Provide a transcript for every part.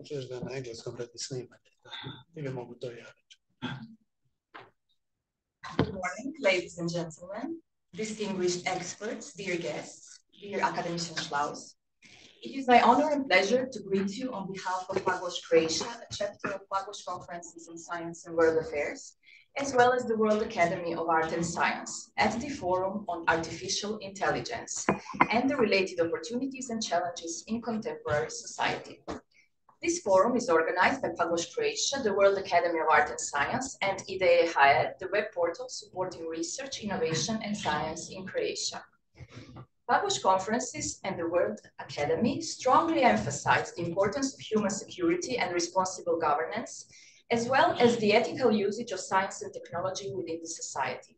Možeš da na engleskom radi snimanje. Ili mogu to ja reći. Good morning, ladies and gentlemen, distinguished experts, dear guests, dear academician Schlaus. It is my honor and pleasure to greet you on behalf of Pugwash Croatia, a chapter of Pugwash Conferences on Science and World Affairs, as well as the World Academy of Art and Science, at the Forum on Artificial Intelligence and the related opportunities and challenges in contemporary society. This forum is organized by Pugwash Croatia, the World Academy of Art and Science, and IDEA, the web portal supporting research, innovation, and science in Croatia. Pugwash Conferences and the World Academy strongly emphasize the importance of human security and responsible governance, as well as the ethical usage of science and technology within the society.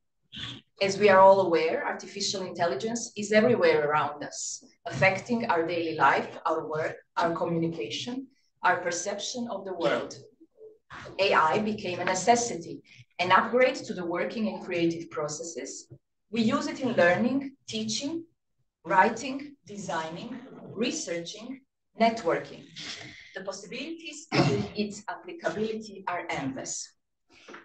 As we are all aware, artificial intelligence is everywhere around us, affecting our daily life, our work, our communication, our perception of the world. AI became a necessity, an upgrade to the working and creative processes. We use it in learning, teaching, writing, designing, researching, networking. The possibilities of its applicability are endless.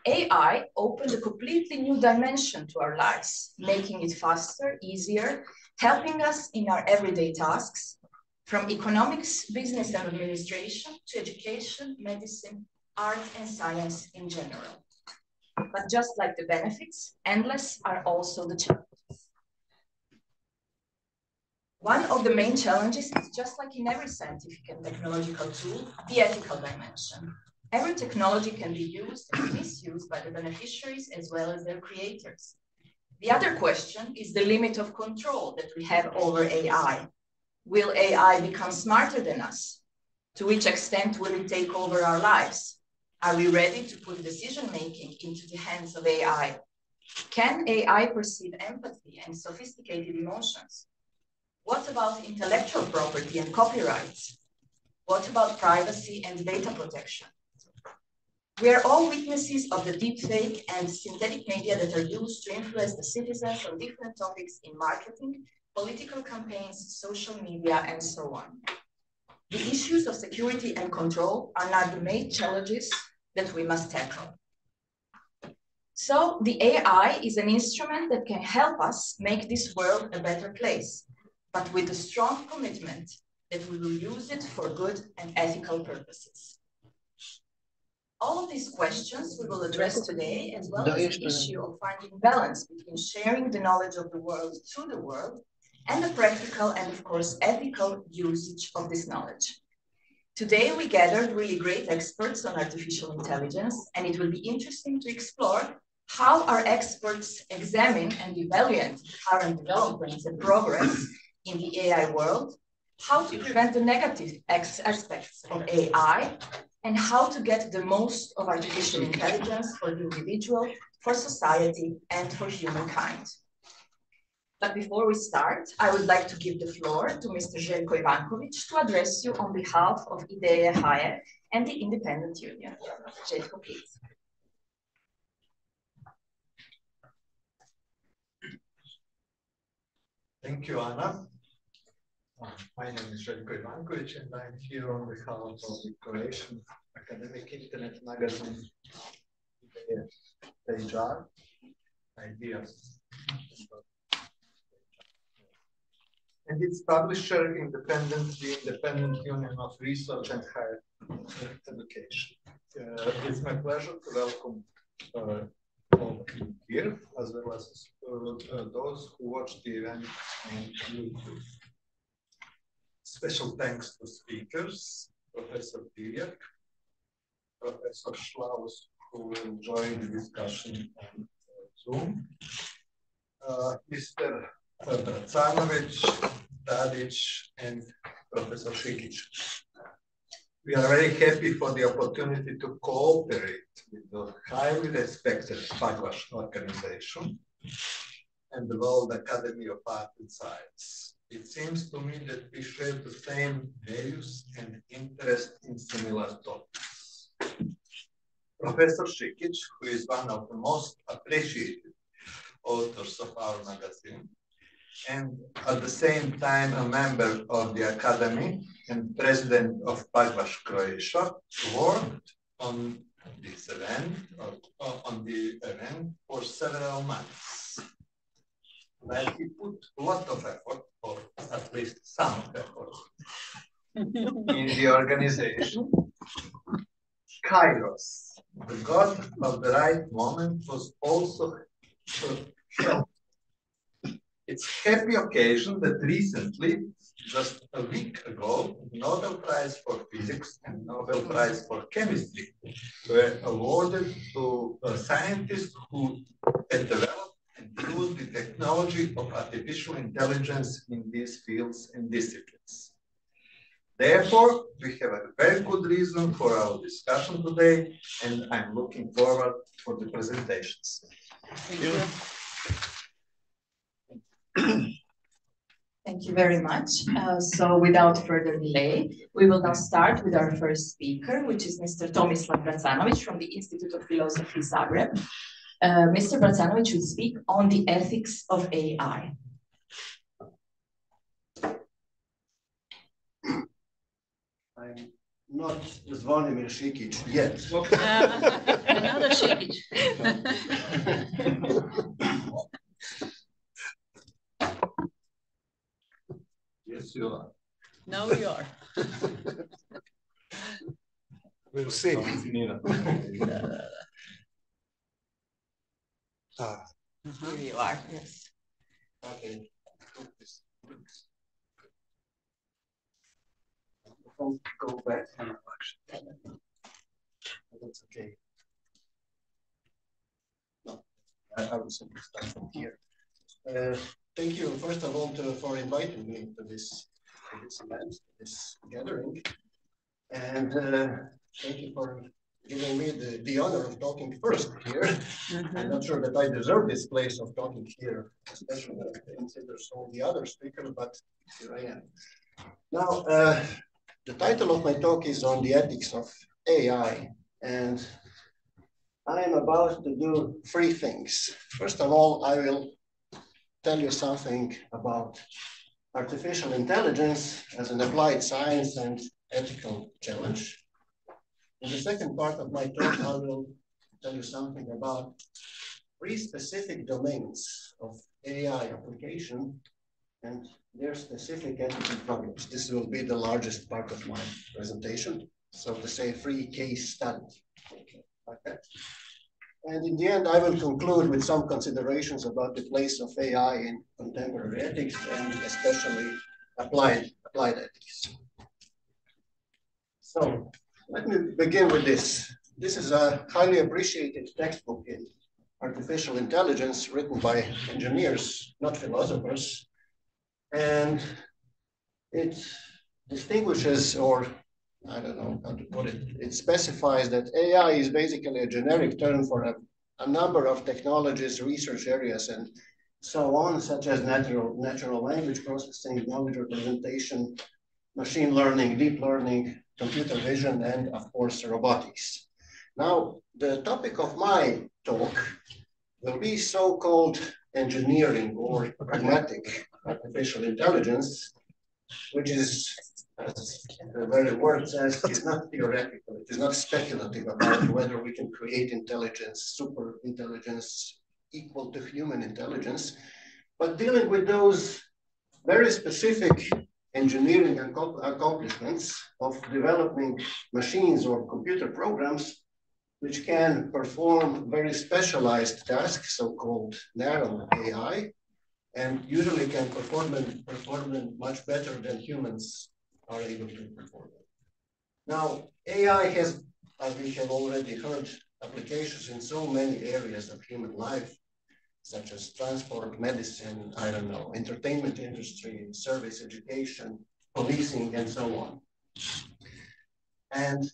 AI opened a completely new dimension to our lives, making it faster, easier, helping us in our everyday tasks, from economics, business and administration, to education, medicine, art and science in general. But just like the benefits, endless are also the challenges. One of the main challenges is, just like in every scientific and technological tool, the ethical dimension. Every technology can be used and misused by the beneficiaries as well as their creators. The other question is the limit of control that we have over AI. Will AI become smarter than us? To which extent will it take over our lives? Are we ready to put decision-making into the hands of AI? Can AI perceive empathy and sophisticated emotions? What about intellectual property and copyrights? What about privacy and data protection? We are all witnesses of the deepfake and synthetic media that are used to influence the citizens on different topics in marketing, political campaigns, social media, and so on. The issues of security and control are now the main challenges that we must tackle. So the AI is an instrument that can help us make this world a better place, but with a strong commitment that we will use it for good and ethical purposes. All of these questions we will address today, as well as the issue of finding balance between sharing the knowledge of the world to the world and the practical and, of course, ethical usage of this knowledge. Today, we gathered really great experts on artificial intelligence, and it will be interesting to explore how our experts examine and evaluate current developments and progress in the AI world, how to prevent the negative aspects of AI, and how to get the most of artificial intelligence for the individual, for society, and for humankind. But before we start, I would like to give the floor to Mr. Željko Ivanković to address you on behalf of IDEA and the Independent Union. Željko, please. Thank you, Anna. My name is Željko Ivanković, and I'm here on behalf of the Croatian academic internet magazine, IDEA, Ideas. And its publisher, the Independent Union of Research and Higher Education. It's my pleasure to welcome all of you here, as well as those who watch the event on YouTube. Special thanks to speakers, Professor Pugwash, Professor Schlaus, who will join the discussion on Zoom, Mr. Bracanović, Tadić, and Professor Šikić. We are very happy for the opportunity to cooperate with the highly respected Pugwash organization and the World Academy of Art and Science. It seems to me that we share the same values and interest in similar topics. Professor Šikić, who is one of the most appreciated authors of our magazine, and at the same time a member of the Academy and president of Pugwash, Croatia, worked on this event, for several months. Where he put a lot of effort, or at least some effort, in the organization. Kairos, the god of the right moment, was also held. It's a happy occasion that recently, just a week ago, Nobel Prize for Physics and Nobel Prize for Chemistry were awarded to scientists who had developed and used the technology of artificial intelligence in these fields and disciplines. Therefore, we have a very good reason for our discussion today, and I'm looking forward for the presentations. Thank you. Thank you very much. So without further delay, we will now start with our first speaker, which is Mr. Tomislav Bracanovic from the Institute of Philosophy, Zagreb. Mr. Bracanovic will speak on the ethics of AI. I'm not Zvonimir Šikić yet. Another Šikić. Yes, you are. Now you are. We'll see. Here you are, yes. Okay. Go back. That's okay. No, I will simply start from here. Thank you, first of all, for inviting me to this event, this gathering. And thank you for giving me the honor of talking first here. I'm not sure that I deserve this place of talking here, especially considers all the other speakers, but here I am. Now, the title of my talk is on the ethics of AI, and I am about to do three things. First of all, I will tell you something about artificial intelligence as an applied science and ethical challenge. In the second part of my talk, I will tell you something about three specific domains of AI application and their specific ethical problems. This will be the largest part of my presentation, so to say, three case studies. Okay. And in the end, I will conclude with some considerations about the place of AI in contemporary ethics and especially applied ethics. So let me begin with this. This is a highly appreciated textbook in artificial intelligence written by engineers, not philosophers. And it distinguishes, or I don't know how to put it, it specifies that AI is basically a generic term for a number of technologies, research areas, and so on, such as natural language processing, knowledge representation, machine learning, deep learning, computer vision, and of course, robotics. Now, the topic of my talk will be so-called engineering or pragmatic artificial intelligence, which is, as the very word says, is not theoretical. It is not speculative about whether we can create intelligence, super intelligence, equal to human intelligence, but dealing with those very specific engineering accomplishments of developing machines or computer programs which can perform very specialized tasks, so-called narrow AI, and usually can perform them much better than humans are able to perform them. Now, AI has, as we have already heard, applications in so many areas of human life, such as transport, medicine, I don't know, entertainment industry, service, education, policing, and so on. And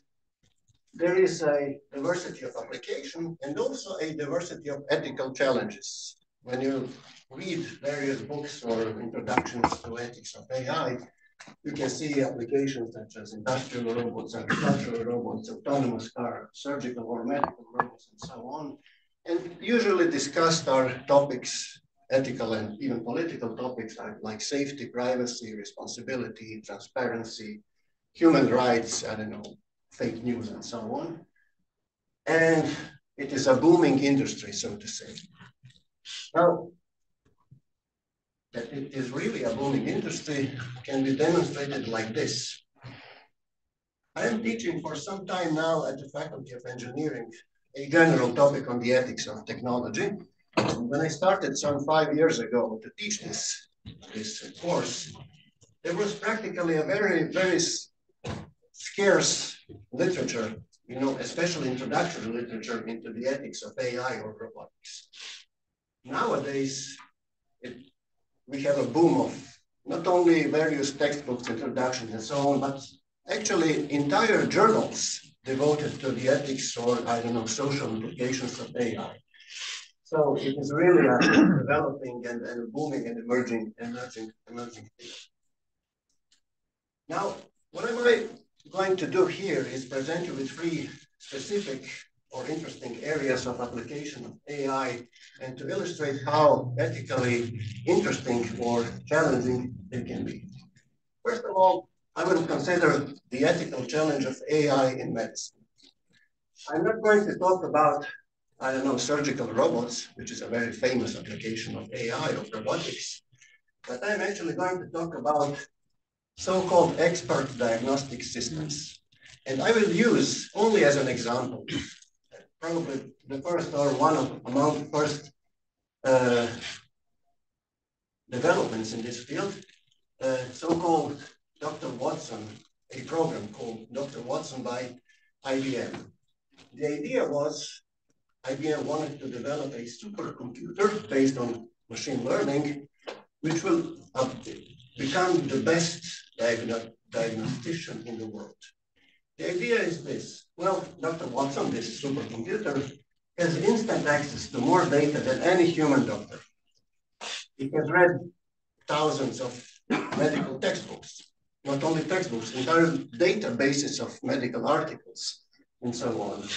there is a diversity of application and also a diversity of ethical challenges. When you read various books or introductions to ethics of AI, you can see applications such as industrial robots, agricultural robots, autonomous car, surgical or medical robots, and so on. And usually discussed are topics ethical and even political topics like safety, privacy, responsibility, transparency, human rights, I don't know, fake news and so on. And it is a booming industry, so to say. Now, that it is really a booming industry can be demonstrated like this. I am teaching for some time now at the Faculty of Engineering a general topic on the ethics of technology. And when I started some 5 years ago to teach this course, there was practically a very scarce literature, you know, especially introductory literature into the ethics of AI or robotics. Nowadays, we have a boom of not only various textbooks, introductions, and so on, but actually entire journals devoted to the ethics or, I don't know, social implications of AI. So it is really a developing and booming and emerging field. Now, what am I going to do here is present you with 3 specific or interesting areas of application of AI and to illustrate how ethically interesting or challenging they can be. First of all, I will consider the ethical challenge of AI in medicine. I'm not going to talk about, I don't know, surgical robots, which is a very famous application of AI or robotics, but I'm actually going to talk about so-called expert diagnostic systems. And I will use only as an example, probably the first or one of among the first developments in this field, so-called Dr. Watson, a program called Dr. Watson by IBM. The idea was IBM wanted to develop a supercomputer based on machine learning, which will become the best diagnostician in the world. The idea is this. Well, Dr. Watson, this supercomputer, has instant access to more data than any human doctor. He has read thousands of medical textbooks, not only textbooks, entire databases of medical articles, and so on.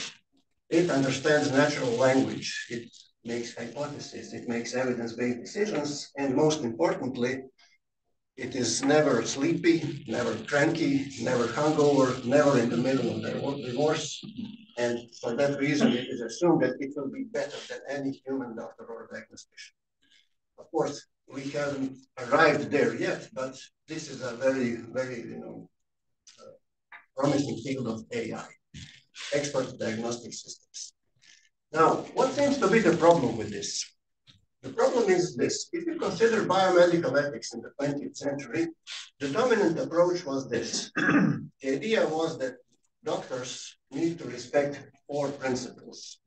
It understands natural language. It makes hypotheses. It makes evidence-based decisions. And most importantly, it is never sleepy, never cranky, never hungover, never in the middle of their divorce. And for that reason, it is assumed that it will be better than any human doctor or diagnostician. Of course, we haven't arrived there yet, but this is a very promising field of AI, expert diagnostic systems. Now, what seems to be the problem with this? The problem is this. If you consider biomedical ethics in the 20th century, the dominant approach was this. The idea was that doctors need to respect 4 principles.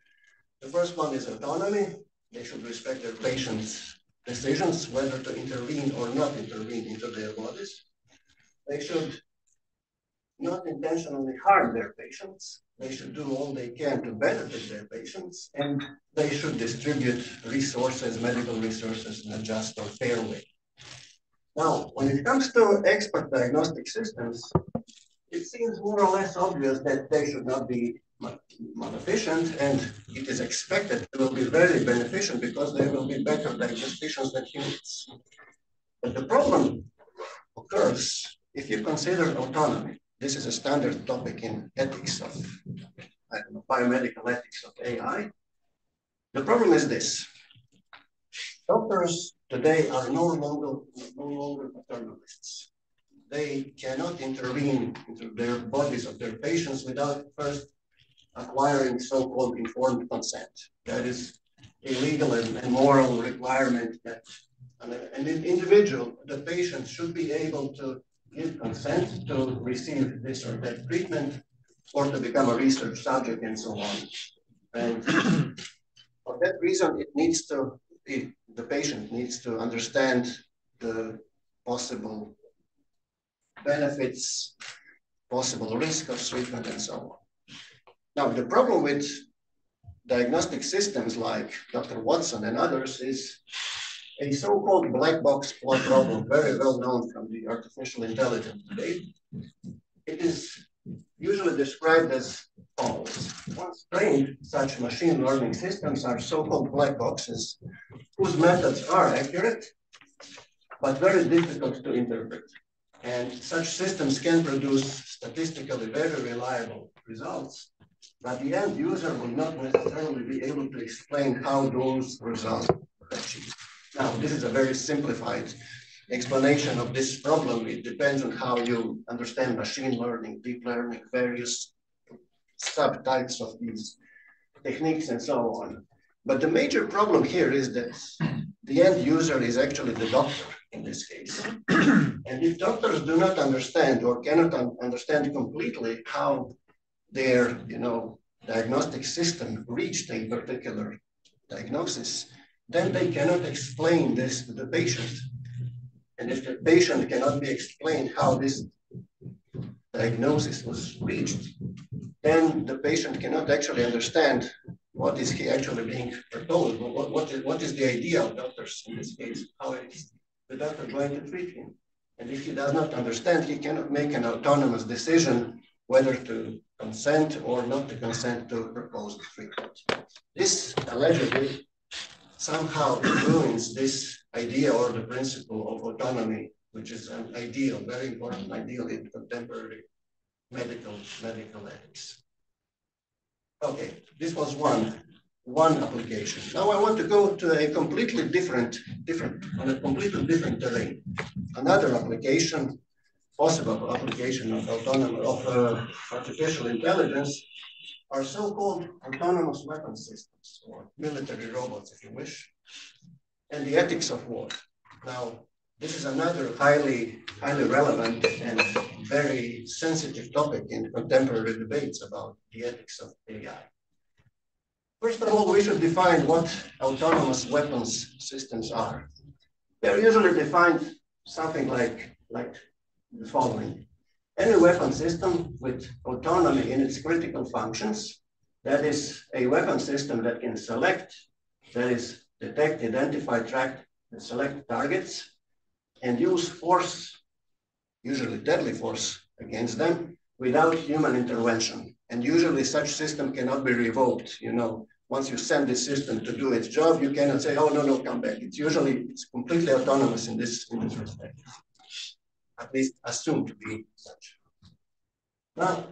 The first one is autonomy. They should respect their patients' decisions, whether to intervene or not intervene into their bodies. They should not intentionally harm their patients. They should do all they can to benefit their patients, and they should distribute resources, medical resources, in a just or fair way. Now, when it comes to expert diagnostic systems, it seems more or less obvious that they should not be maleficent, and it is expected they will be very beneficial because they will be better diagnosticians than humans. But the problem occurs if you consider autonomy. This is a standard topic in ethics of, I don't know, biomedical ethics of AI. The problem is this. Doctors today are no longer paternalists. They cannot intervene into their bodies of their patients without first acquiring so-called informed consent. That is a legal and moral requirement that an individual, the patient, should be able to give consent to receive this or that treatment or to become a research subject and so on. And for that reason, the patient needs to understand the possible benefits, possible risk of treatment, and so on. Now, the problem with diagnostic systems like Dr. Watson and others is a so-called black box plot problem, very well known from the artificial intelligence today. It is usually described as follows. Once trained, such machine learning systems are so-called black boxes whose methods are accurate, but very difficult to interpret. And such systems can produce statistically very reliable results, but the end user will not necessarily be able to explain how those results were achieved. Now, this is a very simplified explanation of this problem. It depends on how you understand machine learning, deep learning, various subtypes of these techniques and so on. But the major problem here is that the end user is actually the doctor in this case. And if doctors do not understand or cannot understand completely how their diagnostic system reached a particular diagnosis, then they cannot explain this to the patient. And if the patient cannot be explained how this diagnosis was reached, then the patient cannot actually understand what is he actually being proposed. What is the idea of doctors in this case? How is the doctor going to treat him? And if he does not understand, he cannot make an autonomous decision whether to consent or not to consent to proposed treatment. This allegedly somehow ruins this idea or the principle of autonomy, which is an ideal, very important ideal in contemporary medical ethics. Okay, this was one application. Now I want to go to a completely different terrain. Another application, possible application of artificial intelligence, are so-called autonomous weapon systems, or military robots, if you wish, and the ethics of war. Now, this is another highly relevant and very sensitive topic in contemporary debates about the ethics of AI. First of all, we should define what autonomous weapons systems are. They're usually defined something like the following. Any weapon system with autonomy in its critical functions, that is a weapon system that can select, that is detect, identify, track, and select targets, and use force, usually deadly force, against them without human intervention. And usually such system cannot be revoked. Once you send this system to do its job, you cannot say, oh, no, come back. It's completely autonomous in this respect, at least assumed to be such. Now,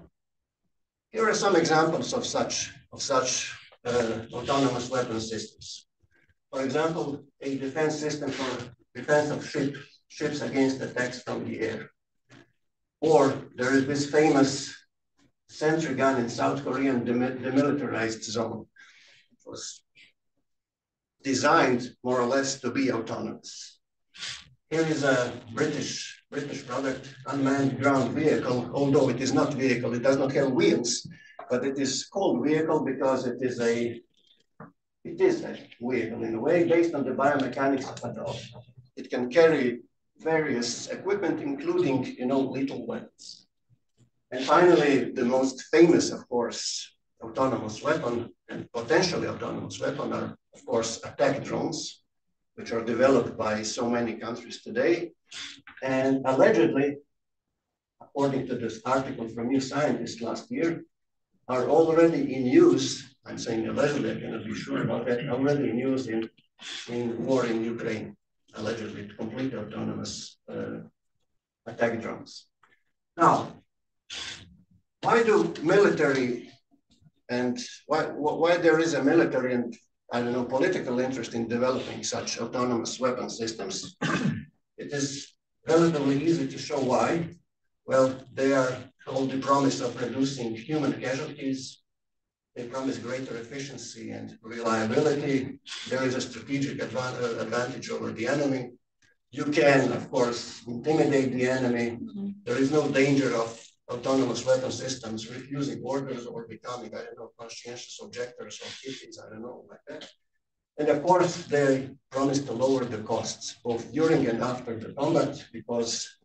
here are some examples of such autonomous weapon systems. For example, a defense system for defense of ships against attacks from the air. Or there is this famous sentry gun in South Korean demilitarized zone. It was designed more or less to be autonomous. Here is a British product, unmanned ground vehicle, although it is not vehicle, it does not have wheels, but it is called vehicle because it is a vehicle in a way based on the biomechanics of a dog. It can carry various equipment, including, lethal weapons. And finally, the most famous, of course, autonomous weapon and potentially autonomous weapon are, of course, attack drones, which are developed by so many countries today. And allegedly, according to this article from New Scientist last year, are already in use. I'm saying allegedly, I cannot be sure about that, already in use in war in Ukraine, allegedly completely autonomous attack drones. Now, why do military and why there is a military and political interest in developing such autonomous weapon systems? It is relatively easy to show why. Well, they hold the promise of reducing human casualties. They promise greater efficiency and reliability. There is a strategic advantage over the enemy. You can, of course, intimidate the enemy. There is no danger of autonomous weapon systems refusing orders or becoming, conscientious objectors or kitties, like that. And of course, they promise to lower the costs, both during and after the combat, because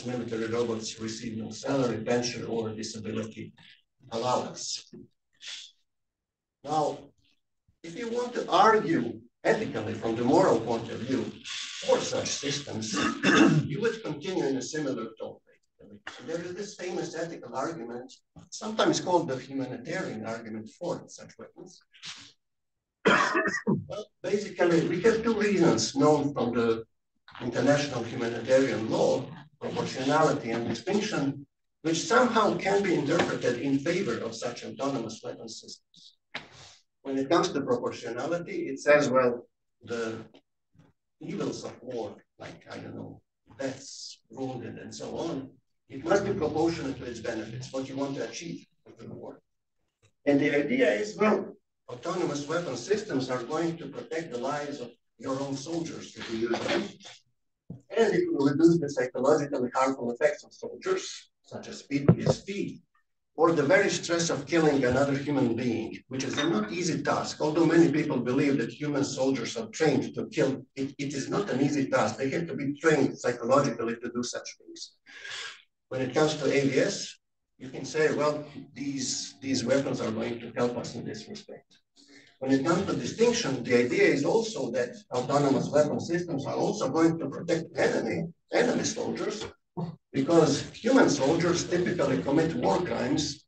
military robots receive no salary, pension, or disability allowance. Now, if you want to argue ethically from the moral point of view for such systems, you would continue in a similar tone. And there is this famous ethical argument, sometimes called the humanitarian argument for such weapons. Well, basically, we have two reasons known from the international humanitarian law, proportionality and distinction, which somehow can be interpreted in favor of such autonomous weapon systems. When it comes to proportionality, it says, well, the evils of war, like, I don't know, deaths, wounded, and so on, it must be proportionate to its benefits, what you want to achieve with the war. And the idea is, well, autonomous weapon systems are going to protect the lives of your own soldiers if you use them. And it will reduce the psychologically harmful effects of soldiers, such as PTSD, or the very stress of killing another human being, which is a not easy task. Although many people believe that human soldiers are trained to kill, it is not an easy task. They have to be trained psychologically to do such things. When it comes to AVS, you can say, well, these weapons are going to help us in this respect. When it comes to distinction, the idea is also that autonomous weapon systems are also going to protect enemy soldiers, because human soldiers typically commit war crimes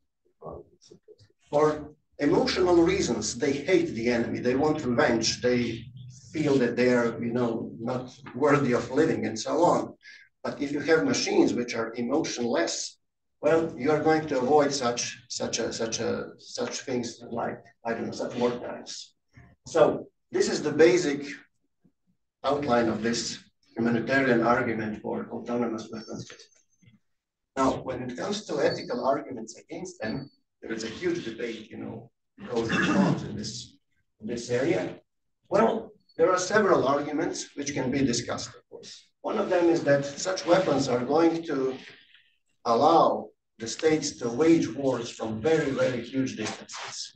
for emotional reasons. They hate the enemy, they want revenge, they feel that they are, not worthy of living and so on. But if you have machines which are emotionless, well, you are going to avoid such things like, I don't know, such war crimes. So this is the basic outline of this humanitarian argument for autonomous weapons. Now, when it comes to ethical arguments against them, there is a huge debate, pros and cons in this area. Well, there are several arguments which can be discussed, of course. One of them is that such weapons are going to allow the states to wage wars from very, very huge distances,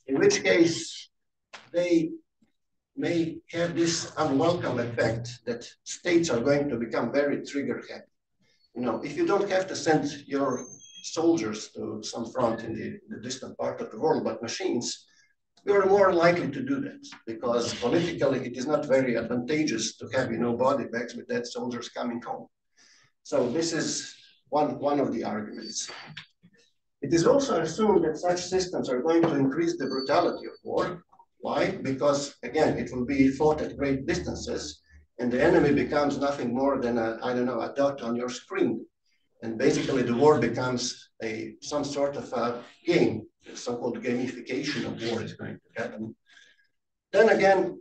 in which case they may have this unwelcome effect that states are going to become very trigger happy. If you don't have to send your soldiers to some front in the distant part of the world, but machines, you are more likely to do that, because politically it is not very advantageous to have, body bags with dead soldiers coming home. So this is one of the arguments. It is also assumed that such systems are going to increase the brutality of war. Why? Because, again, it will be fought at great distances, and the enemy becomes nothing more than a dot on your screen. And basically the war becomes some sort of a game. The so-called gamification of war is going to happen. Then again,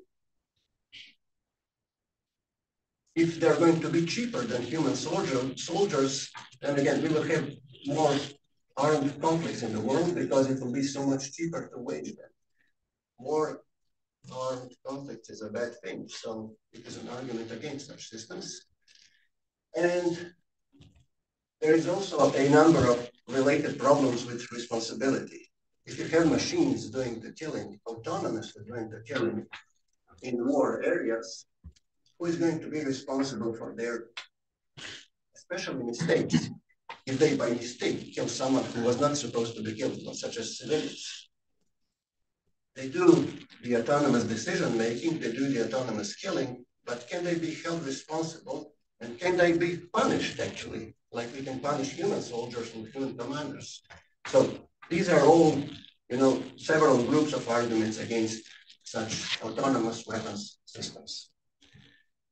if they're going to be cheaper than human soldiers, then again, we will have more armed conflicts in the world, because it will be so much cheaper to wage them. More armed conflicts is a bad thing, so it is an argument against such systems. And there is also a number of related problems with responsibility. If you have machines doing the killing, autonomously doing the killing in war areas, who is going to be responsible for their, especially mistakes, if they by mistake kill someone who was not supposed to be killed, such as civilians? They do the autonomous decision making, they do the autonomous killing, but can they be held responsible, and can they be punished actually, like we can punish human soldiers and human commanders? So these are all, several groups of arguments against such autonomous weapons systems.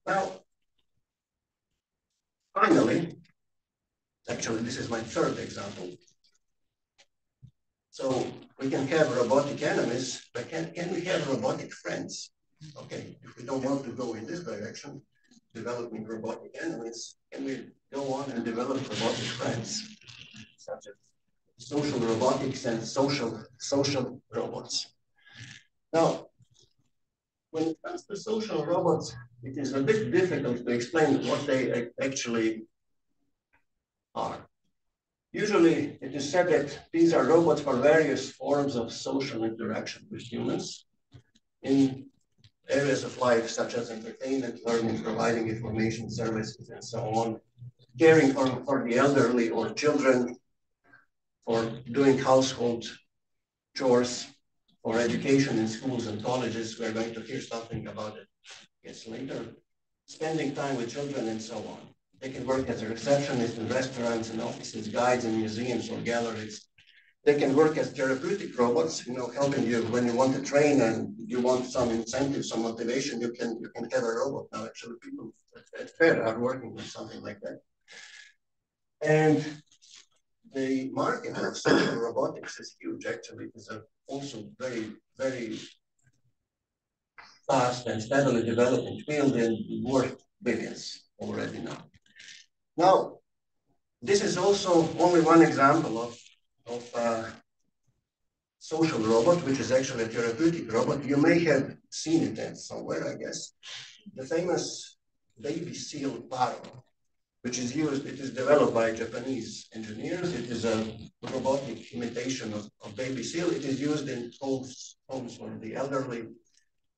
Now, finally, actually, this is my third example. So we can have robotic enemies, but can we have robotic friends? Okay, if we don't want to go in this direction, developing robotic enemies, can we go on and develop robotic friends, such as social robotics and social robots? Now, when it comes to social robots, it is a bit difficult to explain what they actually are. Usually, it is said that these are robots for various forms of social interaction with humans in areas of life, such as entertainment, learning, providing information services, and so on, caring for the elderly or children, for doing household chores, for education in schools and colleges. We're going to hear something about it, yes, later. Spending time with children and so on. They can work as a receptionist in restaurants and offices, guides in museums or galleries. They can work as therapeutic robots, you know, helping you when you want to train and you want some incentive, some motivation. You can have a robot now. Actually, people at FAIR are working with something like that. And the market of social robotics is huge. Actually, it is also very, very fast and steadily developing field and worth billions already now. Now, this is also only one example of social robot, which is actually a therapeutic robot. You may have seen it somewhere, I guess. The famous baby seal Paro, which is used, it is developed by Japanese engineers. It is a robotic imitation of baby seal. It is used in homes for the elderly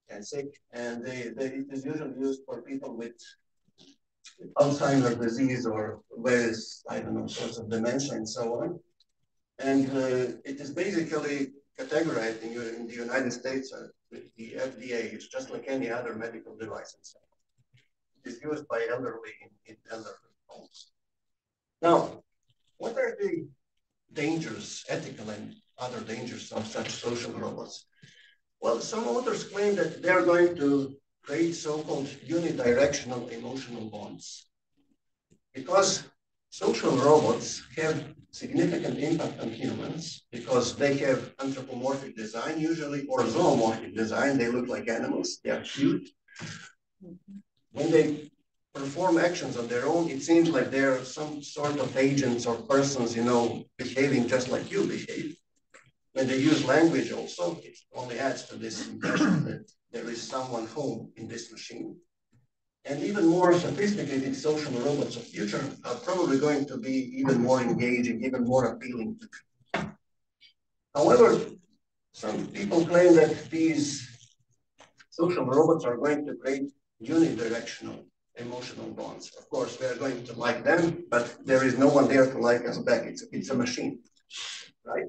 and sick, and it is usually used for people with Alzheimer's disease or various, I don't know, sorts of dementia and so on. And it is basically categorized in the United States with the FDA. It's just like any other medical device. It is used by elderly in elderly homes. Now, what are the dangers, ethical and other dangers of such social robots? Well, some authors claim that they're going to create so-called unidirectional emotional bonds. Because social robots have significant impact on humans because they have anthropomorphic design usually, or zoomorphic design. They look like animals, they are cute. When they perform actions on their own, it seems like they're some sort of agents or persons, you know, behaving just like you behave. When they use language also, it only adds to this impression that there is someone home in this machine. And even more sophisticated social robots of future are probably going to be even more engaging, even more appealing to people. However, some people claim that these social robots are going to create unidirectional emotional bonds. Of course, we are going to like them, but there is no one there to like us back. It's a machine, right?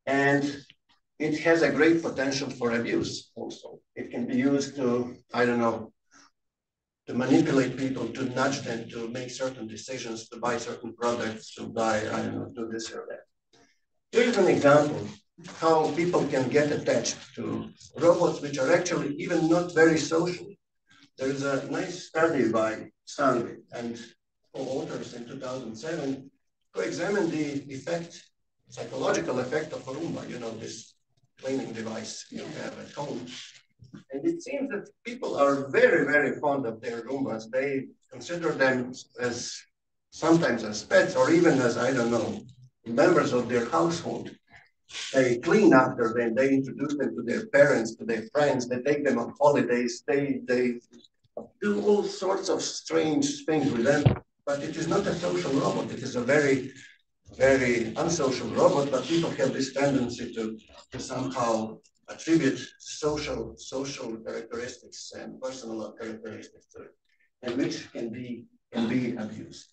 And it has a great potential for abuse also. It can be used to, I don't know, to manipulate people, to nudge them to make certain decisions, to buy certain products, to buy, I don't know, do this or that. Here's an example how people can get attached to robots which are actually even not very social. There is a nice study by Sang and co-authors in 2007 who examined the effect, psychological effect of a Roomba, you know, this cleaning device you have at home. And it seems that people are very, very fond of their Roombas. They consider them as sometimes as pets or even as, I don't know, members of their household. They clean after them. They introduce them to their parents, to their friends. They take them on holidays. They do all sorts of strange things with them. But it is not a social robot. It is a very, very unsocial robot. But people have this tendency to somehow attribute social characteristics and personal characteristics to it, and which can be abused.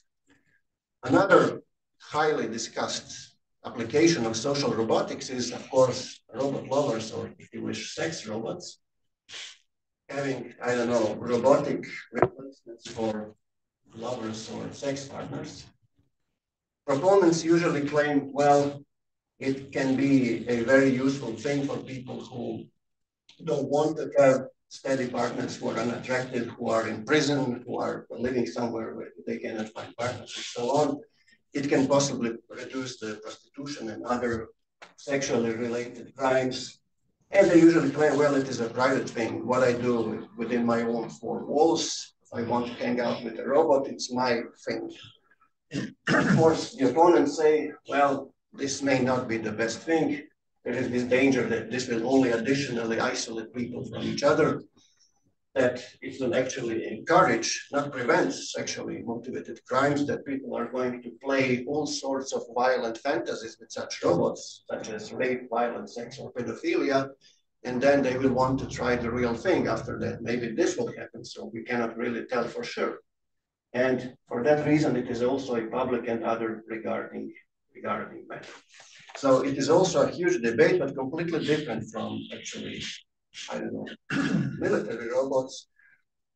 Another highly discussed application of social robotics is, of course, robot lovers, or if you wish, sex robots. Having, I don't know, robotic replacements for lovers or sex partners. Proponents usually claim, well, it can be a very useful thing for people who don't want to have steady partners, who are unattractive, who are in prison, who are living somewhere where they cannot find partners, and so on. It can possibly reduce the prostitution and other sexually related crimes. And they usually claim, well, it is a private thing. What I do within my own four walls, if I want to hang out with a robot, it's my thing. Of course, the opponents say, well, this may not be the best thing. There is this danger that this will only additionally isolate people from each other, that it will actually encourage, not prevent sexually motivated crimes, that people are going to play all sorts of violent fantasies with such robots, such as rape, violence, sex, or pedophilia, and then they will want to try the real thing after that. Maybe this will happen, so we cannot really tell for sure. And for that reason, it is also a public and other regarding matter. So it is also a huge debate, but completely different from actually, I don't know, military robots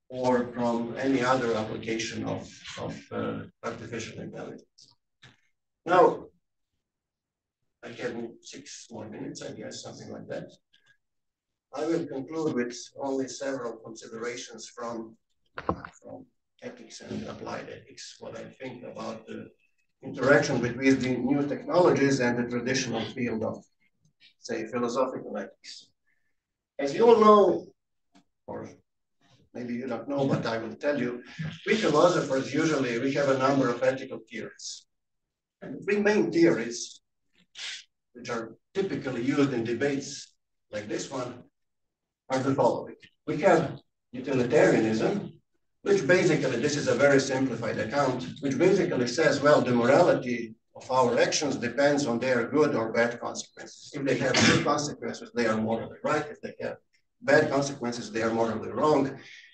or from any other application of artificial intelligence. Now, I have 6 more minutes, I guess, something like that. I will conclude with only several considerations from ethics and applied ethics, what I think about the interaction between the new technologies and the traditional field of, say, philosophical ethics. As you all know, or maybe you don't know, but I will tell you, we philosophers usually, we have a number of ethical theories. And the 3 main theories, which are typically used in debates like this one, are the following. We have utilitarianism, which basically, this is a very simplified account, which basically says, well, the morality of our actions depends on their good or bad consequences. If they have good consequences, they are morally right. If they have bad consequences, they are morally wrong.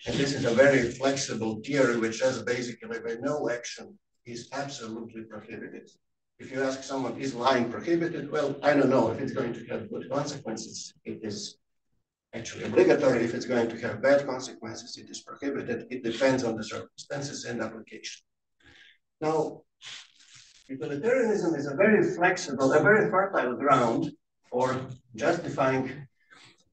And this is a very flexible theory, which says basically that no action is absolutely prohibited. If you ask someone, is lying prohibited? Well, I don't know. If it's going to have good consequences, it is actually obligatory. If it's going to have bad consequences, it is prohibited. It depends on the circumstances and application. Now, utilitarianism is a very flexible, a very fertile ground for justifying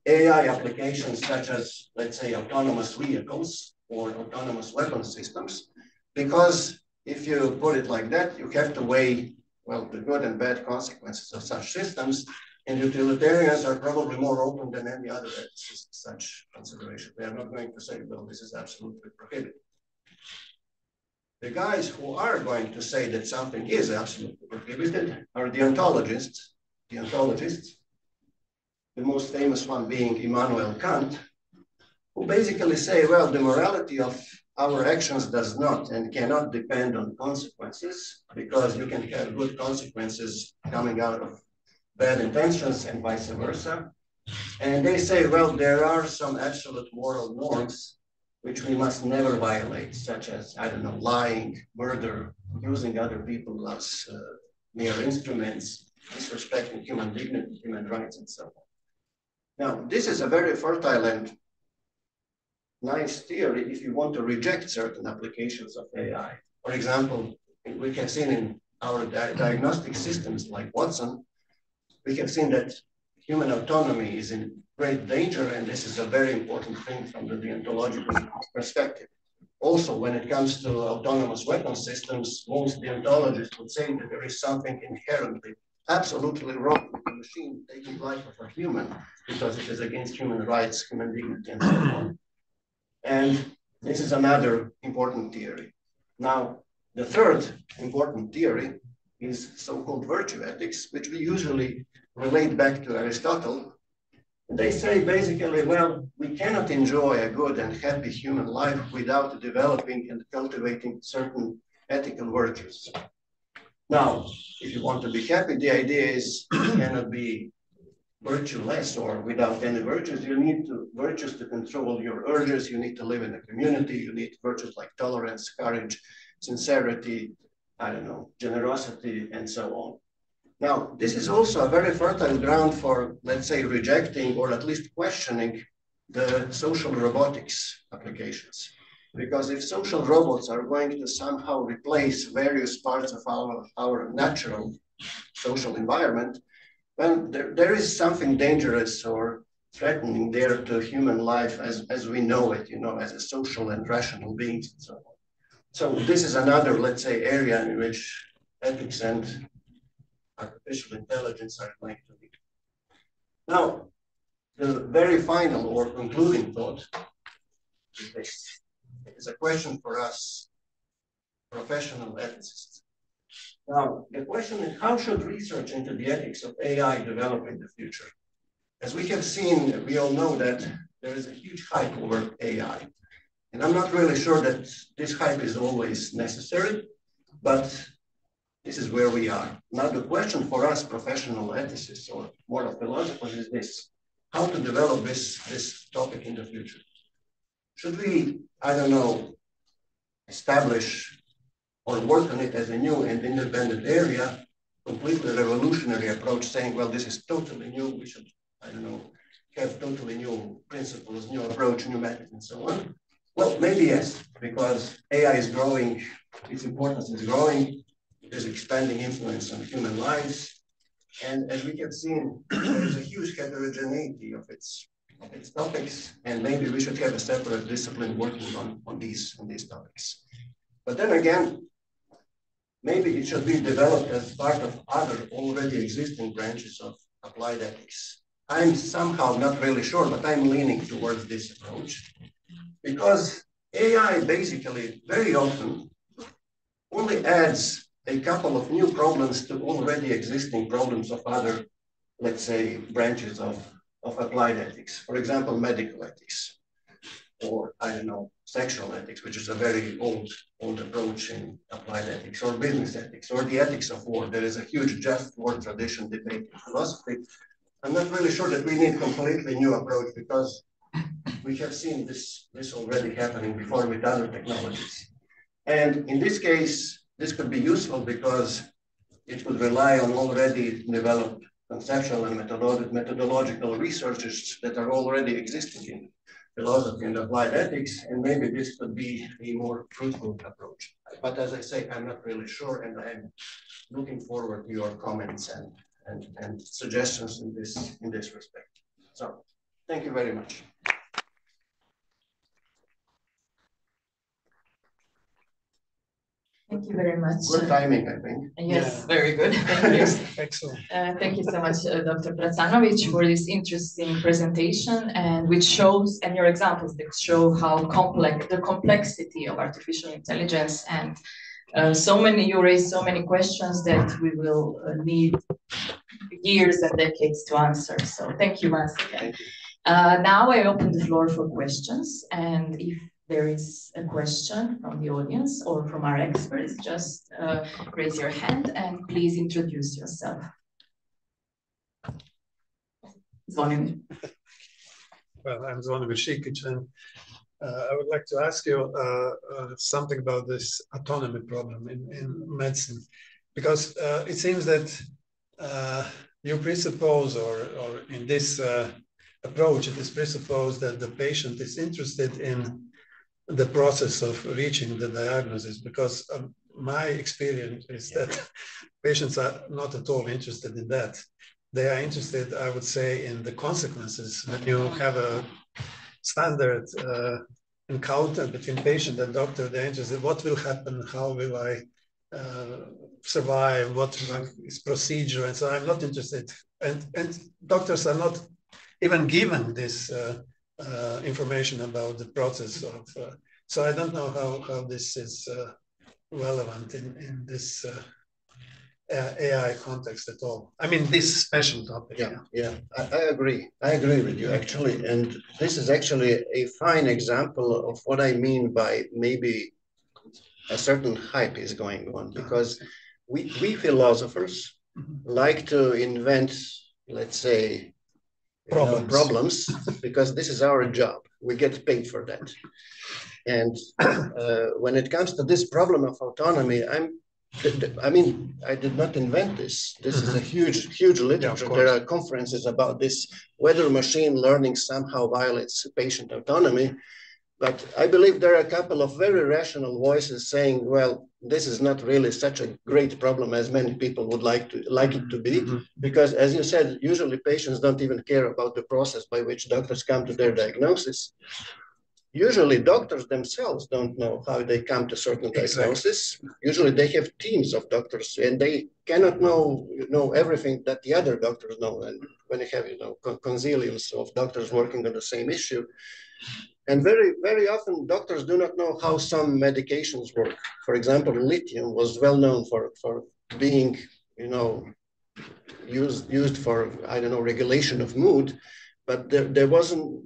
AI applications such as, let's say, autonomous vehicles or autonomous weapon systems, because if you put it like that, you have to weigh, well, the good and bad consequences of such systems, and utilitarians are probably more open than any other such consideration. They are not going to say, well, this is absolutely prohibited. The guys who are going to say that something is absolutely prohibited are the ontologists. The most famous one being Immanuel Kant, who basically say, well, the morality of our actions does not and cannot depend on consequences, because you can have good consequences coming out of bad intentions and vice versa. And they say, well, there are some absolute moral norms which we must never violate, such as, I don't know, lying, murder, using other people as mere instruments, disrespecting human dignity, human rights, and so on. Now, this is a very fertile and nice theory if you want to reject certain applications of AI. For example, we have seen in our diagnostic systems like Watson, we have seen that human autonomy is in great danger, and this is a very important thing from the deontological perspective. Also, when it comes to autonomous weapon systems, most deontologists would say that there is something inherently, absolutely wrong with the machine taking life of a human, because it is against human rights, human dignity, and so on. And this is another important theory. Now, the third important theory is so-called virtue ethics, which we usually relate back to Aristotle. They say basically, well, we cannot enjoy a good and happy human life without developing and cultivating certain ethical virtues. Now, if you want to be happy, the idea is you cannot be virtueless or without any virtues. You need virtues to control your urges. You need to live in a community. You need virtues like tolerance, courage, sincerity, I don't know, generosity, and so on. Now, this is also a very fertile ground for, let's say, rejecting or at least questioning the social robotics applications. Because if social robots are going to somehow replace various parts of our natural social environment, well, there is something dangerous or threatening there to human life as we know it, you know, as a social and rational beings and so on. So this is another, let's say, area in which ethics and artificial intelligence are going to be. Now, the very final or concluding thought is this. It is a question for us professional ethicists. Now, the question is, how should research into the ethics of AI develop in the future? As we have seen, we all know that there is a huge hype over AI. And I'm not really sure that this hype is always necessary, but this is where we are. Now, the question for us professional ethicists or moral philosophers is this: how to develop this topic in the future? Should we, I don't know, establish or work on it as a new and independent area, completely revolutionary approach, saying, well, this is totally new, we should, I don't know, have totally new principles, new approach, new methods, and so on? Well, maybe yes, because AI is growing, its importance is growing, there's expanding influence on human lives, And as we have seen, there is a huge heterogeneity of its topics, and maybe we should have a separate discipline working on these topics. But then again, maybe it should be developed as part of other already existing branches of applied ethics. I'm somehow not really sure, but I'm leaning towards this approach because AI basically very often only adds a couple of new problems to already existing problems of other, let's say, branches of applied ethics. For example, medical ethics, or I don't know, sexual ethics, which is a very old approach in applied ethics, or business ethics, or the ethics of war. There is a huge just war tradition debate in philosophy. I'm not really sure that we need a completely new approach because we have seen this already happening before with other technologies. And in this case, this could be useful because it would rely on already developed conceptual and methodological researches that are already existing in philosophy and applied ethics, and maybe this could be a more fruitful approach. But as I say, I'm not really sure, and I'm looking forward to your comments and suggestions in this respect. So, thank you very much. Thank you very much. Good timing, I think. Yes, Yeah. very good. Thank you. Excellent. Thank you so much, Dr. Pracanovic, for this interesting presentation, and which shows, and your examples that show how complex, the complexity of artificial intelligence, and you raised so many questions that we will need years and decades to answer. So thank you once again. Now I open the floor for questions, and if there is a question from the audience or from our experts, just raise your hand and please introduce yourself. Zvonimir. Well, I'm Zvonimir Šikić, and I would like to ask you something about this autonomy problem in medicine, because it seems that you presuppose, or in this approach, it is presupposed that the patient is interested in the process of reaching the diagnosis, because my experience is that patients are not at all interested in that. They are interested, I would say, in the consequences. When you have a standard encounter between patient and doctor, they're interested, what will happen, how will I survive, what is procedure, and so I'm not interested. And doctors are not even given this information about the process of, so I don't know how this is relevant in this AI context at all. I mean, this special topic. Yeah, I agree. I agree with you, actually. And this is actually a fine example of what I mean by maybe a certain hype is going on, because we philosophers like to invent, let's say, problems, because this is our job. We get paid for that. And when it comes to this problem of autonomy, I mean, I did not invent this. This is a huge literature. There are conferences about this, whether machine learning somehow violates patient autonomy. But I believe there are a couple of very rational voices saying, well, this is not really such a great problem as many people would like it to be, because as you said, usually patients don't even care about the process by which doctors come to their diagnosis. Usually doctors themselves don't know how they come to certain diagnosis. Usually they have teams of doctors and they cannot know everything that the other doctors know. And when you have, consiliums of doctors working on the same issue, and very, very often doctors do not know how some medications work. For example, lithium was well known for being, used for, I don't know, regulation of mood, but there wasn't,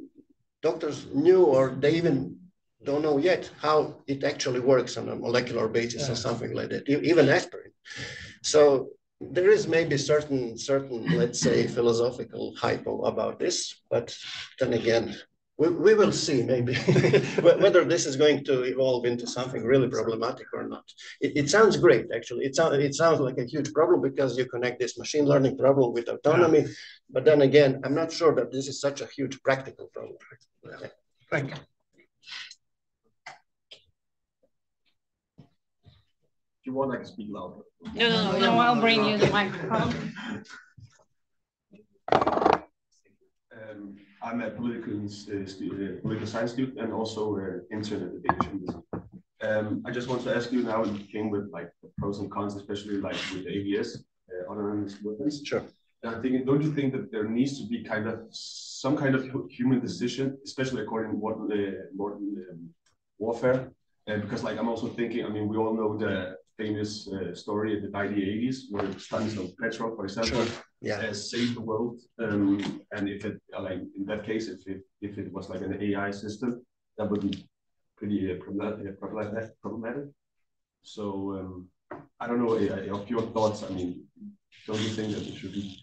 doctors knew, or they even don't know yet how it actually works on a molecular basis or something like that, even aspirin. So there is maybe certain, let's say, philosophical hype about this, but then again, we will see maybe whether this is going to evolve into something really problematic or not. It sounds great, actually. It sounds like a huge problem because you connect this machine learning problem with autonomy. But then again, I'm not sure that this is such a huge practical problem. Yeah. Thank you. Do you want to speak louder? No, I'll bring you the microphone. I'm a political science student and also intern at the Danish Embassy. I just want to ask you now, you came with like the pros and cons, especially like with ABS, autonomous weapons. Sure. And I'm thinking, don't you think that there needs to be some kind of human decision, especially according to modern warfare? Because like I'm also thinking, I mean, we all know the famous story in the 1980s where Stanislav Petrov, for example, saved the world. And if it, like in that case, if it was like an AI system, that would be pretty problematic. So I don't know of your thoughts. I mean, don't you think that it should be?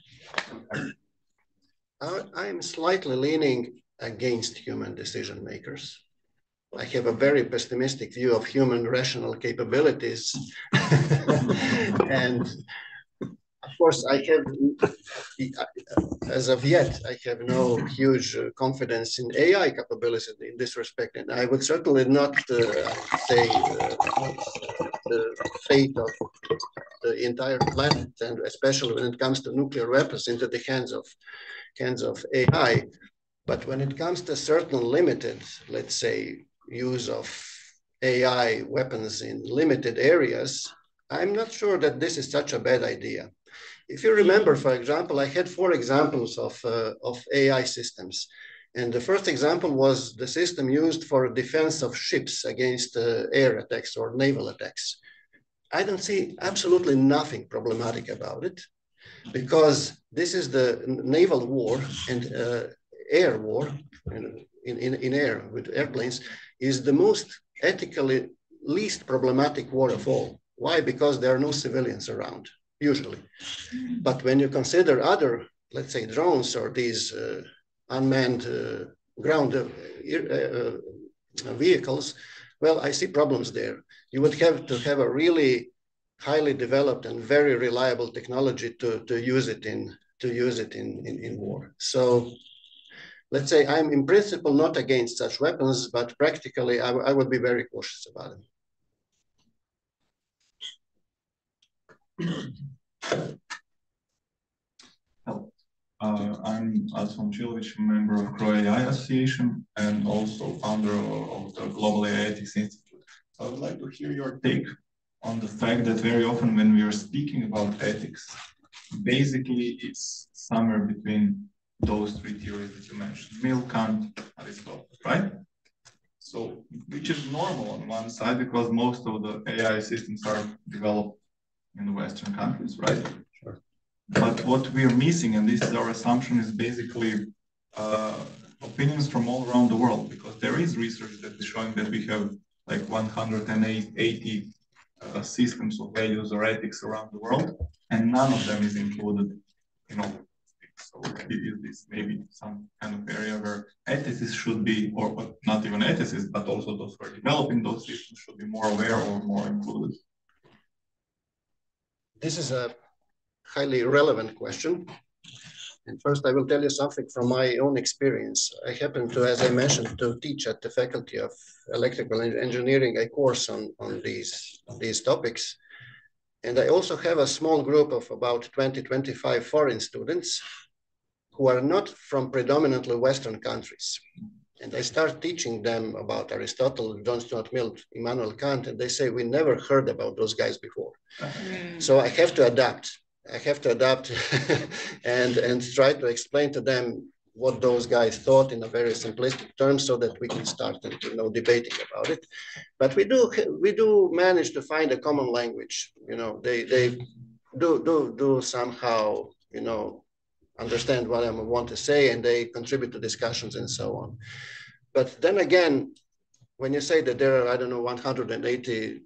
I'm slightly leaning against human decision makers. I have a very pessimistic view of human rational capabilities. And of course, I have, as of yet, I have no huge confidence in AI capabilities in this respect. And I would certainly not say the fate of the entire planet, and especially when it comes to nuclear weapons, into the hands of AI. But when it comes to certain limited, let's say, use of AI weapons in limited areas, I'm not sure that this is such a bad idea. If you remember, for example, I had 4 examples of AI systems. And the first example was the system used for defense of ships against air attacks or naval attacks. I don't see absolutely nothing problematic about it, because this is the naval war, and air war in air with airplanes is the most ethically least problematic war of all. Why? Because there are no civilians around, usually. But when you consider other, let's say, drones or these unmanned ground vehicles, well, I see problems there. You would have to have a really highly developed and very reliable technology to use it in war. So let's say I'm in principle not against such weapons, but practically I would be very cautious about them. I'm Aslan Chilovic, a member of Crow AI Association and also founder of the Global AI Ethics Institute. So I would like to hear your take on the fact that very often when we are speaking about ethics, basically it's somewhere between those 3 theories that you mentioned, Mill, Kant, Aristotle, right? So, which is normal on one side because most of the AI systems are developed in the Western countries, right? Sure. But what we're missing, and this is our assumption, is basically opinions from all around the world, because there is research that is showing that we have like 180 systems of values or ethics around the world, and none of them is included in all. So is this maybe some kind of area where ethicists should be, or not even ethicists, but also those who are developing those systems should be more aware or more included? This is a highly relevant question. And first, I will tell you something from my own experience. I happen to, as I mentioned, to teach at the Faculty of Electrical Engineering a course on these topics. And I also have a small group of about 20, 25 foreign students who are not from predominantly Western countries. And I start teaching them about Aristotle, John Stuart Mill, Immanuel Kant, and they say, we never heard about those guys before. So I have to adapt. and try to explain to them what those guys thought in a very simplistic terms so that we can start debating about it. But we do manage to find a common language. They do somehow, understand what I want to say, and they contribute to discussions and so on. But then again, when you say that there are, I don't know, 180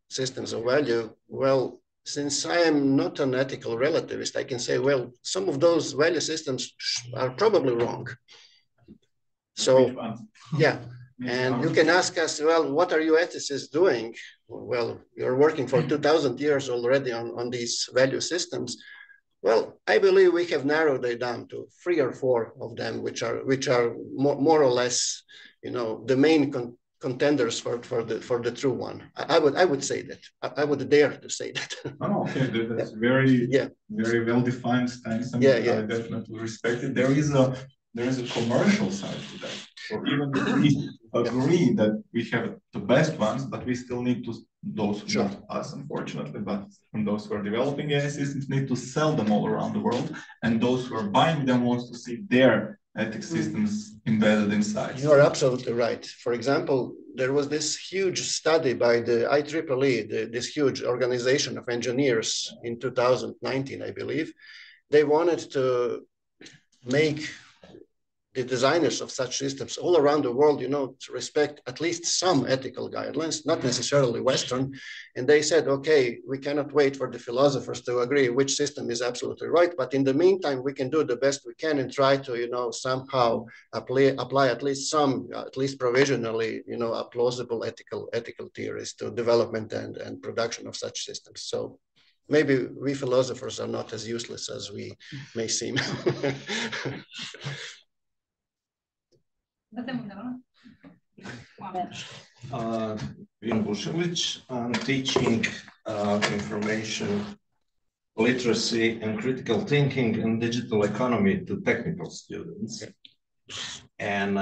systems of value, well, since I am not an ethical relativist, I can say, well, some of those value systems are probably wrong. So, yeah. And you can ask us, well, what are you ethicists doing? Well, you're working for 2,000 years already on these value systems. Well, I believe we have narrowed it down to 3 or 4 of them, which are more or less, the main contenders for the true one. I would say that. I would dare to say that. Oh, okay, that's very well defined stance, and I definitely respect it. There is a commercial side to that. So even if we agree that we have the best ones, but we still need to, those, not us unfortunately, but those who are developing AI systems need to sell them all around the world, and those who are buying them want to see their ethics systems embedded inside. You are absolutely right. For example, there was this huge study by the IEEE, this huge organization of engineers in 2019, I believe. They wanted to make the designers of such systems all around the world, to respect at least some ethical guidelines, not necessarily Western. And they said, okay, we cannot wait for the philosophers to agree which system is absolutely right. But in the meantime, we can do the best we can and try to, somehow apply at least some, at least provisionally, a plausible ethical theories to development and production of such systems. So maybe we philosophers are not as useless as we may seem. I'm teaching information literacy and critical thinking and digital economy to technical students. And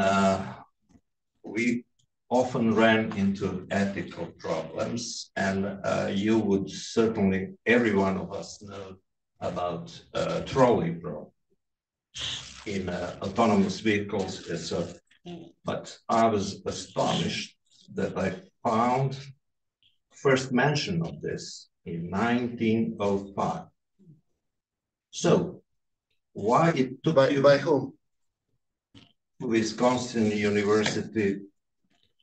we often ran into ethical problems, and you would certainly, every one of us, know about trolley problem in autonomous vehicles, etc. But I was astonished that I found first mention of this in 1905. So why it took by whom? Wisconsin University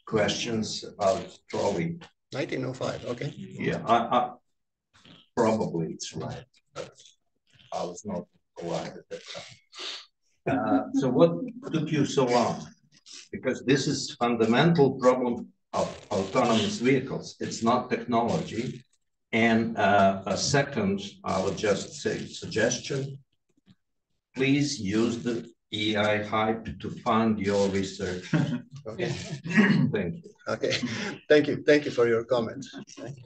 questions about trolley. 1905, okay. Yeah, I probably it's right, but I was not alive at that time. So what took you so long? Because this is fundamental problem of autonomous vehicles. It's not technology. And a second, I would just say suggestion, please use the AI hype to fund your research. Okay. Thank you. Okay, thank you. Thank you for your comment. Thank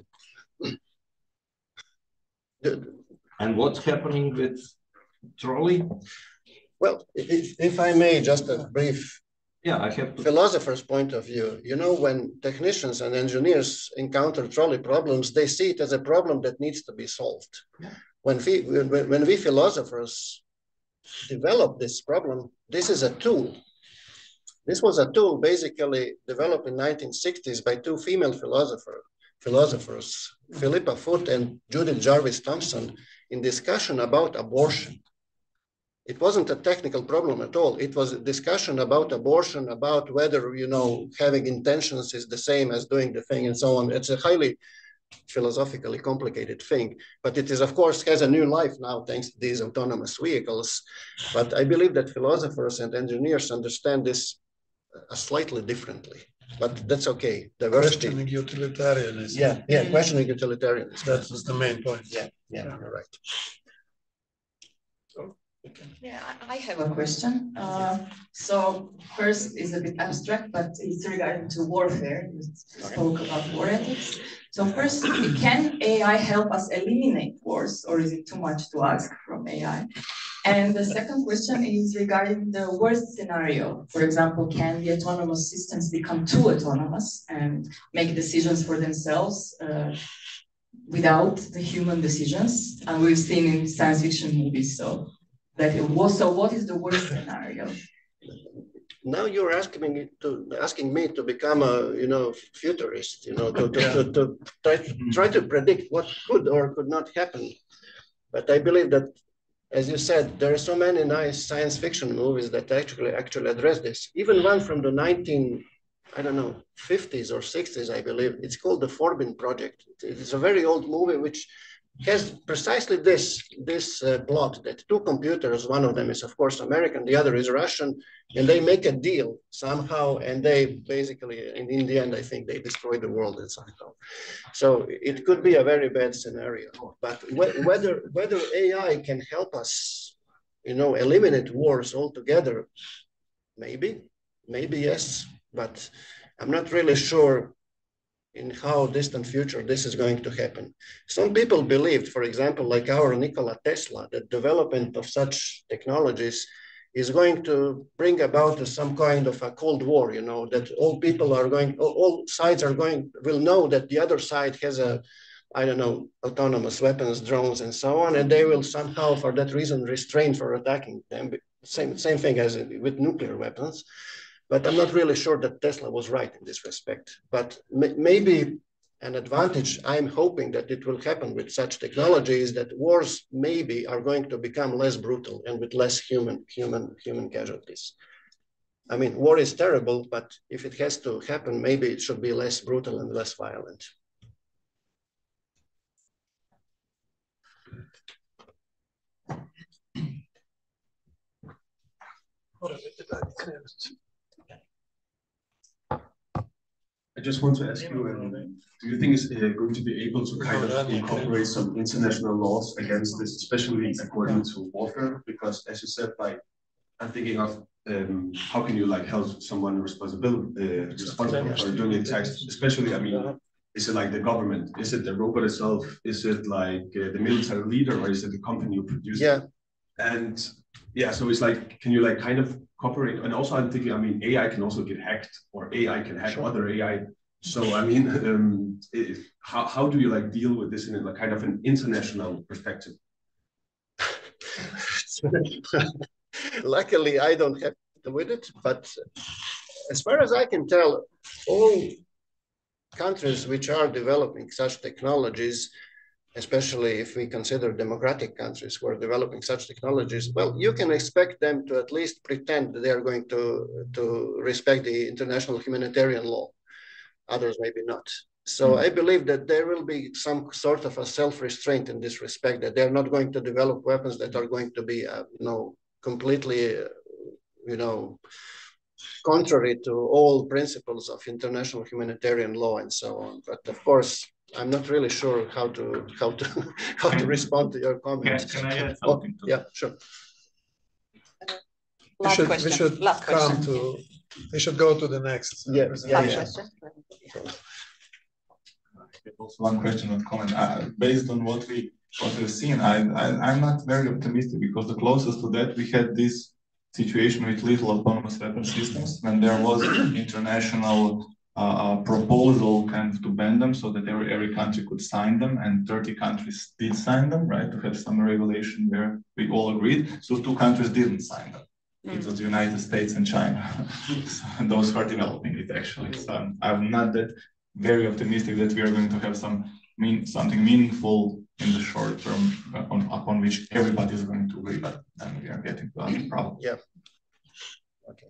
you. And what's happening with trolley? Well, if I may, just a brief I have philosopher's point of view. When technicians and engineers encounter trolley problems, they see it as a problem that needs to be solved. Yeah. When we philosophers develop this problem, this is a tool. This was a tool basically developed in 1960s by two female philosophers, Philippa Foot and Judith Jarvis Thompson, in discussion about abortion. It wasn't a technical problem at all. It was a discussion about abortion, about whether, having intentions is the same as doing the thing and so on. It's a highly philosophically complicated thing, but it is, of course, has a new life now thanks to these autonomous vehicles. But I believe that philosophers and engineers understand this slightly differently, but that's okay. Diversity. Questioning utilitarianism. Yeah, questioning utilitarianism. That was the main point. Yeah, you're right. Yeah, I have a question. So first is a bit abstract, but it's regarding to warfare. You spoke about war ethics. So first, can AI help us eliminate wars, or is it too much to ask from AI? And the second question is regarding the worst scenario. For example, can the autonomous systems become too autonomous and make decisions for themselves without the human decisions? And we've seen in science fiction movies, so what is the worst scenario? Now you're asking me to become a futurist, to try to predict what could or could not happen. But I believe that, as you said, there are so many nice science fiction movies that actually address this. Even one from the 50s or 60s, I believe. It's called The Forbin Project. It's a very old movie which has precisely this plot, that two computers, one of them is of course American, the other is Russian, and they make a deal somehow, and they basically, in the end, I think they destroy the world somehow. So it could be a very bad scenario, but whether AI can help us, eliminate wars altogether, maybe yes, but I'm not really sure in how distant future this is going to happen. Some people believed, for example, like our Nikola Tesla, that development of such technologies is going to bring about some kind of a Cold War, you know, that all people are going, all sides are going, will know that the other side has a, I don't know, autonomous weapons, drones, and so on, and they will somehow, for that reason, restrain for attacking them. Same thing as with nuclear weapons. But I'm not really sure that Tesla was right in this respect. But maybe an advantage I'm hoping that it will happen with such technology is that wars maybe are going to become less brutal and with less human casualties. I mean, war is terrible, but if it has to happen, maybe it should be less brutal and less violent. I just want to ask you, do you think it's going to be able to kind of incorporate some international laws against this, especially according to warfare? Because as you said, like, I'm thinking of how can you like hold someone responsible for doing attacks, especially, I mean, is it like the government? Is it the robot itself? Is it like the military leader, or is it the company who produced it? And yeah, so it's like, can you like kind of cooperate? And also I'm thinking, I mean, AI can also get hacked, or AI can hack other AI. So I mean, how do you like deal with this in a kind of an international perspective? Luckily, I don't have to with it, but as far as I can tell, all countries which are developing such technologies, especially if we consider democratic countries who are developing such technologies, well, you can expect them to at least pretend that they are going to respect the international humanitarian law. Others maybe not. So I believe that there will be some sort of a self-restraint in this respect, that they're not going to develop weapons that are going to be, completely, contrary to all principles of international humanitarian law and so on. But of course, I'm not really sure how to respond to your comment. Can I add something? Yeah, sure. We should go to the next. Also one question or comment. Based on what we've seen, I'm not very optimistic, because the closest to that we had this situation with little autonomous weapon systems, when there was international proposal kind of to ban them, so that every country could sign them, and 30 countries did sign them, right, to have some regulation where we all agreed. So 2 countries didn't sign them. It was the United States and China. And those who are developing it, actually. So I'm not that very optimistic that we are going to have something meaningful in the short term upon which everybody is going to agree, but then we are getting to other problems. Yeah. Okay.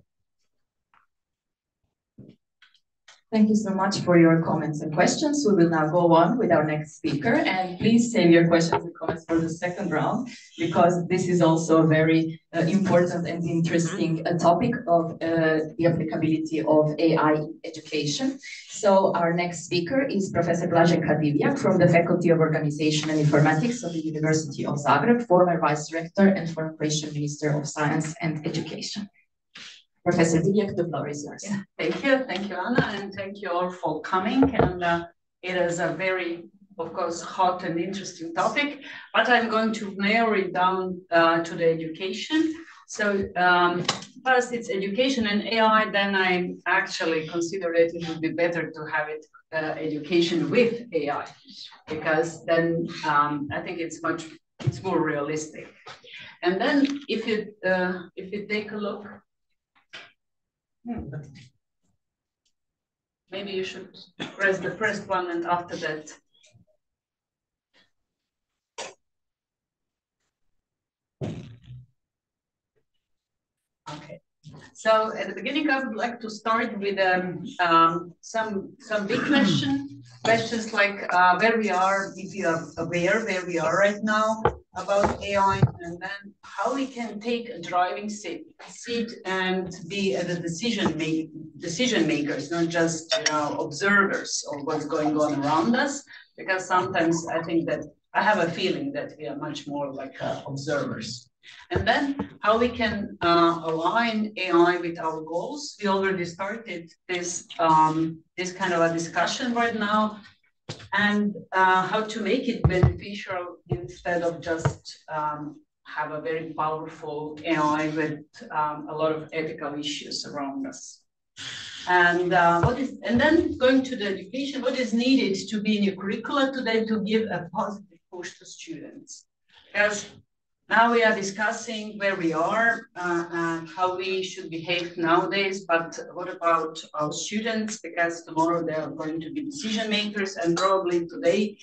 Thank you so much for your comments and questions. We will now go on with our next speaker, and please save your questions and comments for the second round, because this is also a very important and interesting topic of the applicability of AI in education. So our next speaker is Professor Blažej Kadivja from the Faculty of Organization and Informatics of the University of Zagreb, former Vice Rector and former Croatian Minister of Science and Education. Professor Divjak, the floor is yours. Yeah, thank you, Anna, and thank you all for coming. And it is a very, of course, hot and interesting topic, but I'm going to narrow it down to the education. So first it's education and AI, then I actually consider that it would be better to have it education with AI, because then I think it's more realistic. And then if you take a look, maybe you should press the first one, and after that. Okay. So at the beginning, I would like to start with some big questions like where we are, if you are aware where we are right now about AI, and then how we can take a driving seat and be the decision makers, not just observers of what's going on around us. Because sometimes I think that I have a feeling that we are much more like observers. And then how we can align AI with our goals. We already started this, this kind of a discussion right now, and how to make it beneficial instead of just have a very powerful AI with a lot of ethical issues around us. And and then going to the education, what is needed to be in your curricula today to give a positive push to students? Because now we are discussing where we are and how we should behave nowadays, but what about our students? Because tomorrow they are going to be decision makers, and probably today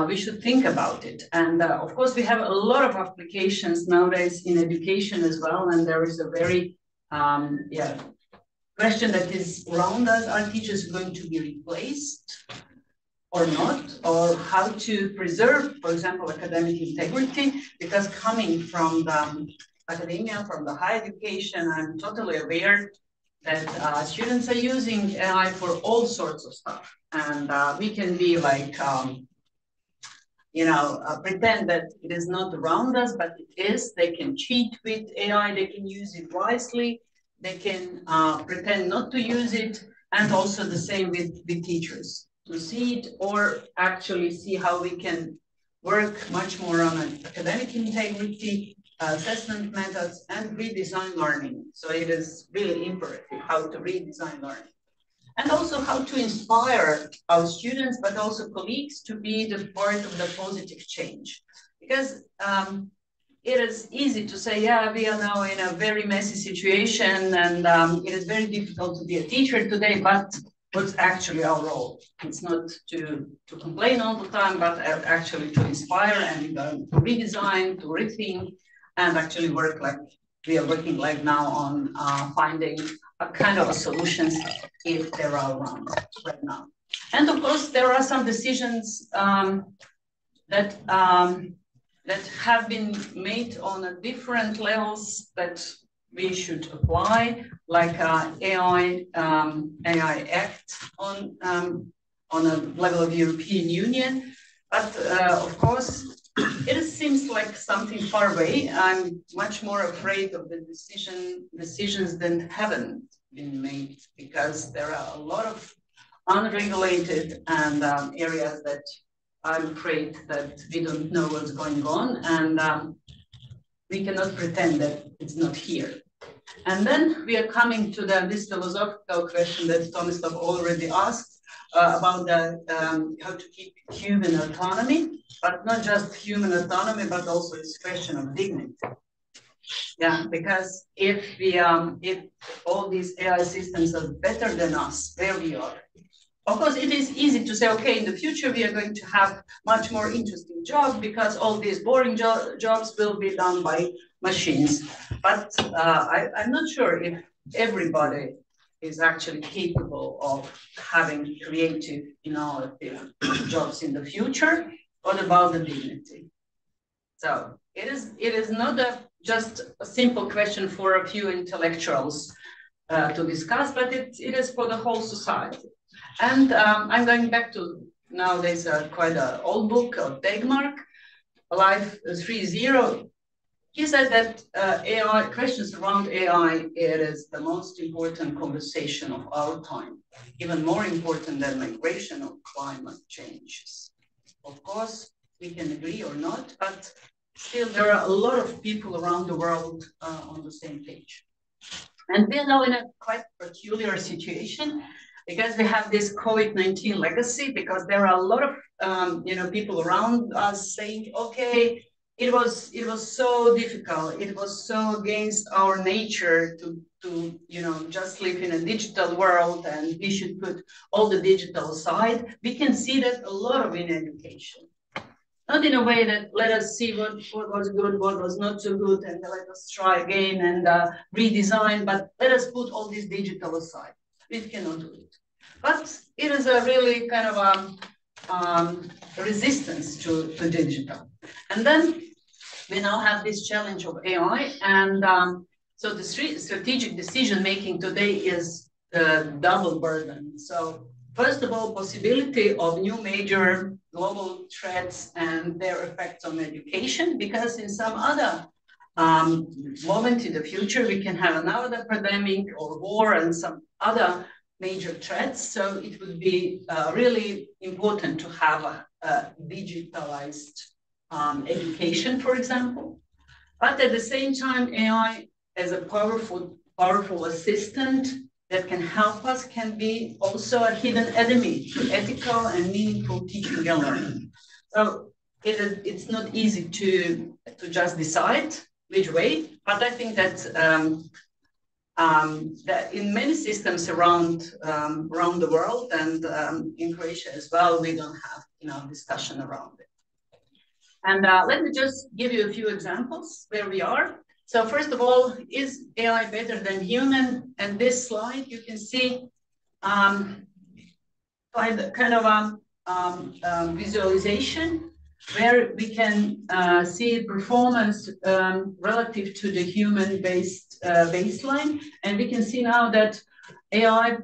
we should think about it. And of course, we have a lot of applications nowadays in education as well, and there is a very question that is around us: are teachers going to be replaced or not, or how to preserve, for example, academic integrity? Because coming from the academia, from the higher education, I'm totally aware that students are using AI for all sorts of stuff. And we can be like, pretend that it is not around us, but it is. They can cheat with AI, they can use it wisely, they can pretend not to use it, and also the same with teachers, to see it or actually see how we can work much more on academic integrity, assessment methods, and redesign learning. So it is really imperative how to redesign learning. And also how to inspire our students, but also colleagues, to be the part of the positive change. Because it is easy to say, yeah, we are now in a very messy situation, and it is very difficult to be a teacher today, but what's actually our role? It's not to complain all the time, but actually to inspire and to redesign, to rethink, and actually work like we are working like now on finding a kind of a solutions if there are around right now. And of course, there are some decisions that have been made on a different levels that we should apply, like AI Act on a level of European Union. But of course, it seems like something far away. I'm much more afraid of the decisions that haven't been made, because there are a lot of unregulated and areas that I'm afraid that we don't know what's going on, and we cannot pretend that it's not here. And then we are coming to this philosophical question that Tomislav already asked about how to keep human autonomy, but not just human autonomy, but also this question of dignity. Yeah, because if all these AI systems are better than us, where we are, of course, it is easy to say, okay, in the future, we are going to have much more interesting jobs because all these boring jobs will be done by machines. But I'm not sure if everybody is actually capable of having creative, innovative jobs in the future. What about the dignity? So it is not just a simple question for a few intellectuals to discuss, but it is for the whole society. And I'm going back to nowadays quite an old book of Tegmark, Life 3.0. He said that AI questions around AI, it is the most important conversation of our time, even more important than migration or climate changes. Of course, we can agree or not, but still there are a lot of people around the world on the same page. And we are now in a quite peculiar situation, because we have this COVID-19 legacy, because there are a lot of people around us saying, okay, it was so difficult, it was so against our nature to just live in a digital world, and we should put all the digital aside. We can see that a lot of in education. Not in a way that let us see what was good, what was not so good, and let us try again and redesign, but let us put all this digital aside. We cannot do it. But it is a really kind of a resistance to digital. And then we now have this challenge of AI. And so the strategic decision making today is the double burden. So first of all, possibility of new major global threats and their effects on education, because in some other moment in the future, we can have another pandemic or war and some other major threats. So it would be really important to have a digitalized education, for example. But at the same time, AI as a powerful assistant that can help us can be also a hidden enemy to ethical and meaningful teaching and learning. So it's not easy to just decide which way, but I think that that in many systems around the world and in Croatia as well, we don't have discussion around it. And let me just give you a few examples where we are. So first of all, is AI better than human? And this slide, you can see kind of a visualization where we can see performance relative to the human-based baseline. And we can see now that AI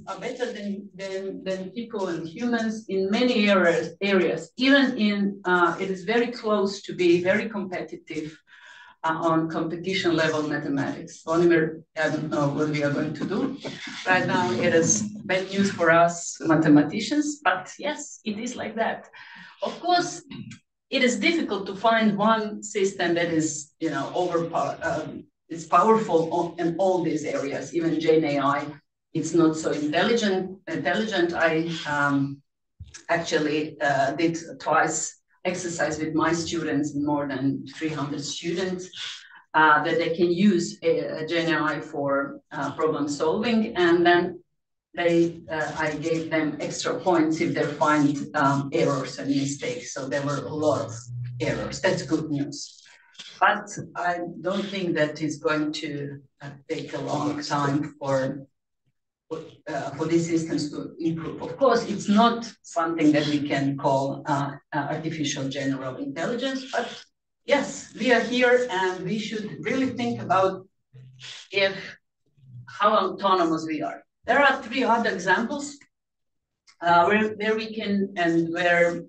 are better than people and humans in many areas. Even in, it is very close to be very competitive on competition level mathematics. Oliver, I don't know what we are going to do. Right now, it is bad news for us mathematicians, but yes, it is like that. Of course, it is difficult to find one system that is, is powerful in all these areas. Even Gen AI, it's not so intelligent. I actually did twice exercise with my students, more than 300 students, that they can use Gen AI for problem solving, and then I gave them extra points if they find errors and mistakes. So there were a lot of errors. That's good news. But I don't think that is going to take a long time for these systems to improve. Of course, it's not something that we can call artificial general intelligence, but yes, we are here and we should really think about how autonomous we are. There are 3 other examples where we can, and where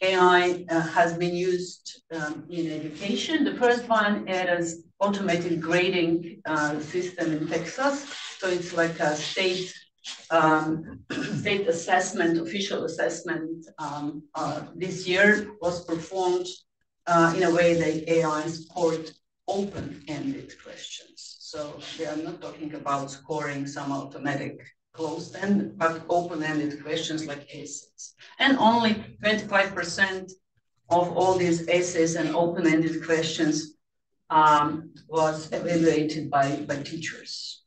AI has been used in education. The first one is automated grading system in Texas. So it's like a state assessment, official assessment. This year was performed in a way that AI scored open-ended questions. So they are not talking about scoring some automatic closed-end, but open-ended questions like essays. And only 25% of all these essays and open-ended questions was evaluated by teachers.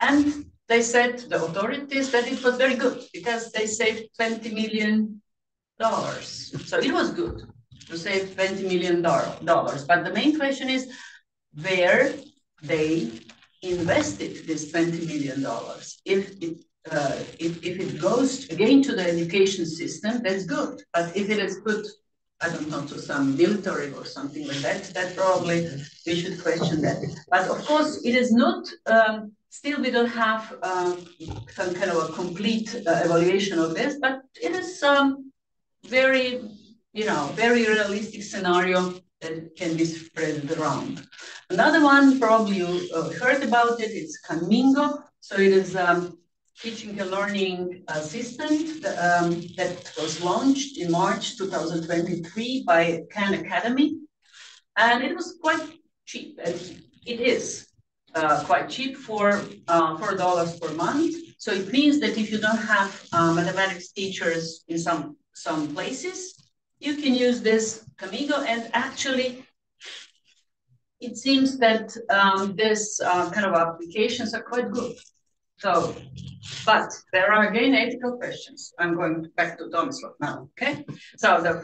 And they said, the authorities, that it was very good because they saved $20 million. So it was good to save $20 million. But the main question is where they invested this $20 million. If it goes again to the education system, that's good. But if it is put, I don't know, to some military or something like that, that probably we should question that. But of course, it is not, still we don't have some kind of a complete evaluation of this, but it is very, very realistic scenario that can be spread around. Another one, probably you heard about it, it's Camingo. So it is teaching and learning assistant that was launched in March 2023 by Khan Academy. And it was quite cheap. And it is quite cheap for $4 per month. So it means that if you don't have mathematics teachers in some places, you can use this Camingo, and actually it seems that this kind of applications are quite good. So, but there are again ethical questions. I'm going back to Tomislav now, okay? So the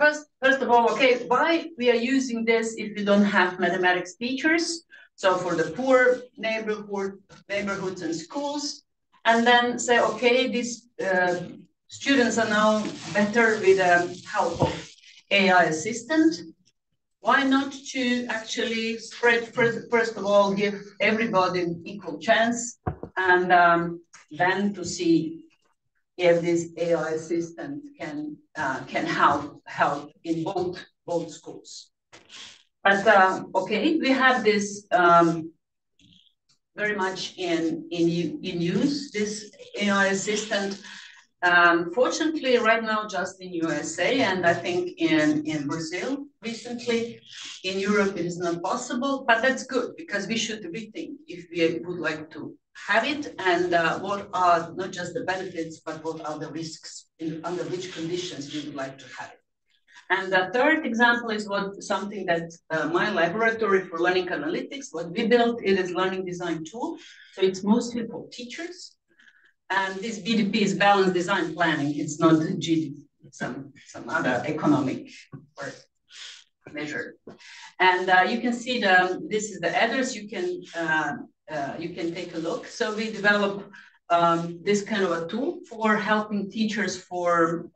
first of all, okay, why we are using this if we don't have mathematics teachers? So for the poor neighborhoods and schools, and then say, okay, these students are now better with the help of AI assistant. Why not to actually spread, first of all, give everybody an equal chance and then to see if this AI assistant can help in both schools. But okay, we have this very much in use, this AI assistant. Fortunately, right now, just in USA, and I think in Brazil recently. In Europe, it is not possible, but that's good because we should rethink if we would like to have it, and what are not just the benefits, but what are the risks, under which conditions we would like to have it. And the third example is something that my laboratory for learning analytics, what we built, it is learning design tool. So it's mostly for teachers. And this BDP is balanced design planning. It's not GDP, it's some other economic measure. And you can see this is the address. You can take a look. So we develop this kind of a tool for helping teachers for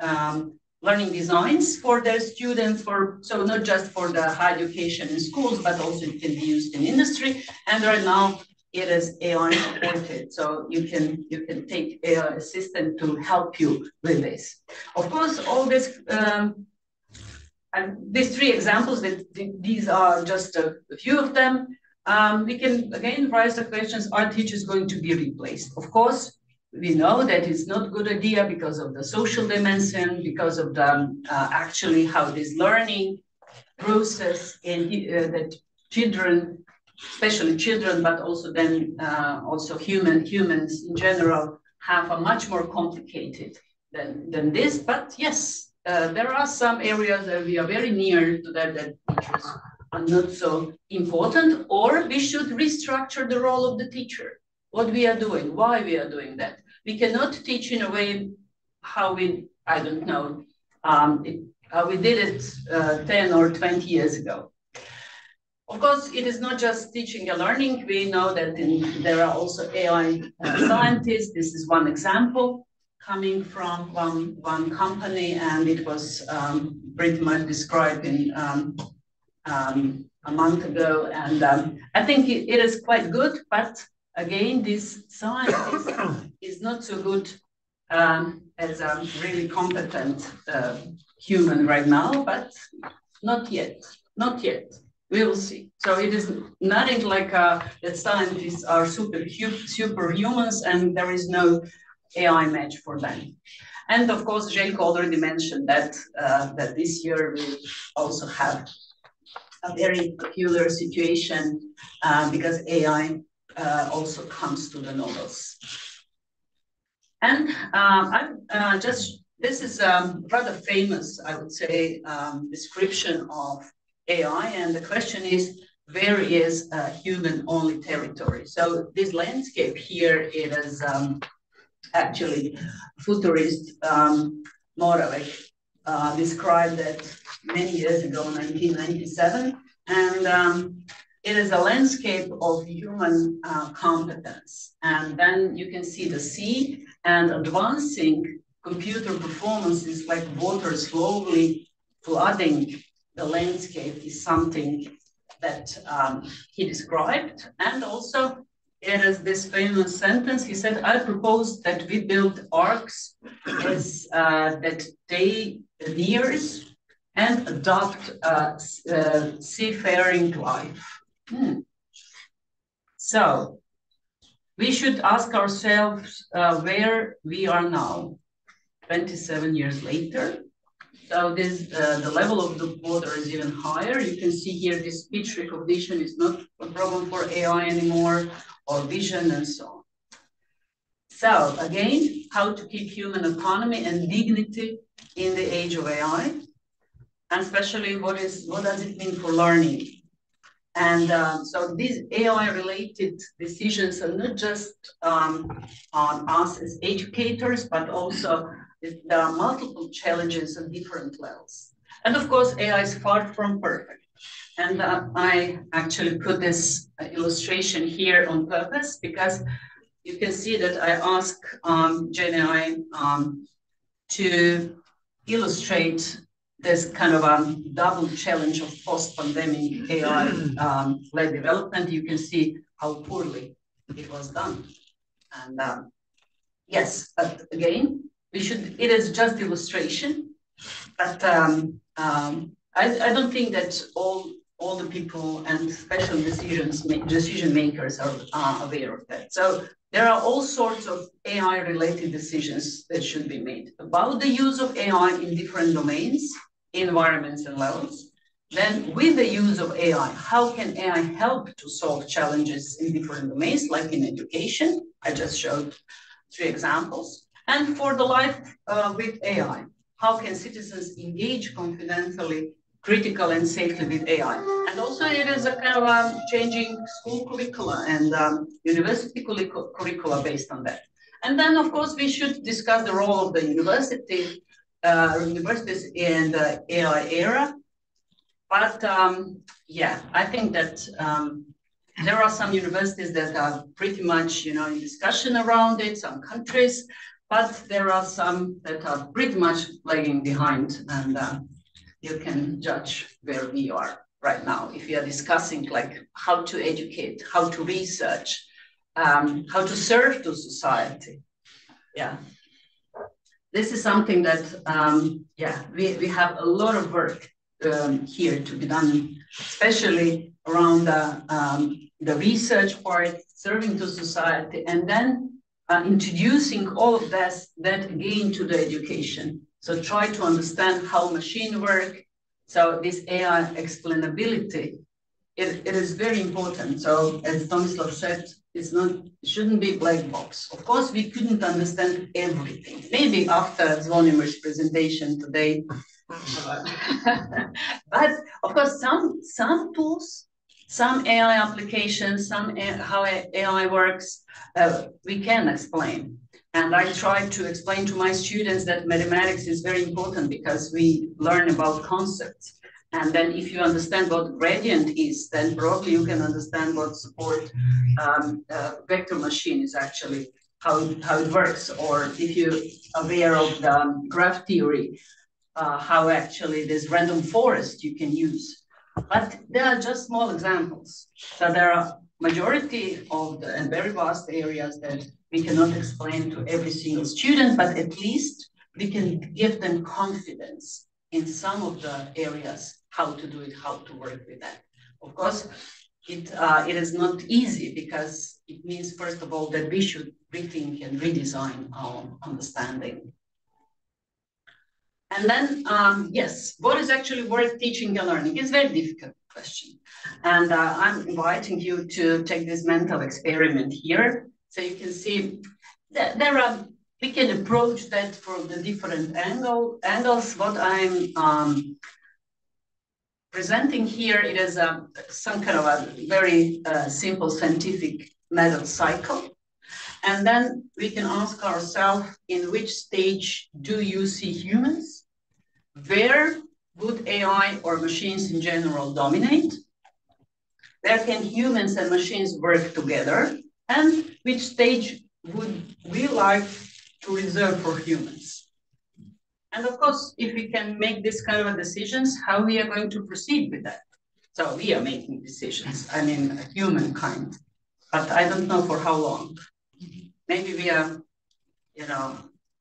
learning designs for their students, so not just for the higher education in schools, but also it can be used in industry. And right now it is AI supported, so you can take AI assistant to help you with this. Of course, all this and these three examples, these are just a few of them. We can again raise the questions: are teachers going to be replaced? Of course. We know that it's not a good idea because of the social dimension, because of the actually how this learning process and that children, especially children, but also then also humans in general have a much more complicated than this. But yes, there are some areas that we are very near to that teachers are not so important, or we should restructure the role of the teacher. What we are doing, why we are doing that. We cannot teach in a way how we, I don't know, how we did it 10 or 20 years ago. Of course, it is not just teaching and learning. We know that there are also AI scientists. This is one example coming from one company, and it was pretty much described in a month ago. And I think it is quite good, but again, this science is not so good as a really competent human right now, but not yet, not yet. We will see. So it is nothing like that scientists are superhumans and there is no AI match for them. And of course, Jake already mentioned that, that this year we also have a very peculiar situation because AI also comes to the novels. And this is a rather famous, I would say, description of AI. And the question is, where is human-only territory? So this landscape here, it is actually futurist Moravec described that many years ago, 1997. And it is a landscape of human competence. And then you can see the sea and advancing computer performances like water slowly flooding the landscape is something that he described. And also it is this famous sentence. He said, I propose that we build arcs as that they nears and adopt seafaring life. So we should ask ourselves where we are now, 27 years later. So this, the level of the water is even higher. You can see here this speech recognition is not a problem for AI anymore, or vision and so on. So again, how to keep human autonomy and dignity in the age of AI, and especially what does it mean for learning? And so these AI-related decisions are not just on us as educators, but also there are multiple challenges on different levels. And of course, AI is far from perfect. And I actually put this illustration here on purpose because you can see that I ask GenAI to illustrate this kind of double challenge of post-pandemic AI-led development. You can see how poorly it was done. And yes, but again, we should, it is just illustration, but I don't think that all the people and special decision makers are aware of that. So there are all sorts of AI-related decisions that should be made about the use of AI in different domains, environments, and levels. Then with the use of AI, how can AI help to solve challenges in different domains, like in education? I just showed 3 examples. And for the life with AI, how can citizens engage confidently, critical and safely with AI? And also it is a kind of changing school curricula and university curricula based on that. And then of course we should discuss the role of the universities in the AI era. But yeah, I think that there are some universities that are pretty much, in discussion around it, some countries, but there are some that are pretty much lagging behind, and you can judge where we are right now. If we are discussing like how to educate, how to research, how to serve to society. Yeah. This is something that, yeah, we have a lot of work here to be done, especially around the research part, serving to society, and then introducing all of that again to the education. So try to understand how machine work. So this AI explainability, it is very important. So as Tomislav said, it shouldn't be black box. Of course, we couldn't understand everything. Maybe after Zvonimir's presentation today, but of course, some tools, some AI applications, how AI works, we can explain. And I try to explain to my students that mathematics is very important because we learn about concepts. And then if you understand what gradient is, then probably you can understand what support vector machine is actually, how it works. Or if you're aware of the graph theory, how actually this random forest you can use. But they are just small examples. So there are majority of the and very vast areas that we cannot explain to every single student, but at least we can give them confidence in some of the areas, how to do it, how to work with that. Of course, it is not easy because it means, first of all, that we should rethink and redesign our understanding. And then, yes, what is actually worth teaching and learning? It's a very difficult question. And I'm inviting you to take this mental experiment here. So you can see that we can approach that from the different angles. What I'm presenting here, it is some kind of a very simple scientific method cycle. And then we can ask ourselves, in which stage do you see humans? Where would AI or machines in general dominate? Where can humans and machines work together? And which stage would we like to reserve for humans? And of course, if we can make this kind of decisions, how we are going to proceed with that? So we are making decisions, I mean, humankind, but I don't know for how long. Maybe we are,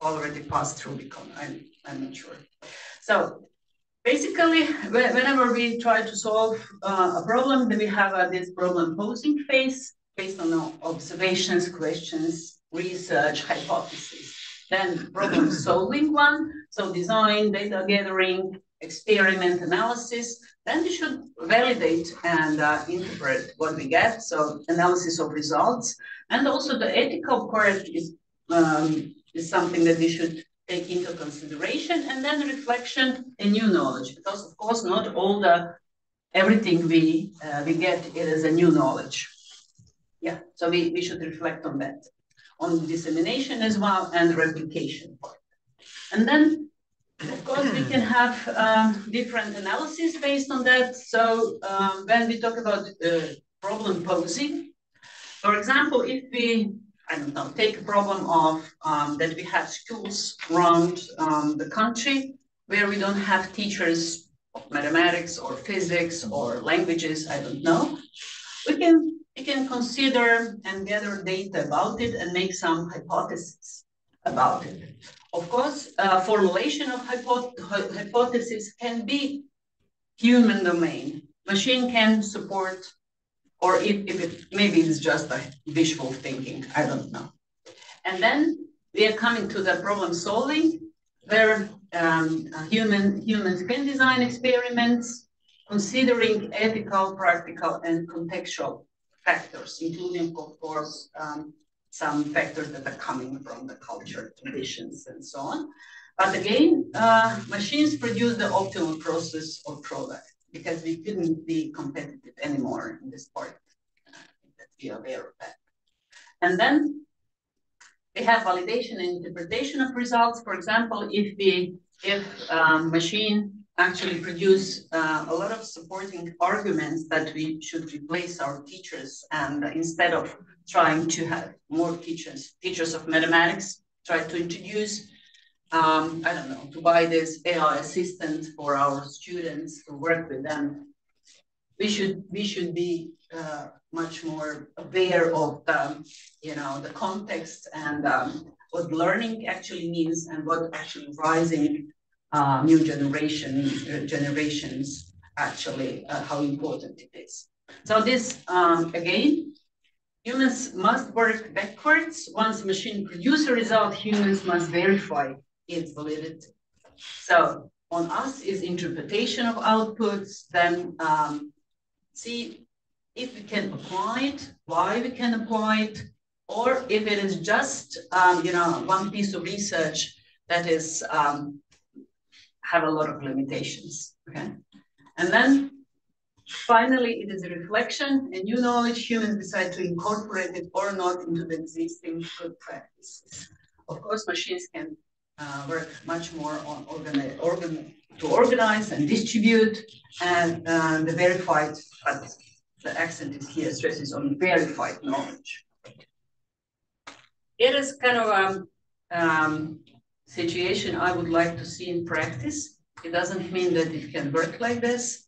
already passed through because I'm not sure. So basically, whenever we try to solve a problem, then we have this problem posing phase based on observations, questions, research, hypotheses. Then problem solving one, so design, data gathering, experiment analysis. Then we should validate and interpret what we get, so analysis of results. And also the ethical part is something that we should take into consideration, and then reflection and new knowledge, because of course not all everything we get it is a new knowledge. Yeah, so we should reflect on that, on dissemination as well and replication part. And then of course we can have different analysis based on that. So when we talk about problem posing, for example, if we take a problem of that we have schools around the country where we don't have teachers of mathematics or physics or languages, I don't know. We can consider and gather data about it and make some hypotheses. about it. Of course, formulation of hypothesis can be human domain. Machine can support, or if it maybe it's just a visual thinking, I don't know. And then we are coming to the problem solving, where humans can design experiments, considering ethical, practical, and contextual factors, including, of course, some factors that are coming from the culture, traditions, and so on. But again, machines produce the optimal process or product, because we couldn't be competitive anymore in this part, that we are aware of that. And then we have validation and interpretation of results. For example, if machine actually produce a lot of supporting arguments that we should replace our teachers, and instead of trying to have more teachers of mathematics, try to introduce, I don't know, to buy this AI assistant for our students to work with them. We should be much more aware of the context and what learning actually means, and what actually rising new generations actually, how important it is. So this, again, humans must work backwards. Once machine produce a result, humans must verify its validity. So on us is interpretation of outputs, then see if we can apply it, why we can apply it, or if it is just one piece of research that is have a lot of limitations. Okay, and then finally, it is a reflection and new knowledge. Humans decide to incorporate it or not into the existing good practices. Of course, machines can work much more on to organize and distribute, and the verified, but the accent is here, stresses on verified knowledge. It is kind of a situation I would like to see in practice. It doesn't mean that it can work like this,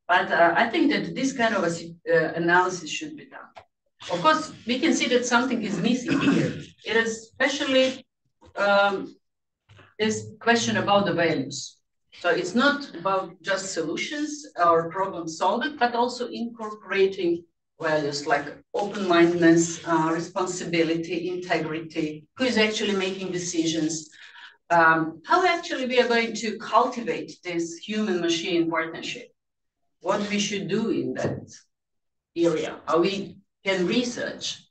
but I think that this kind of analysis should be done. Of course, we can see that something is missing here. It is especially this question about the values. So it's not about just solutions or problem solving, but also incorporating values like open-mindedness, responsibility, integrity, who is actually making decisions, how actually we are going to cultivate this human-machine partnership, what we should do in that area, how we can research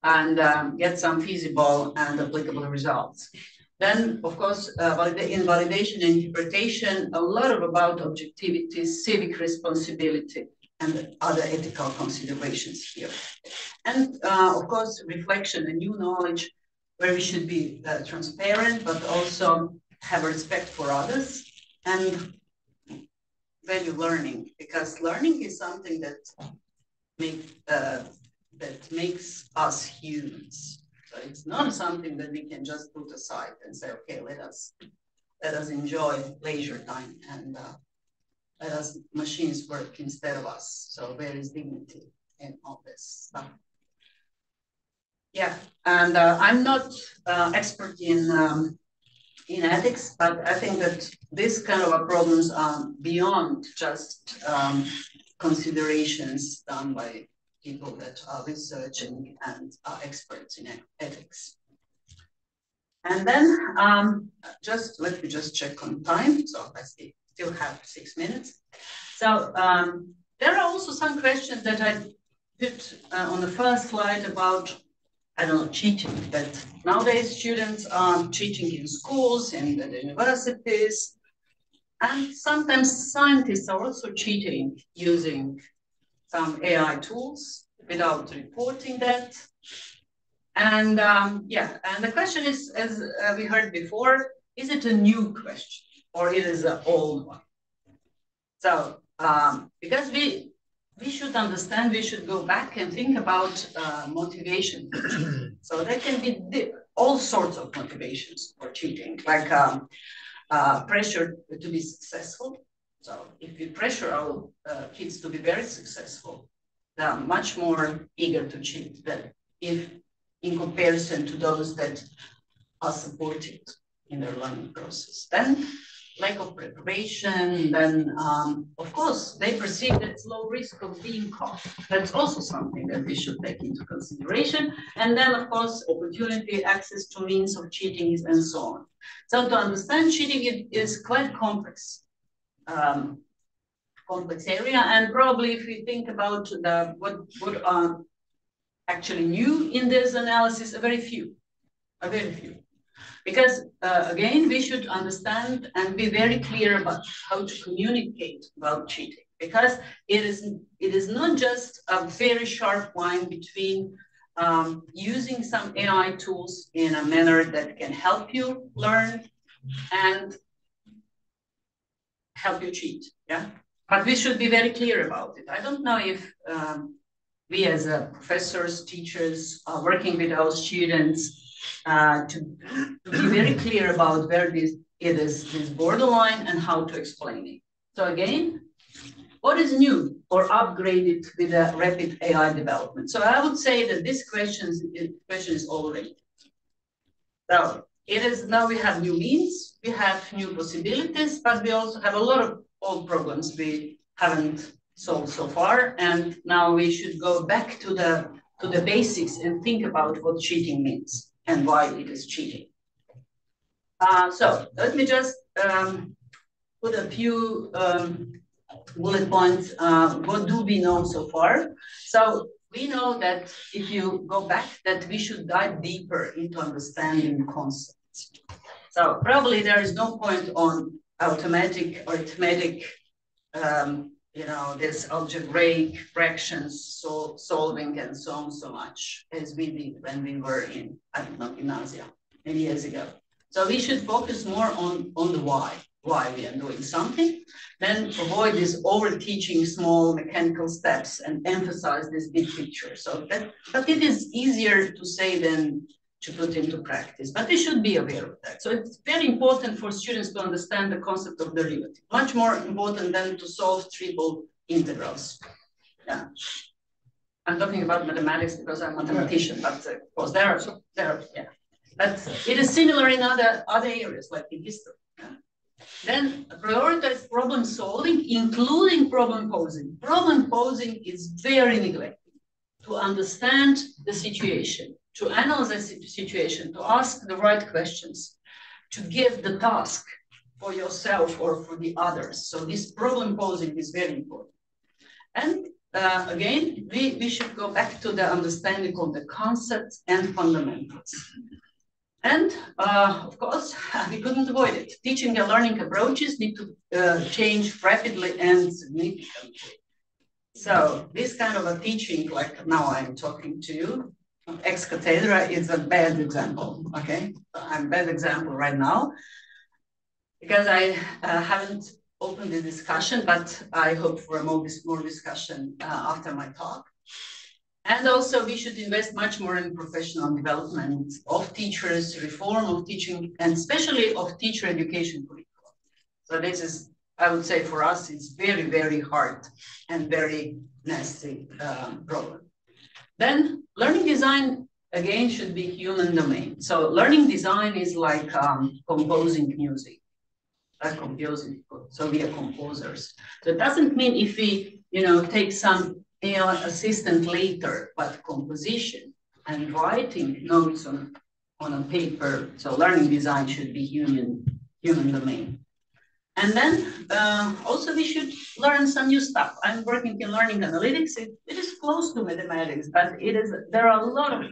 and get some feasible and applicable results. Then, of course, in validation and interpretation, a lot about objectivity, civic responsibility, and other ethical considerations here. And, of course, reflection and new knowledge, where we should be transparent, but also have respect for others, and value learning, because learning is something that makes us humans. So it's not something that we can just put aside and say, okay, let us enjoy leisure time and let us machines work instead of us. So there is dignity in all this stuff. Yeah, and I'm not expert in ethics, but I think that this kind of problems are beyond just considerations done by people that are researching and are experts in ethics. And then let me just check on time. So I still have 6 minutes. So there are also some questions that I put on the first slide about, I don't know, cheating. That nowadays students are cheating in schools and at the universities. And sometimes scientists are also cheating using some AI tools without reporting that. And yeah, and the question is, as we heard before, is it a new question or it is an old one? So because we should understand, we should go back and think about motivation. So there can be all sorts of motivations for cheating, like pressure to be successful. So if we pressure our kids to be very successful, they are much more eager to cheat than if in comparison to those that are supported in their learning process. Then lack of preparation, then of course they perceive that it's low risk of being caught. That's also something that we should take into consideration. And then of course opportunity, access to means of cheating and so on. So to understand cheating is quite complex. Complex area, and probably if we think about what are actually new in this analysis, a very few. Because again, we should understand and be very clear about how to communicate about cheating, because it is not just a very sharp line between using some AI tools in a manner that can help you learn and help you cheat, yeah? But we should be very clear about it. I don't know if we as professors, teachers are working with our students to be very clear about where this borderline and how to explain it. So again, what is new or upgraded with the rapid AI development? So I would say that this question is already. So it is now we have new means, we have new possibilities, but we also have a lot of old problems we haven't solved so far, and now we should go back to the basics and think about what cheating means and why it is cheating. So let me just put a few bullet points. What do we know so far? So we know that if you go back, that we should dive deeper into understanding the concepts. So probably there is no point on automatic, arithmetic, this algebraic fractions, solving and so on so much as we did when we were in, I don't know, gymnasia many years ago. So we should focus more on the why we are doing something, then avoid this over teaching small mechanical steps and emphasize this big picture. So but it is easier to say than to put into practice, but we should be aware of that. So it's very important for students to understand the concept of derivative, much more important than to solve triple integrals. Yeah. I'm talking about mathematics because I'm a mathematician, but of course there are, yeah. But it is similar in other areas, like in history. Yeah. Then prioritize problem solving, including problem posing. Problem posing is very neglected. To understand the situation, to analyze the situation, to ask the right questions, to give the task for yourself or for the others. So this problem posing is very important. And again, we should go back to the understanding of the concepts and fundamentals. And of course, we couldn't avoid it. Teaching and learning approaches need to change rapidly and significantly. So this kind of a teaching, like now I'm talking to you, ex cathedra is a bad example, okay? I'm a bad example right now because I haven't opened the discussion, but I hope for more discussion after my talk. And also we should invest much more in professional development of teachers, reform of teaching, and especially of teacher education curriculum. So this is, I would say for us, it's very, very hard and very nasty problem. Then learning design, again, should be human domain. So learning design is like composing music, so we are composers. So it doesn't mean if we, take some AI assistant later, but composition and writing notes on a paper. So learning design should be human domain. And then also we should learn some new stuff. I'm working in learning analytics. It is close to mathematics, but there are a lot of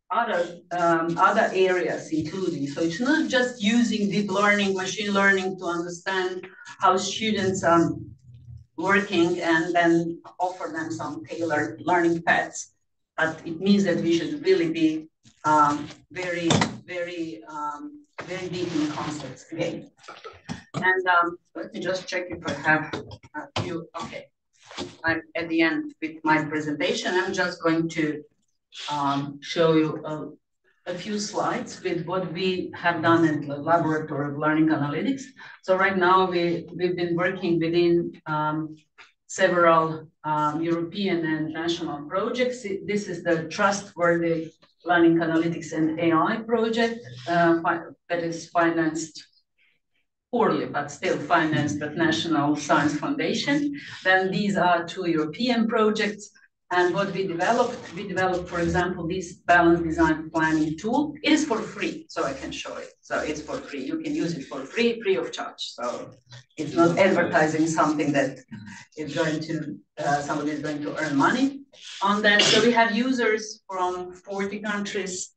other areas including. So it's not just using deep learning, machine learning to understand how students are working and then offer them some tailored learning paths. But it means that we should really be very, very, very deep in concepts again. And let me just check if I have a few. Okay, I'm at the end with my presentation. I'm just going to show you a few slides with what we have done in the Laboratory of Learning Analytics. So right now we've been working within several European and national projects. This is the trustworthy learning analytics and AI project that is financed poorly, but still financed at National Science Foundation. Then these are 2 European projects. And what we developed, for example, this balanced design planning tool. It is for free, so I can show it. So it's for free. You can use it for free of charge. So it's not advertising something that is going to, somebody is going to earn money on that. So we have users from 40 countries,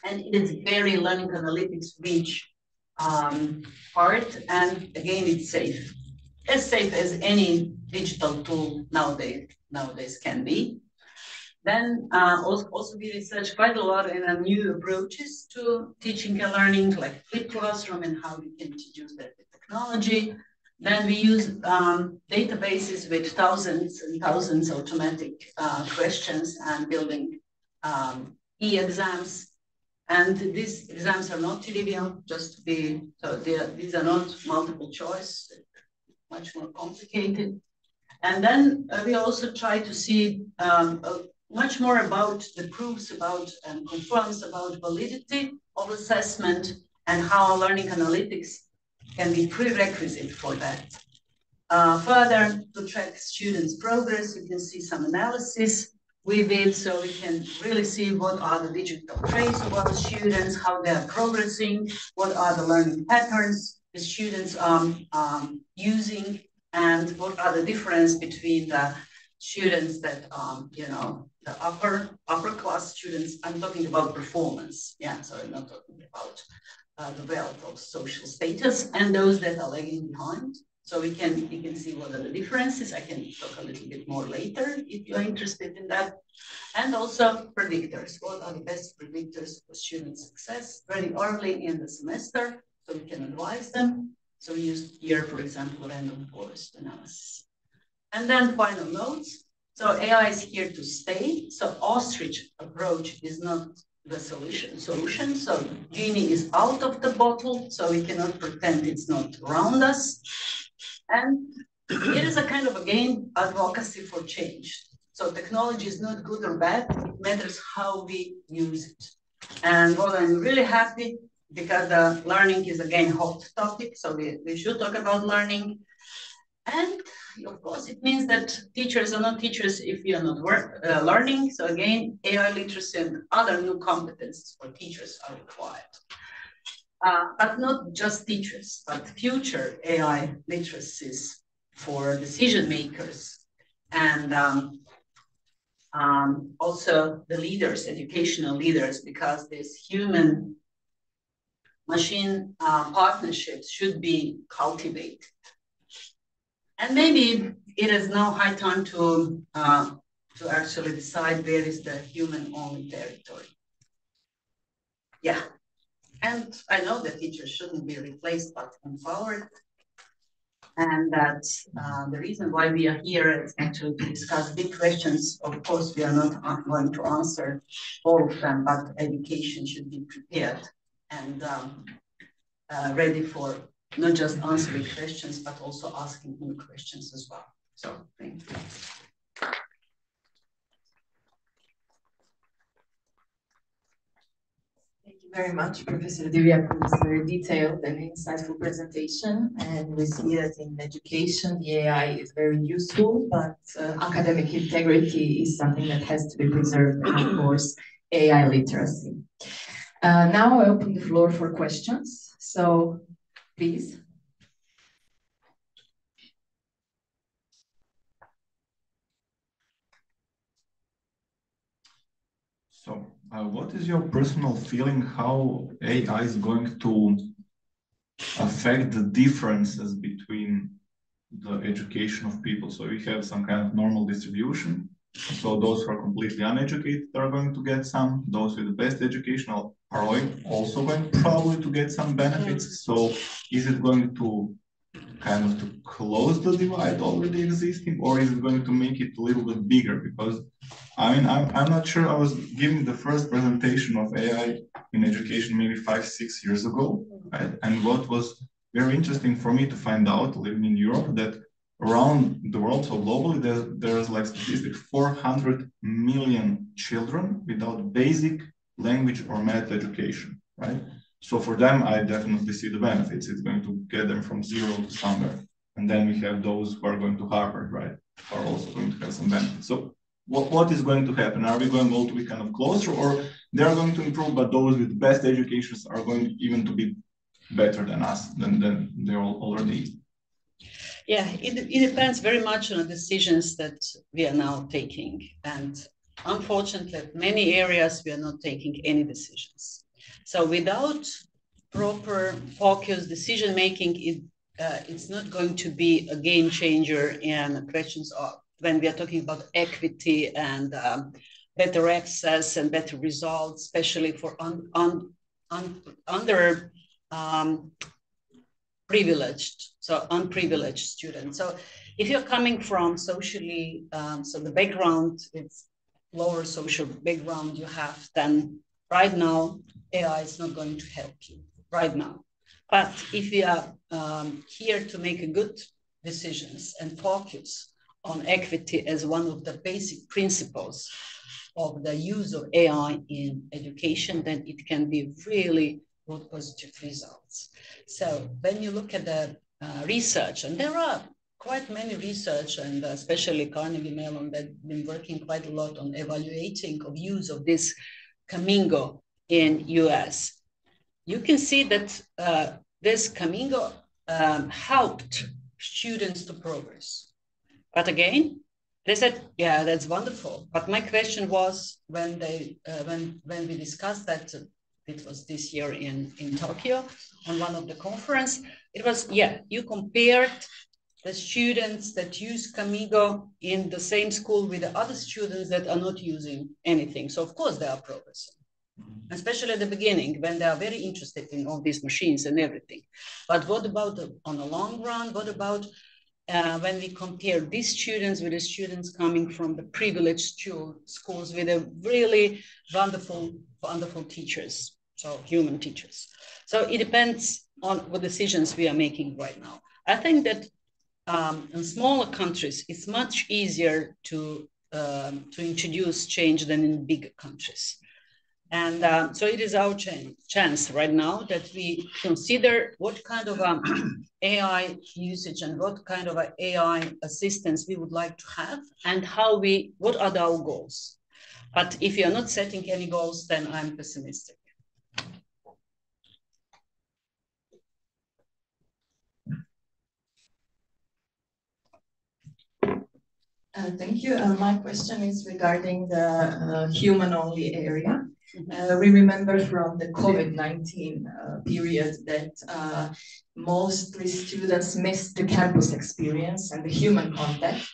and it is very learning analytics rich part. And again, it's safe as any digital tool nowadays can be. Then also we research quite a lot in new approaches to teaching and learning, like flipped classroom and how we can introduce that with technology. Then we use databases with thousands and thousands of automatic questions and building e-exams. And these exams are not trivial, just to be, so these are not multiple choice, much more complicated. And then we also try to see much more about the proofs about and confirms about validity of assessment and how learning analytics can be prerequisite for that. Further, to track students' progress, you can see some analysis with it, so we can really see what are the digital traits of our students, how they are progressing, what are the learning patterns the students are using, and what are the difference between the students that, you know, the upper class students. I'm talking about performance, yeah, so I'm not talking about the wealth of social status, and those that are lagging behind. So we can see what are the differences. I can talk a little bit more later if you're interested in that. And also predictors. What are the best predictors for student success very early in the semester, so we can advise them. So we use here, for example, random forest analysis. And then final notes. So AI is here to stay. So ostrich approach is not the solution. So genie is out of the bottle, so we cannot pretend it's not around us. And it is a kind of, again, advocacy for change. So technology is not good or bad, it matters how we use it. And what I'm really happy, because the learning is again hot topic, so we should talk about learning. And of course, it means that teachers are not teachers if we are not learning. So again, AI literacy and other new competences for teachers are required. But not just teachers, but future AI literacies for decision makers and also the leaders, educational leaders, because these human machine partnerships should be cultivated. And maybe it is now high time to actually decide where is the human-only territory. Yeah. And I know that teachers shouldn't be replaced but empowered. And that the reason why we are here is actually to discuss big questions. Of course, we are not going to answer all of them, but education should be prepared and ready for not just answering questions, but also asking new questions as well. So, thank you. Thank you very much, Professor Divya, for this very detailed and insightful presentation. And we see that in education, the AI is very useful, but academic integrity is something that has to be preserved, and of course, AI literacy. Now I open the floor for questions. So, please. So, what is your personal feeling how AI is going to affect the differences between the education of people? So you have some kind of normal distribution. So those who are completely uneducated are going to get some. Those with the best education are also going probably to get some benefits. So is it going to kind of to close the divide already existing, or is it going to make it a little bit bigger? Because I mean, I'm not sure. I was giving the first presentation of AI in education maybe 5-6 years ago, right? And what was very interesting for me to find out, living in Europe, that around the world, so globally, there's like statistic 400 million children without basic language or math education, right? So for them, I definitely see the benefits. It's going to get them from zero to somewhere. And then we have those who are going to Harvard, right? Are also going to have some benefits. So what is going to happen? Are we going all to be kind of closer, or they are going to improve, but those with best educations are going even to be better than us, than they're already? Yeah, it depends very much on the decisions that we are now taking. And unfortunately, in many areas, we are not taking any decisions. So without proper focused decision making, it's not going to be a game changer in questions of when we are talking about equity and better access and better results, especially for unprivileged students. So if you're coming from socially, so the background, it's lower social background you have, then right now, AI is not going to help you right now. But if you are here to make a good decisions and focus on equity as one of the basic principles of the use of AI in education, then it can be really good positive results. So when you look at the research, and there are quite many research, and especially Carnegie Mellon, that been working quite a lot on evaluating of use of this Camingo in US. You can see that this Camingo helped students to progress. But again, they said, yeah, that's wonderful. But my question was when we discussed that, it was this year in Tokyo on one of the conference, it was, yeah, you compared the students that use Camingo in the same school with the other students that are not using anything. So of course they are progressing, especially at the beginning when they are very interested in all these machines and everything. But what about on the long run? What about when we compare these students with the students coming from the privileged schools with a really wonderful teachers, so human teachers. So it depends on what decisions we are making right now. I think that in smaller countries, it's much easier to introduce change than in bigger countries. And so it is our chance right now that we consider what kind of AI usage and what kind of AI assistance we would like to have, and what are our goals. But if you're not setting any goals, then I'm pessimistic. Thank you. My question is regarding the human-only area. We remember from the COVID-19 period that mostly students missed the campus experience and the human contact.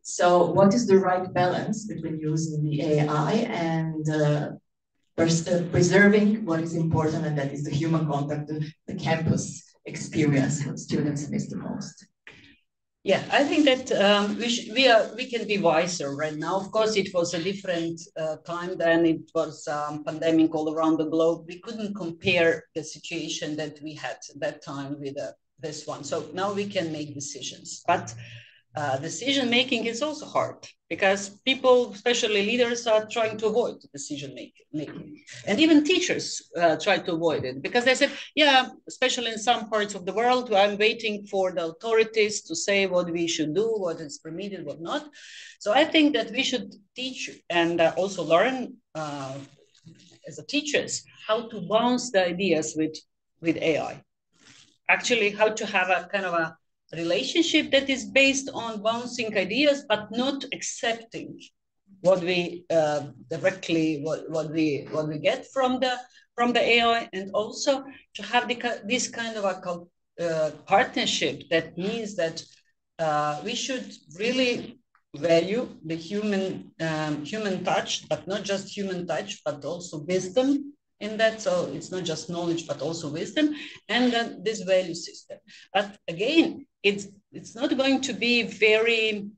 So what is the right balance between using the AI and preserving what is important, and that is the human contact, the campus experience what students miss the most? Yeah, I think that we can be wiser right now. Of course, it was a different time then. It was pandemic all around the globe. We couldn't compare the situation that we had at that time with this one. So now we can make decisions. But decision making is also hard because people, especially leaders, are trying to avoid decision making. And even teachers try to avoid it because they said, yeah, especially in some parts of the world, I'm waiting for the authorities to say what we should do, what is permitted, what not. So I think that we should teach and also learn as a teachers how to bounce the ideas with AI. Actually, how to have a kind of a relationship that is based on bouncing ideas, but not accepting what we directly what we get from the AI, and also to have this kind of a partnership. That means that we should really value the human touch, but not just human touch, but also wisdom in that. So it's not just knowledge, but also wisdom, and then this value system. But again, it's not going to be very,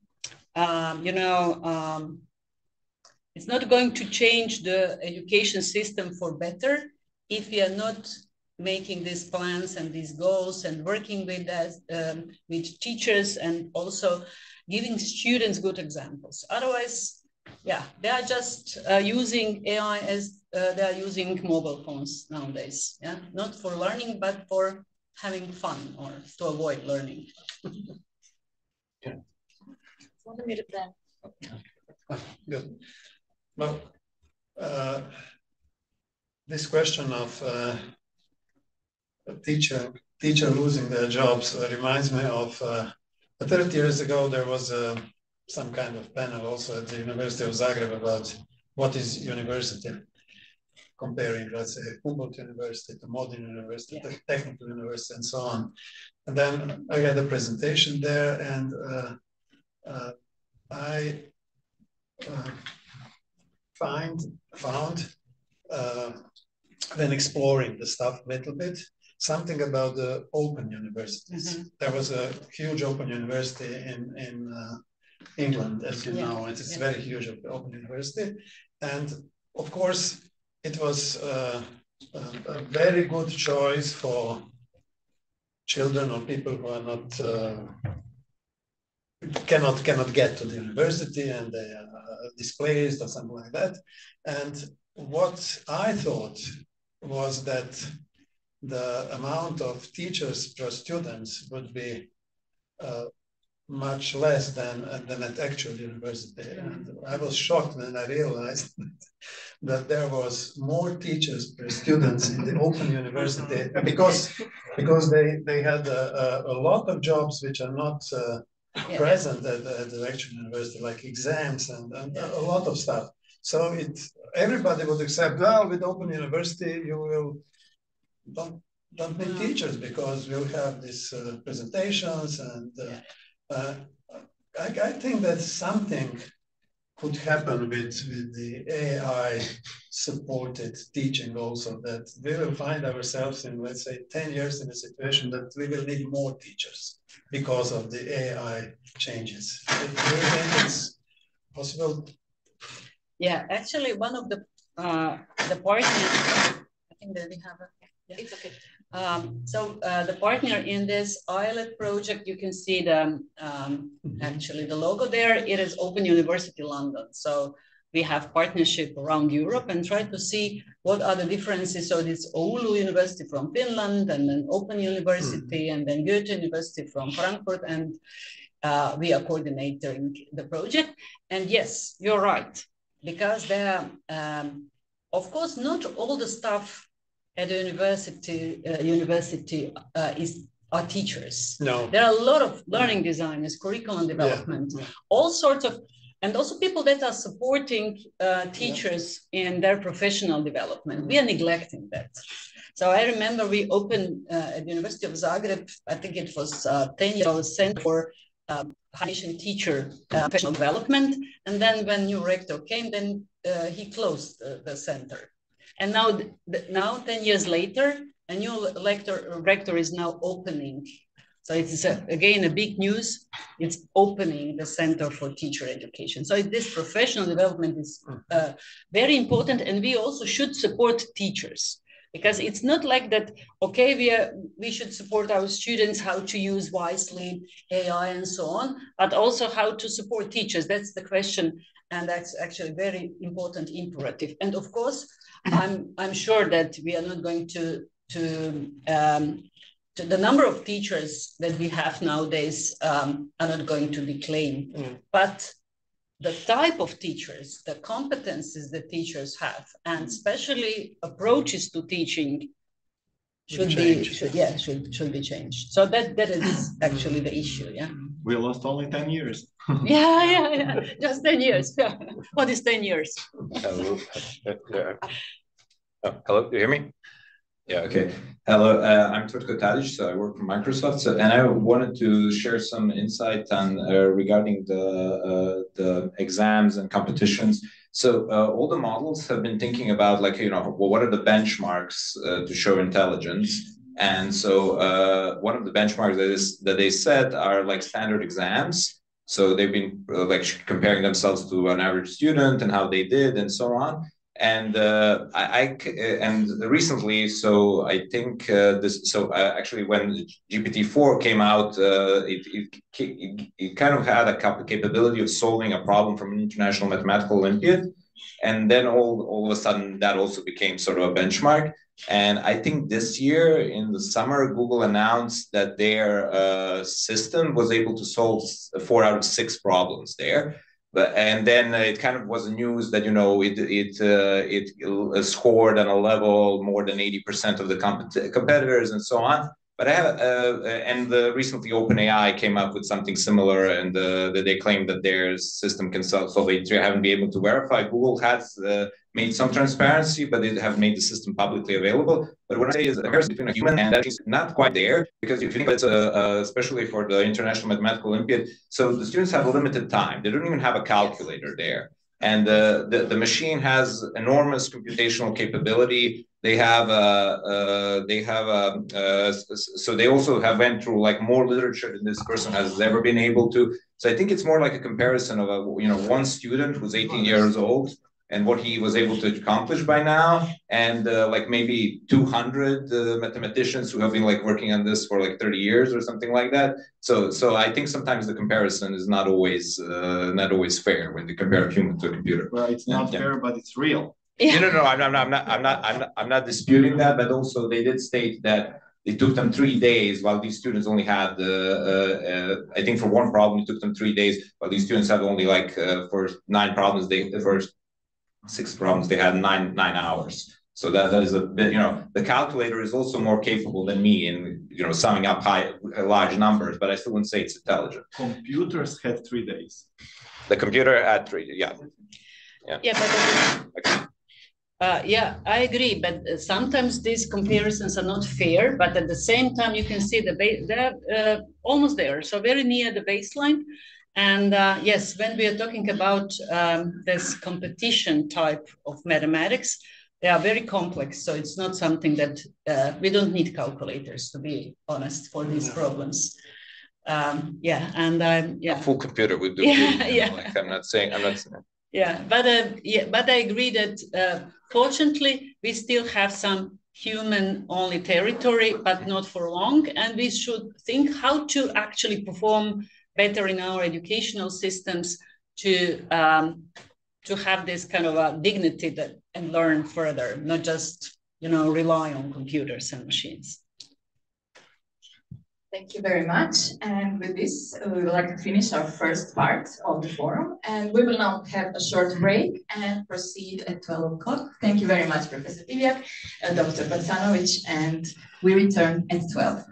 it's not going to change the education system for better if we are not making these plans and these goals and working with teachers and also giving students good examples. Otherwise, yeah, they are just using AI as they are using mobile phones nowadays. Yeah, not for learning, but for having fun or to avoid learning. Yeah. Good. Well, this question of a teacher losing their jobs reminds me of 30 years ago. There was some kind of panel also at the University of Zagreb about what is university, comparing, let's say, Humboldt University to Modern University, yeah, Technical University, and so on. And then I had a presentation there, and I found when exploring the stuff a little bit, something about the open universities. Mm-hmm. There was a huge open university in England, as you know. It's very huge open university. And of course, it was a very good choice for children or people who are not cannot get to the university and they are displaced or something like that. And what I thought was that the amount of teachers per students would be much less than at actual university. And I was shocked when I realized that there was more teachers per students in the open university because they had a lot of jobs which are not present at the actual university, like exams and a lot of stuff. So everybody would accept, well, with open university, you will don't need teachers because we'll have these presentations and I think that something could happen with the AI supported teaching also, that we will find ourselves in, let's say, 10 years in a situation that we will need more teachers because of the AI changes. Do you think it's possible? Yeah, actually, one of the partners, I think that we have a, yeah. It's okay. So the partner in this ILET project, you can see the actually the logo there. It is Open University London. So we have partnership around Europe and try to see what are the differences. So this Oulu University from Finland, and then Open University, and then Goethe University from Frankfurt, and we are coordinating the project. And yes, you're right, because there, of course, not all the staff at the university are teachers. No. There are a lot of learning designers, curriculum development, all sorts of, and also people that are supporting teachers in their professional development. We are neglecting that. So I remember we opened at the University of Zagreb, I think it was 10 years old, Center for high-nation teacher professional development. And then when new rector came, then he closed the center. And now 10 years later, a new rector is now opening. So it's again a big news. It's opening the Center for Teacher Education. So this professional development is very important, and we also should support teachers, because it's not like that. Okay, we should support our students how to use wisely AI and so on, but also how to support teachers. That's the question, and that's actually very important imperative. And of course, I'm sure that we are not going to the number of teachers that we have nowadays are not going to decline, but the type of teachers, the competencies that teachers have, and especially approaches to teaching should be changed. So that is actually the issue. Yeah. We lost only 10 years. Yeah. Just 10 years. Yeah. What is 10 years? Hello. Hello, do you hear me? Yeah, okay. Hello, I'm Turko Tadic, so I work for Microsoft, and I wanted to share some insight on regarding the exams and competitions. So all the models have been thinking about, like, well, what are the benchmarks to show intelligence? And so one of the benchmarks that they set are like standard exams. So they've been like comparing themselves to an average student and how they did and so on. And and recently, so I think actually when GPT-4 came out, it kind of had a capability of solving a problem from an international mathematical Olympiad, and then all of a sudden that also became sort of a benchmark. And I think this year in the summer, Google announced that their system was able to solve 4 out of 6 problems there. And then it kind of was news that it scored on a level more than 80% of the competitors and so on. But I have recently OpenAI came up with something similar, and they claim that their system can solve it. You haven't been able to verify. Google has made some transparency, but they have made the system publicly available. But what I say is the comparison between a human and that is not quite there, because if you think it's especially for the International Mathematical Olympiad, so the students have a limited time. They don't even have a calculator there. And the machine has enormous computational capability. They have so they also have went through like more literature than this person has ever been able to. So I think it's more like a comparison of one student who's 18 years old and what he was able to accomplish by now, and like maybe 200 mathematicians who have been like working on this for like 30 years or something like that. So I think sometimes the comparison is not always fair when you compare a human to a computer. Well, it's not fair, but it's real. Yeah. No, I'm not disputing that, but also they did state that it took them 3 days, while these students only had, I think for one problem it took them 3 days, while these students had only like for 9 problems, the first 6 problems they had 9 hours. So that is a bit, the calculator is also more capable than me in summing up large numbers, but I still wouldn't say it's intelligent. Computers had 3 days. The computer had 3 days, yeah. Yeah, I agree, but sometimes these comparisons are not fair, but at the same time, you can see they're almost there, so very near the baseline. And yes, when we are talking about this competition type of mathematics, they are very complex, so it's not something that we don't need calculators, to be honest, for these problems. A full computer would do. Like, I'm not saying. Yeah, but I agree that fortunately we still have some human-only territory, but not for long, and we should think how to actually perform better in our educational systems to have this kind of a dignity and learn further, not just rely on computers and machines. Thank you very much. And with this, we would like to finish our first part of the forum. And we will now have a short break and proceed at 12 o'clock. Thank you very much, Professor Divjak, Dr. Pacanovic, and we return at 12.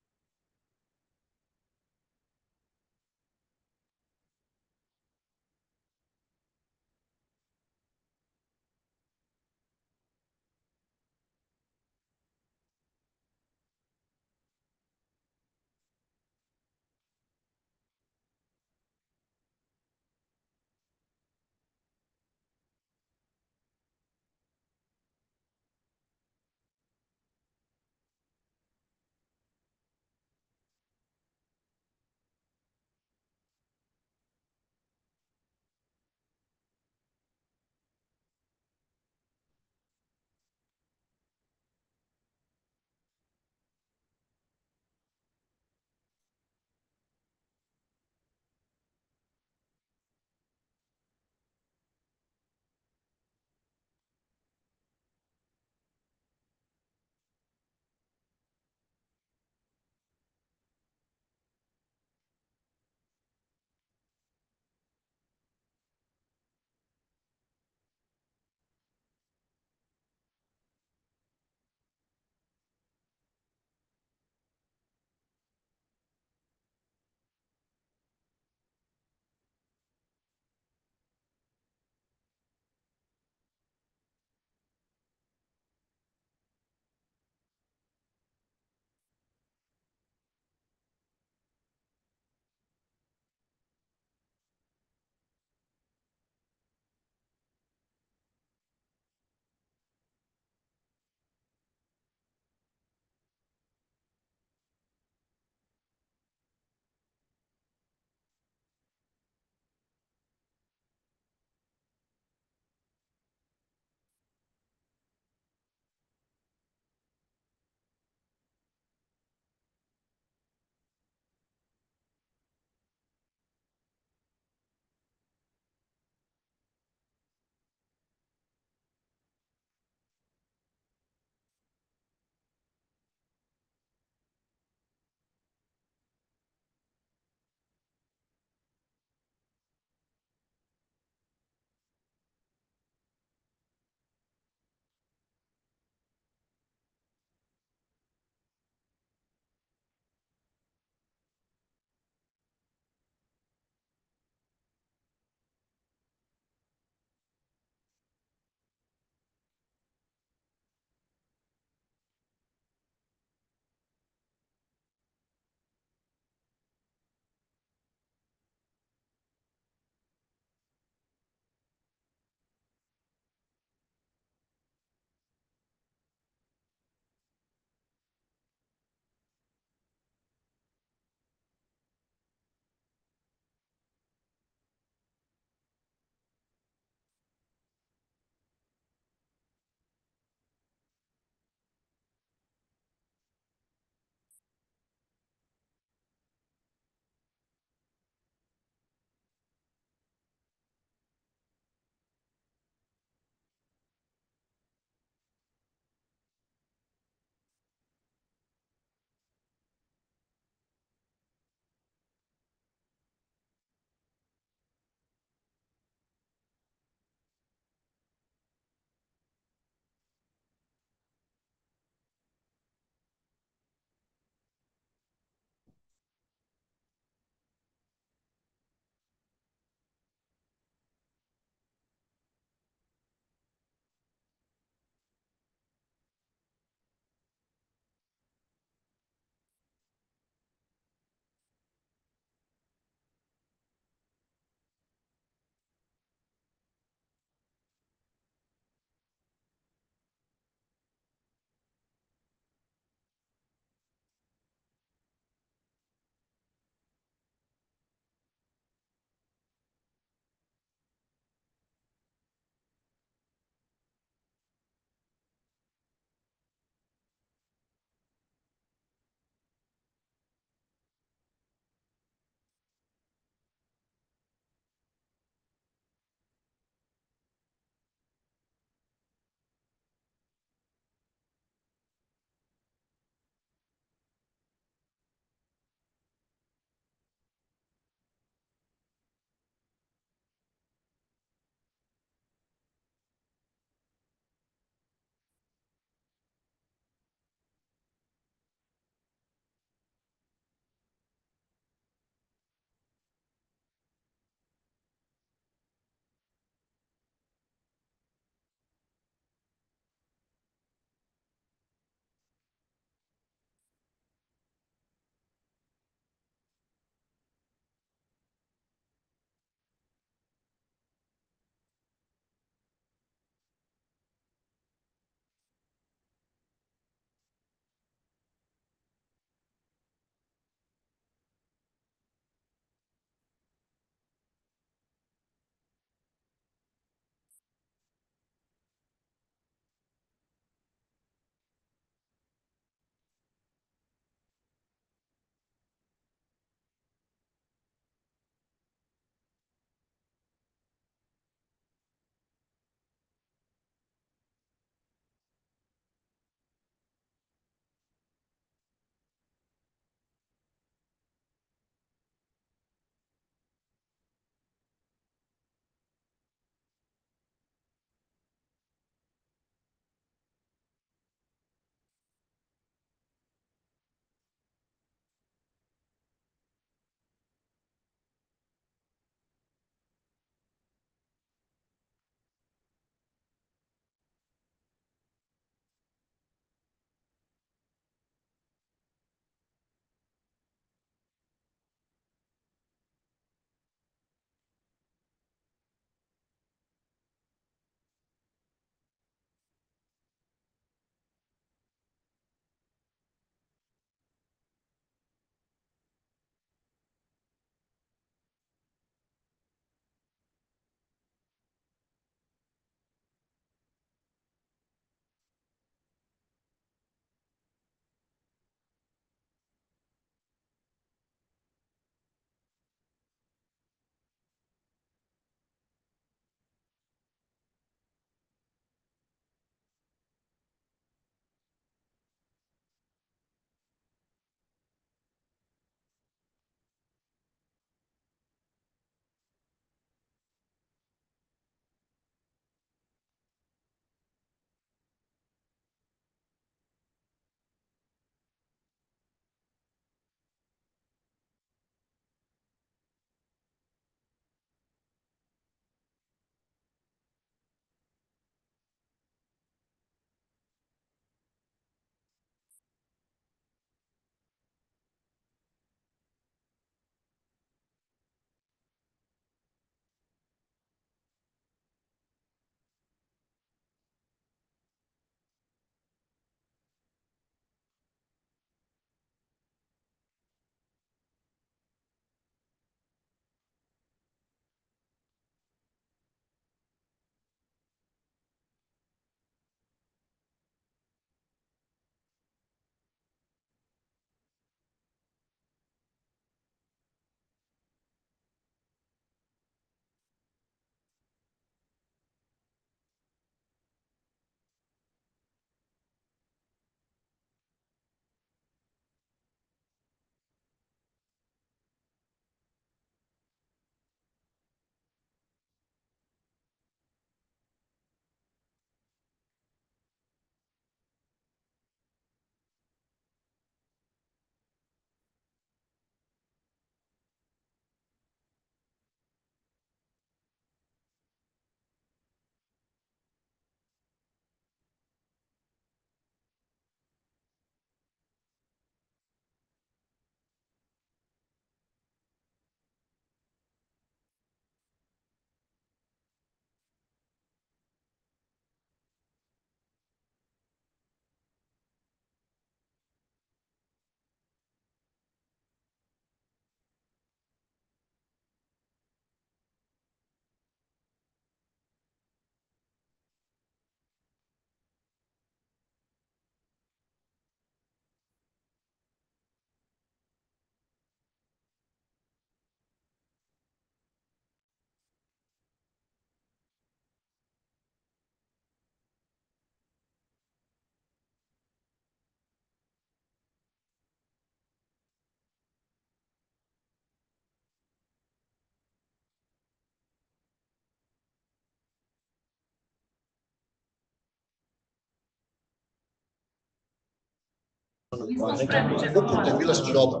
Bile su dobre.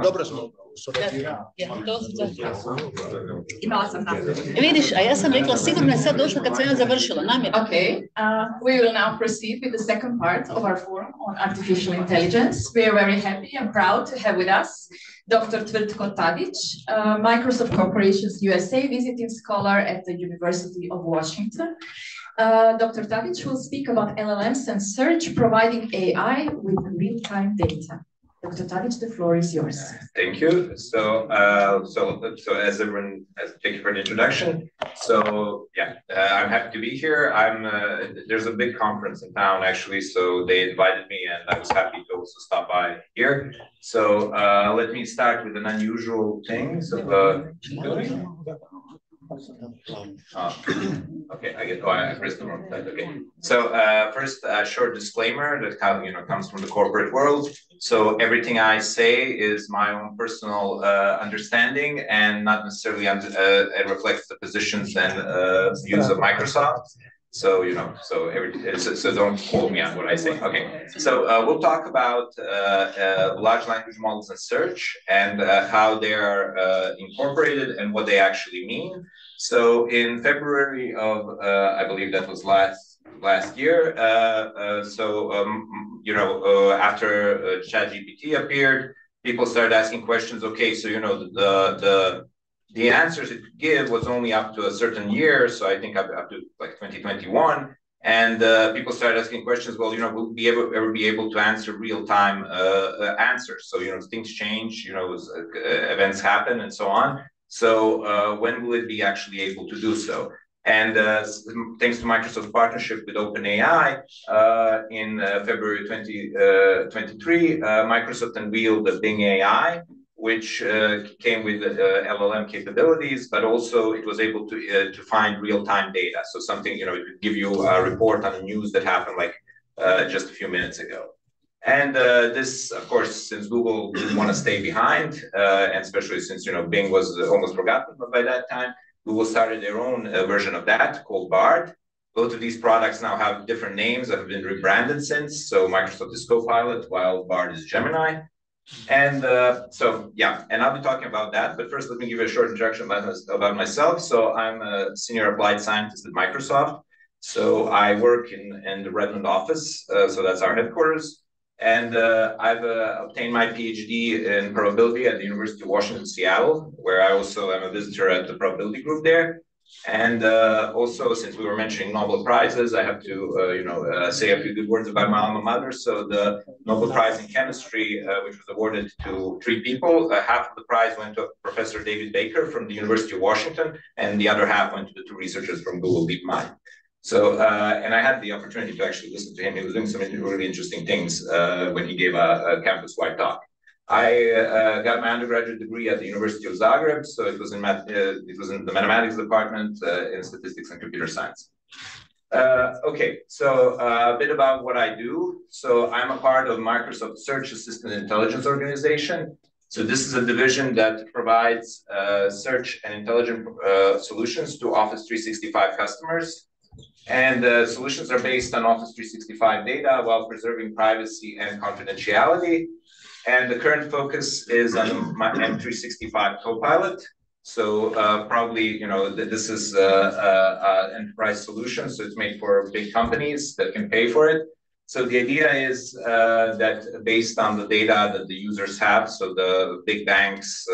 Dobre smo. Imala sam namjeru. Vidiš, a ja sam rekla, sigurno je sad došla kad sam ja završila, namjerno. Okay, we will now proceed with the second part of our forum on artificial intelligence. We are very happy and proud to have with us Dr. Tvrtko Tadić, Microsoft Corporation's USA visiting scholar at the University of Washington. Dr. Tadić will speak about LLMs and search, providing AI with real-time data. Dr. Tadić, the floor is yours. Thank you. So as everyone, thank you for the introduction. So yeah, I'm happy to be here. There's a big conference in town actually, so they invited me, and I was happy to also stop by here. So let me start with an unusual thing. So okay, I pressed the wrong side. Okay. So first, a short disclaimer that comes from the corporate world. So everything I say is my own personal understanding and not necessarily it reflects the positions and views of Microsoft. So so don't quote me on what I say. Okay. So we'll talk about large language models and search and how they are incorporated and what they actually mean. So in February of I believe that was last year. After ChatGPT appeared, people started asking questions. Okay, so the answers it could give was only up to a certain year. So I think up to like 2021, and people started asking questions. Well, will we ever be able to answer real-time answers? So things change. Events happen and so on. So when will it be actually able to do so? And thanks to Microsoft's partnership with OpenAI, in February 2023, Microsoft unveiled the Bing AI, which came with LLM capabilities, but also it was able to find real-time data. So something, it could give you a report on the news that happened like just a few minutes ago. And this, of course, since Google didn't want to stay behind, and especially since, Bing was almost forgotten by that time, Google started their own version of that called Bard. Both of these products now have different names that have been rebranded since. So Microsoft is Copilot, while Bard is Gemini. And and I'll be talking about that. But first, let me give you a short introduction about myself. So I'm a senior applied scientist at Microsoft. So I work in the Redmond office. So that's our headquarters. And I've obtained my PhD in probability at the University of Washington, Seattle, where I also am a visitor at the probability group there. And also, since we were mentioning Nobel Prizes, I have to, say a few good words about my alma mater. So the Nobel Prize in Chemistry, which was awarded to 3 people, half of the prize went to Professor David Baker from the University of Washington, and the other half went to the 2 researchers from Google DeepMind. So, and I had the opportunity to actually listen to him. He was doing some really interesting things when he gave a campus-wide talk. I got my undergraduate degree at the University of Zagreb, so it was in the mathematics department in statistics and computer science. Okay, so a bit about what I do. So I'm a part of Microsoft Search Assistant Intelligence Organization. So this is a division that provides search and intelligent solutions to Office 365 customers. And the solutions are based on Office 365 data while preserving privacy and confidentiality. And the current focus is on my M365 Copilot. So probably, this is an enterprise solution. So it's made for big companies that can pay for it. So the idea is that based on the data that the users have, so the big banks,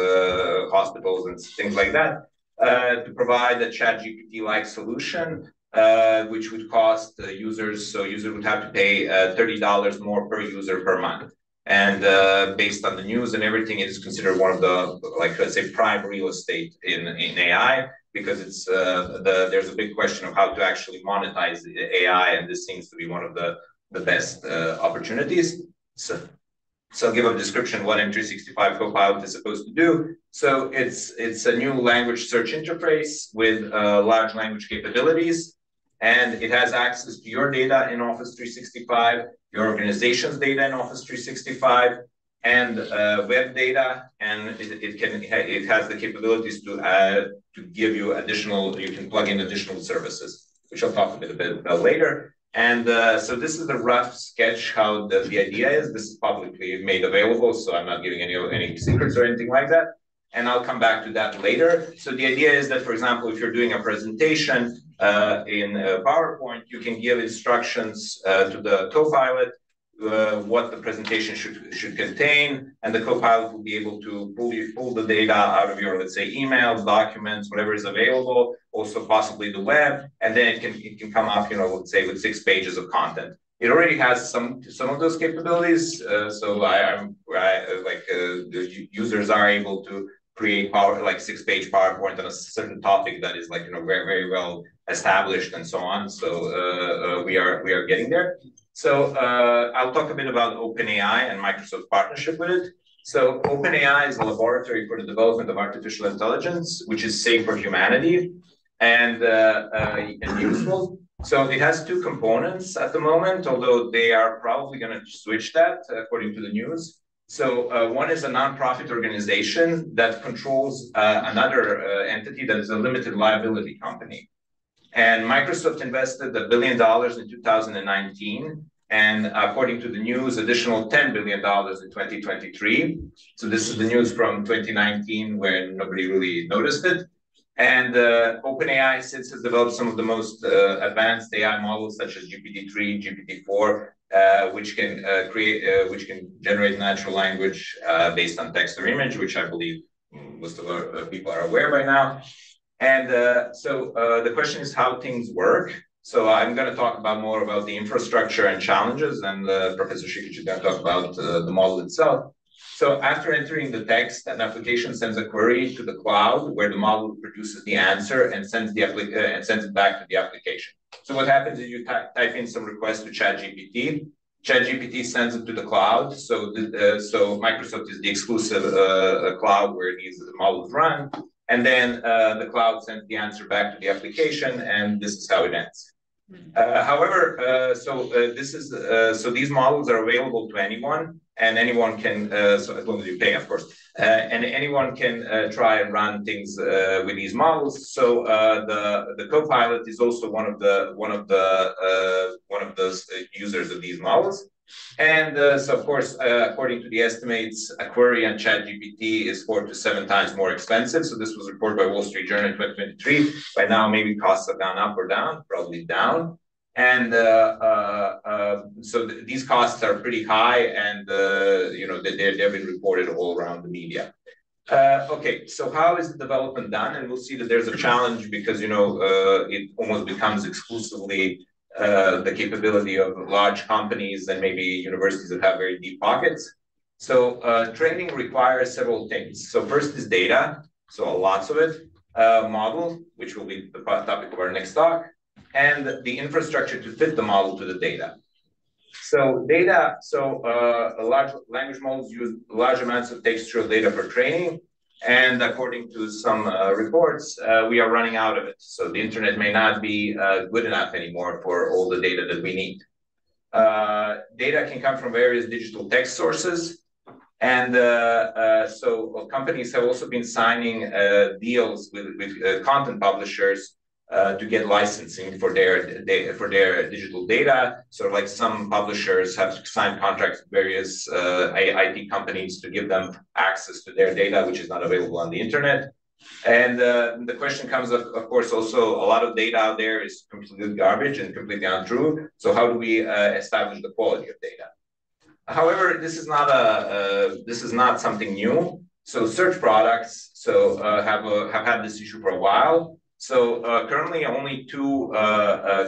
hospitals, and things like that, to provide a ChatGPT-like solution, which would cost users, so users would have to pay $30 more per user per month. And based on the news and everything, it is considered one of the, let's say, prime real estate in AI, because it's there's a big question of how to actually monetize the AI, and this seems to be one of the best opportunities. So I'll give a description what M365 Copilot is supposed to do. So it's a new language search interface with large language capabilities. And it has access to your data in Office 365, your organization's data in Office 365, and web data. And it has the capabilities to give you additional, you can plug in additional services, which I'll talk a bit about later. And so this is the rough sketch how the idea is. This is publicly made available, so I'm not giving any secrets or anything like that. And I'll come back to that later. So the idea is that, for example, if you're doing a presentation in PowerPoint, you can give instructions to the co-pilot what the presentation should contain, and the co-pilot will be able to pull the data out of your, let's say, emails, documents, whatever is available, also possibly the web, and then it can come up, let's say, with 6 pages of content. It already has some of those capabilities, so the users are able to create 6-page PowerPoint on a certain topic that is very, very well established and so on. So we are getting there. So I'll talk a bit about OpenAI and Microsoft's partnership with it. So OpenAI is a laboratory for the development of artificial intelligence, which is safe for humanity and useful. So it has 2 components at the moment, although they are probably going to switch that according to the news. So one is a nonprofit organization that controls another entity that is a limited liability company. And Microsoft invested $1 billion in 2019. And according to the news, additional $10 billion in 2023. So this is the news from 2019 when nobody really noticed it. And OpenAI since has developed some of the most advanced AI models such as GPT-3, GPT-4, which can generate natural language based on text or image, which I believe most of our people are aware by now. And so the question is how things work. So I'm going to talk more about the infrastructure and challenges, and Professor Šikić is going to talk about the model itself. So after entering the text, an application sends a query to the cloud where the model produces the answer and sends it back to the application. So what happens is you type in some request to ChatGPT. ChatGPT sends it to the cloud. So Microsoft is the exclusive cloud where these models run. And then the cloud sends the answer back to the application, and this is how it ends. However, so these models are available to anyone, and anyone can, so as long as you pay, of course, and anyone can try and run things with these models. So the co-pilot is also one of the users of these models. And so, of course, according to the estimates, a query on ChatGPT is 4 to 7 times more expensive. So this was reported by Wall Street Journal in 2023. By now, maybe costs have gone up or down, probably down. And so these costs are pretty high, and they've been reported all around the media. Okay, so how is the development done? And we'll see that there's a challenge because it almost becomes exclusively the capability of large companies and maybe universities that have very deep pockets. So training requires several things. So first is data, so lots of it, model, which will be the topic of our next talk, and the infrastructure to fit the model to the data. So data, large language models use large amounts of textual data for training. And according to some reports, we are running out of it. So the internet may not be good enough anymore for all the data that we need. Data can come from various digital text sources. And so companies have also been signing deals with content publishers to get licensing for their digital data. So like some publishers have signed contracts with various IT companies to give them access to their data, which is not available on the internet. And the question comes, of course, also a lot of data out there is completely garbage and completely untrue. So how do we establish the quality of data? However, this is not something new. So search products have had this issue for a while. So currently only 2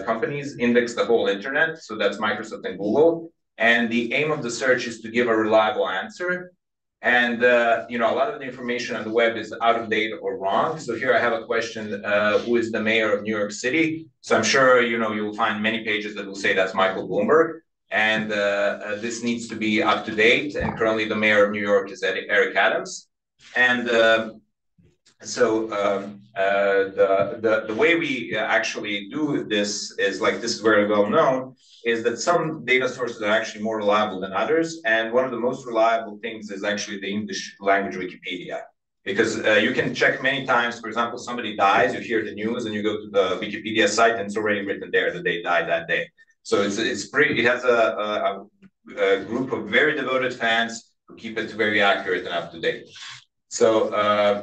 companies index the whole internet. So that's Microsoft and Google. And the aim of the search is to give a reliable answer. And a lot of the information on the web is out of date or wrong. So here I have a question, who is the mayor of New York City? So I'm sure, you'll find many pages that will say that's Michael Bloomberg. And this needs to be up to date. And currently the mayor of New York is Eric Adams. And the way we actually do this is this is very well known, is that some data sources are actually more reliable than others. And one of the most reliable things is actually the English language Wikipedia. Because you can check many times, for example, somebody dies, you hear the news and you go to the Wikipedia site and it's already written there that they died that day. So it has a group of very devoted fans who keep it very accurate and up to date. So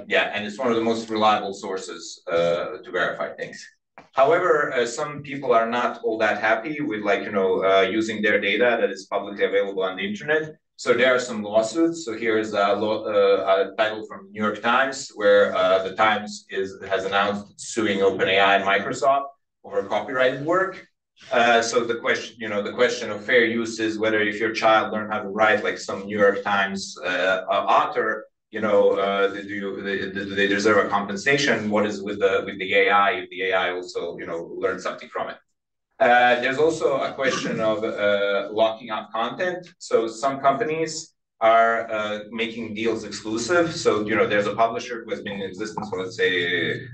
yeah, and it's one of the most reliable sources to verify things. However, some people are not all that happy with using their data that is publicly available on the internet. So there are some lawsuits. So here's a title from New York Times, where the Times has announced suing OpenAI and Microsoft over copyrighted work. So the question of fair use is whether if your child learned how to write like some New York Times author, do they deserve a compensation? What is with the AI if the AI also learned something from it? There's also a question of locking out content. So some companies are making deals exclusive. So there's a publisher who has been in existence for, let's say,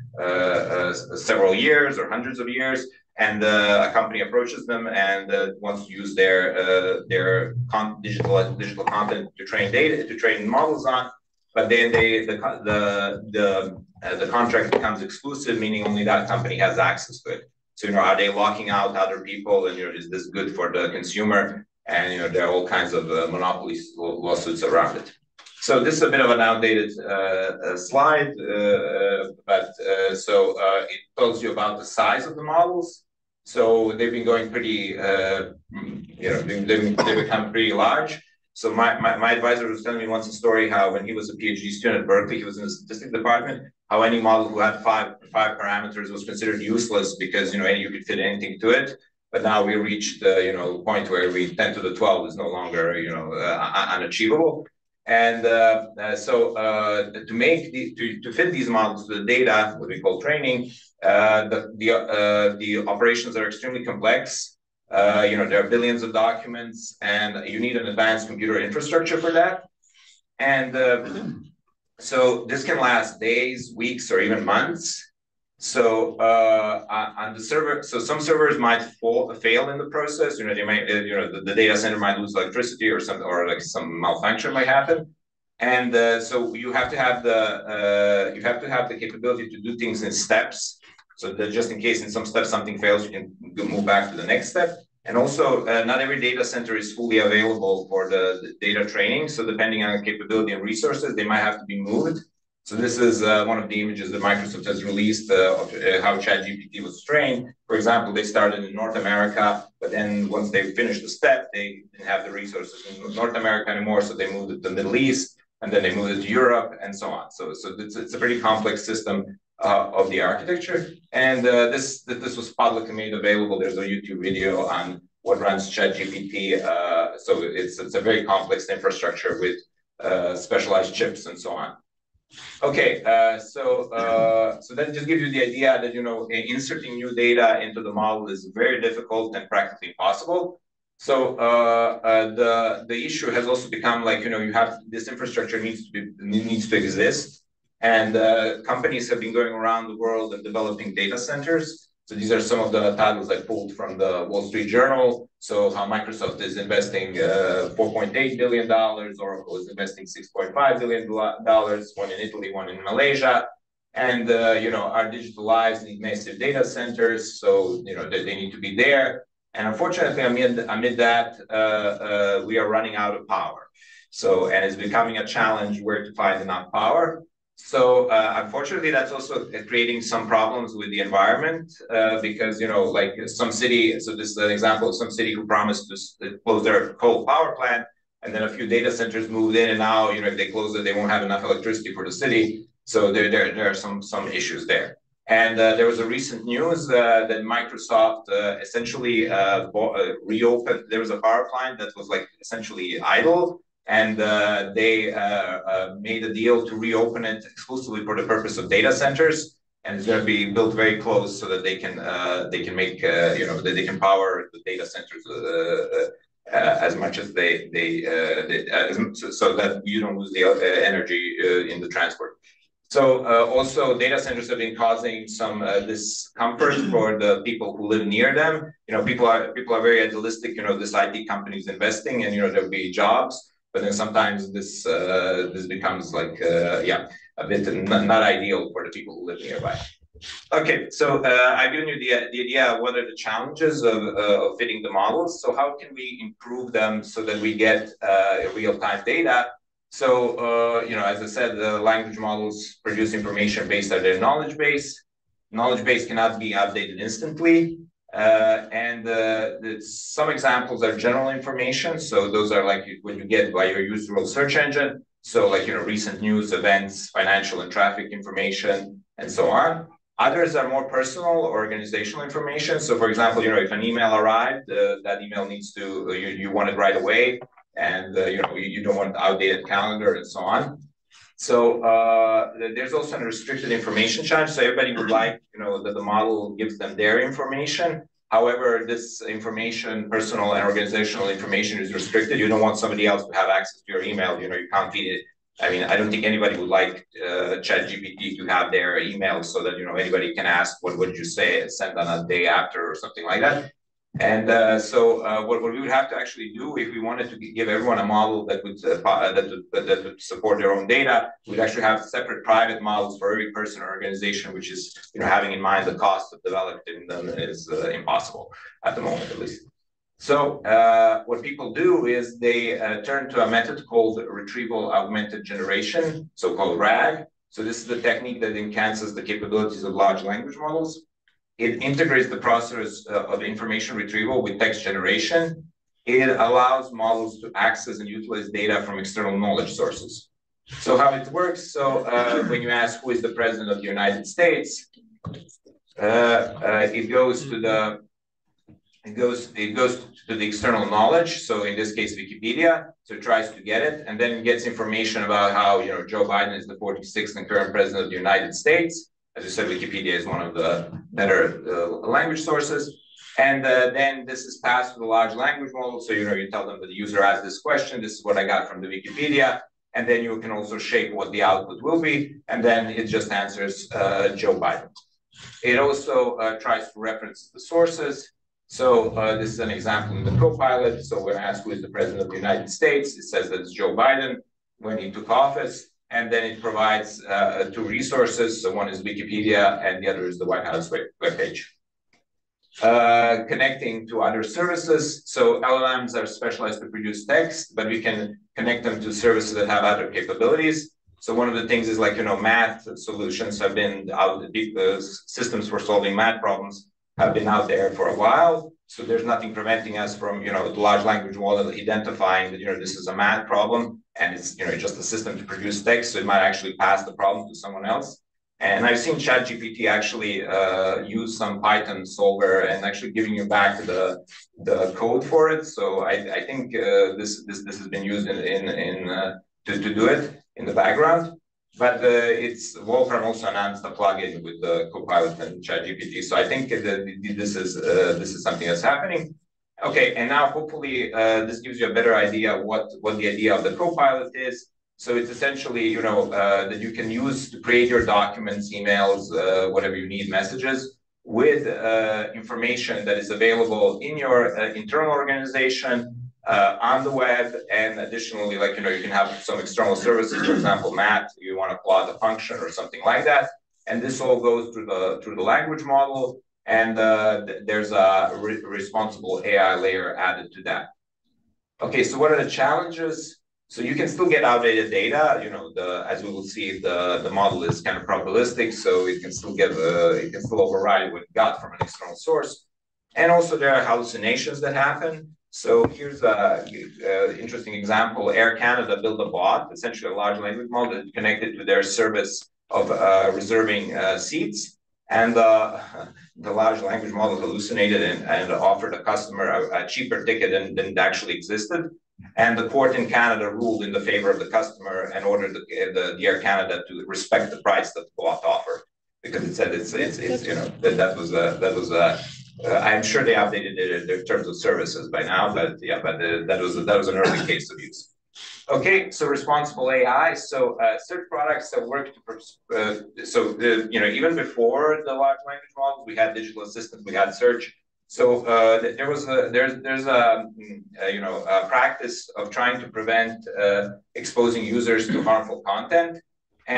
several years or hundreds of years, and a company approaches them and wants to use their digital content to train models on. But then the contract becomes exclusive, meaning only that company has access to it. So are they locking out other people, and is this good for the consumer? And there are all kinds of monopoly lawsuits around it. So this is a bit of an outdated slide, but it tells you about the size of the models. So they've been going pretty, they've become pretty large. So my advisor was telling me once a story how when he was a PhD student at Berkeley, he was in the statistics department, how any model who had five parameters was considered useless because you could fit anything to it. But now we reached the point where 10 to the 12 is no longer unachievable. And to fit these models to the data, what we call training, the operations are extremely complex. There are billions of documents, and you need an advanced computer infrastructure for that. And so this can last days, weeks, or even months. So on the server, so some servers might fail in the process. They might, the data center might lose electricity or some malfunction might happen. And so you have to have the capability to do things in steps. So that just in case in some steps something fails, you can move back to the next step. And also, not every data center is fully available for the data training. So depending on the capability and resources, they might have to be moved. So this is one of the images that Microsoft has released of how ChatGPT was trained. For example, they started in North America, but then once they finished the step, they didn't have the resources in North America anymore. So they moved it to the Middle East, and then they moved it to Europe, and so on. So it's a pretty complex system of the architecture. And this was publicly made available. There's a YouTube video on what runs ChatGPT. So it's a very complex infrastructure with specialized chips and so on. Okay, so that just gives you the idea that inserting new data into the model is very difficult and practically impossible. So the issue has also become you have this infrastructure needs to exist, and companies have been going around the world and developing data centers. So these are some of the titles I pulled from the Wall Street Journal. So how Microsoft is investing $4.8 billion, Oracle is investing $6.5 billion, one in Italy, one in Malaysia. And, our digital lives need massive data centers, so, they need to be there. And unfortunately, amid that, we are running out of power. So, and it's becoming a challenge where to find enough power. So unfortunately, that's also creating some problems with the environment because, some city, so this is an example of some city who promised to close their coal power plant, and then a few data centers moved in, and now, if they close it, they won't have enough electricity for the city. So there are some issues there. And there was a recent news that Microsoft essentially reopened. There was a power plant that was essentially idle. And they made a deal to reopen it exclusively for the purpose of data centers, and it's going to be built very close so that they can make that they can power the data centers as much as so that you don't lose the energy in the transport. So also data centers have been causing some discomfort for the people who live near them. People are very idealistic. This IT company is investing, and there'll be jobs. But then sometimes this becomes a bit not ideal for the people who live nearby. Okay, so I've given you the idea of what are the challenges of fitting the models. So how can we improve them so that we get real-time data? So, as I said, the language models produce information based on their knowledge base. Knowledge base cannot be updated instantly. Some examples are general information. So those are like what you get by your usual search engine. So like, recent news, events, financial and traffic information, and so on. Others are more personal or organizational information. So for example, if an email arrived, that email needs to, you want it right away. And, you don't want outdated calendar and so on. So there's also a restricted information challenge. So everybody would like, that the model gives them their information. However, this information, personal and organizational information, is restricted. You don't want somebody else to have access to your email. You can't feed it. I mean, I don't think anybody would like ChatGPT to have their email so that, anybody can ask, what would you say, send on a day after or something like that. And what we would have to actually do if we wanted to give everyone a model that would support their own data, we'd actually have separate private models for every person or organization, which is, having in mind the cost of developing them is impossible at the moment, at least. So what people do is they turn to a method called retrieval augmented generation, so-called RAG. So this is the technique that enhances the capabilities of large language models. It integrates the process of information retrieval with text generation. It allows models to access and utilize data from external knowledge sources. So how it works, so when you ask who is the president of the United States, it goes to the external knowledge. So in this case, Wikipedia. So it tries to get it, and then it gets information about how Joe Biden is the 46th and current president of the United States. As I said, Wikipedia is one of the better language sources. And then this is passed to the large language model. So, you tell them that the user asked this question. This is what I got from the Wikipedia. And then you can also shape what the output will be. And then it just answers Joe Biden. It also tries to reference the sources. So this is an example in the Copilot. So when asked who is the president of the United States, it says that it's Joe Biden when he took office. And then it provides two resources. So one is Wikipedia and the other is the White House webpage. Connecting to other services. So LLMs are specialized to produce text, but we can connect them to services that have other capabilities. So one of the things is like, math solutions have been out, systems for solving math problems have been out there for a while. So there's nothing preventing us from, the large language model identifying that, this is a math problem and it's, just a system to produce text. So it might actually pass the problem to someone else. And I've seen ChatGPT actually use some Python solver and actually giving you back the code for it. So I think this has been used to do it in the background. But Wolfram also announced a plugin with the Copilot and ChatGPT. So I think that this is something that's happening. Okay, and now hopefully this gives you a better idea of what the idea of the Copilot is. So it's essentially, that you can use to create your documents, emails, whatever you need, messages, with information that is available in your internal organization, on the web, and additionally, like, you can have some external services, for example, math, you want to plot a function or something like that. And this all goes through the language model, and there's a responsible AI layer added to that. Okay, so what are the challenges? So you can still get outdated data. As we will see, the model is kind of probabilistic, so it can still override what it got from an external source. And also there are hallucinations that happen. So here's an interesting example. Air Canada built a bot, essentially a large language model that connected to their service of reserving seats. And the large language model hallucinated and offered a customer a cheaper ticket than it actually existed. And the court in Canada ruled in the favor of the customer and ordered the Air Canada to respect the price that the bot offered, because it said that was I'm sure they updated their terms of services by now, but yeah, that was an early case of use. Okay, so responsible AI. So search products that work to even before the large language models, we had digital assistants, we had search. So there's a practice of trying to prevent exposing users to harmful content.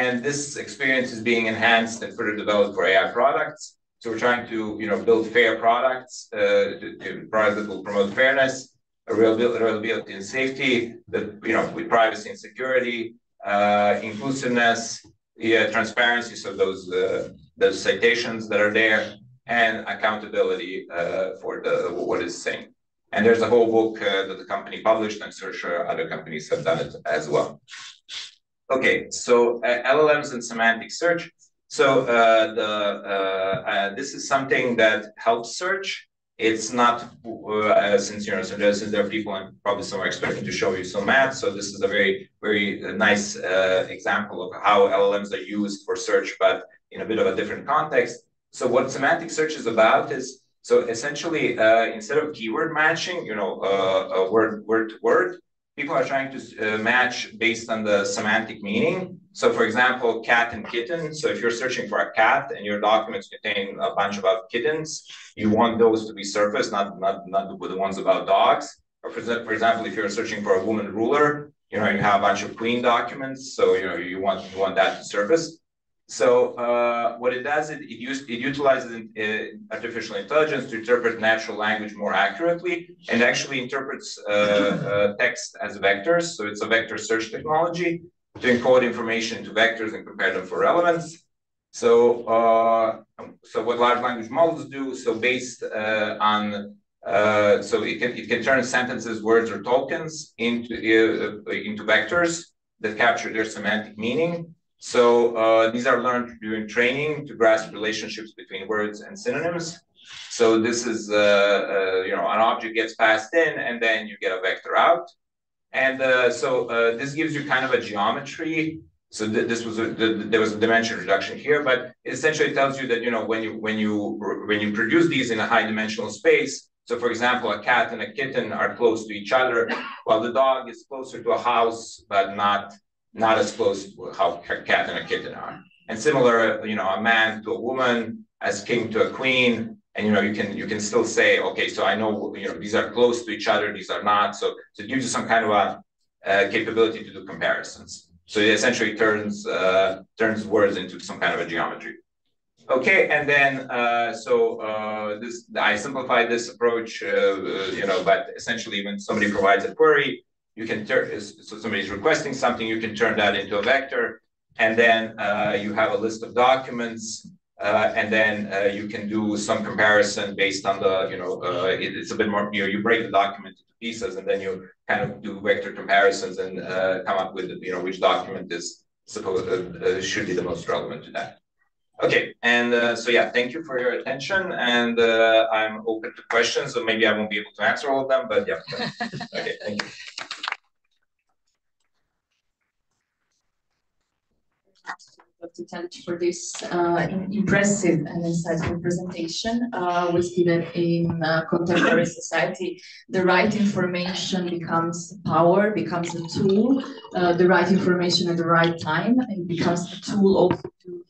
And this experience is being enhanced and further developed for AI products. So we're trying to, build fair products, products that will promote fairness, reliability and safety, with privacy and security, inclusiveness, transparency, so those citations that are there, and accountability for what is saying. And there's a whole book that the company published, and I'm sure other companies have done it as well. Okay, so LLMs and semantic search. So this is something that helps search. It's not since there are people, and probably some are expecting to show you some math. So this is a very, very nice example of how LLMs are used for search, but in a bit of a different context. So what semantic search is about is, so essentially, instead of keyword matching, word to word, people are trying to match based on the semantic meaning. So for example, cat and kitten. So if you're searching for a cat and your documents contain a bunch about kittens, you want those to be surfaced, not the ones about dogs. Or for example, if you're searching for a woman ruler, you have a bunch of queen documents. So, you want that to surface. So what it does, it utilizes artificial intelligence to interpret natural language more accurately, and actually interprets text as vectors. So it's a vector search technology to encode information into vectors and compare them for relevance. So what large language models do, so based on so it can turn sentences, words, or tokens into vectors that capture their semantic meaning. So these are learned during training to grasp relationships between words and synonyms. So this is, an object gets passed in, and then you get a vector out. And this gives you kind of a geometry. So there was a dimension reduction here, but it essentially tells you that when you produce these in a high dimensional space. So for example, a cat and a kitten are close to each other, while the dog is closer to a house, but not as close to how a cat and a kitten are. And similar, a man to a woman, as king to a queen, and you can still say, okay, so I know these are close to each other, these are not. So it gives you some kind of a capability to do comparisons. So it essentially turns words into some kind of a geometry. Okay, and then I simplified this approach, but essentially when somebody provides a query, you can so somebody's requesting something, you can turn that into a vector, and then you have a list of documents, and then you can do some comparison based on the, it's a bit more, you break the document into pieces, and then you kind of do vector comparisons and come up with, which document is should be the most relevant to that. Okay, and so yeah, thank you for your attention, and I'm open to questions, so maybe I won't be able to answer all of them, but yeah. Okay, thank you. Dr. Tadic for this impressive and insightful presentation. We see that in contemporary society, the right information becomes power, becomes a tool, the right information at the right time, and becomes a tool also to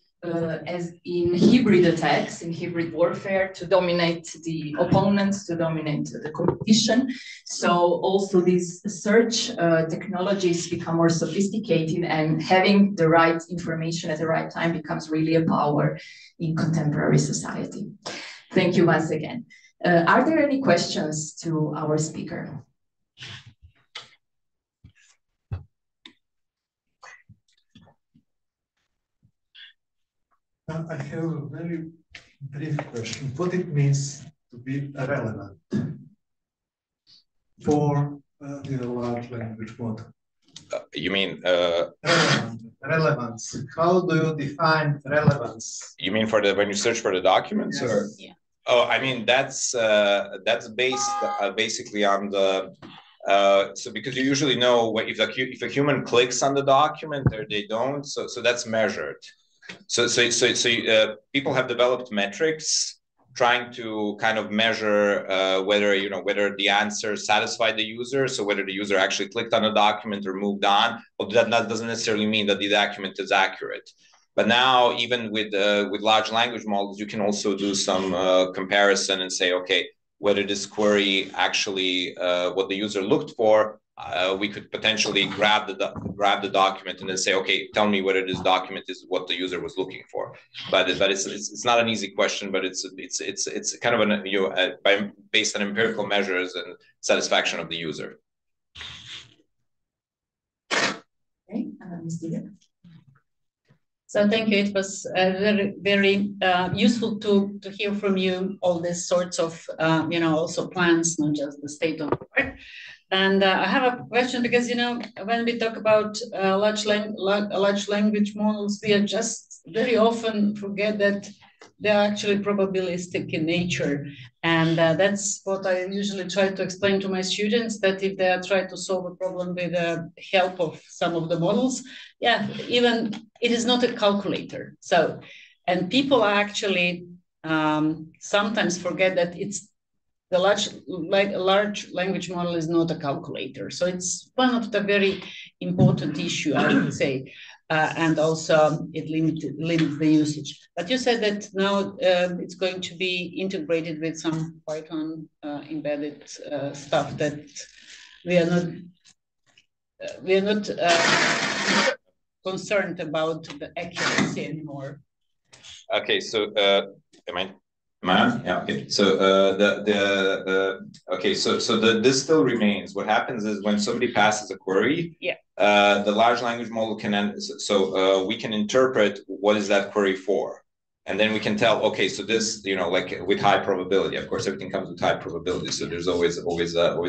as in hybrid attacks, in hybrid warfare, to dominate the opponents, to dominate the competition. So also these search technologies become more sophisticated, and having the right information at the right time becomes really a power in contemporary society. Thank you once again. Are there any questions to our speaker? I have a very brief question. What it means to be relevant for the large language model? You mean relevance? How do you define relevance? You mean when you search for the documents, yes. or? Yeah. Oh, I mean that's based basically on the. So because you usually know if a human clicks on the document or they don't, so that's measured. So people have developed metrics trying to kind of measure whether the answer satisfied the user, so whether the user actually clicked on a document or moved on. Well, that doesn't necessarily mean that the document is accurate. But now, even with large language models, you can also do some comparison and say, okay, whether this query actually what the user looked for we could potentially grab the document and then say, okay, tell me whether this document is what the user was looking for. But it's not an easy question, but it's kind of based on empirical measures and satisfaction of the user. Okay, so thank you. It was very, very useful to hear from you all these sorts of, also plans, not just the state of the art. And I have a question because, when we talk about large language models, we are just very often forget that they're actually probabilistic in nature. And that's what I usually try to explain to my students, that if they are trying to solve a problem with the help of some of the models, even it is not a calculator. So, and people actually sometimes forget that the large language model is not a calculator. So it's one of the very important issue, I would say. And also it limits the usage. But you said that now it's going to be integrated with some Python embedded stuff that we are not concerned about the accuracy anymore. Okay, so am I on? Yeah. Okay. So this still remains. What happens is when somebody passes a query, the large language model can we can interpret what is that query for, and then we can tell, okay, so this, like with high probability. Of course, everything comes with high probability, so there's always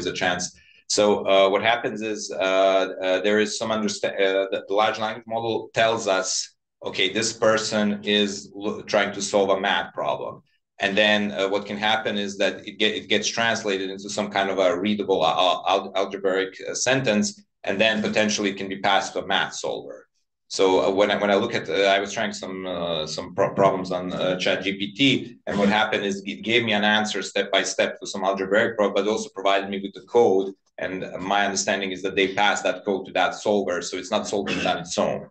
a chance. So what happens is there is some understanding that the large language model tells us, okay, this person is trying to solve a math problem. And then what can happen is that it gets translated into some kind of a readable algebraic sentence, and then potentially it can be passed to a math solver. So when I look at, I was trying some problems on ChatGPT, and what happened is it gave me an answer step by step to some algebraic problem, but also provided me with the code. And my understanding is that they pass that code to that solver, so it's not solving it on its own.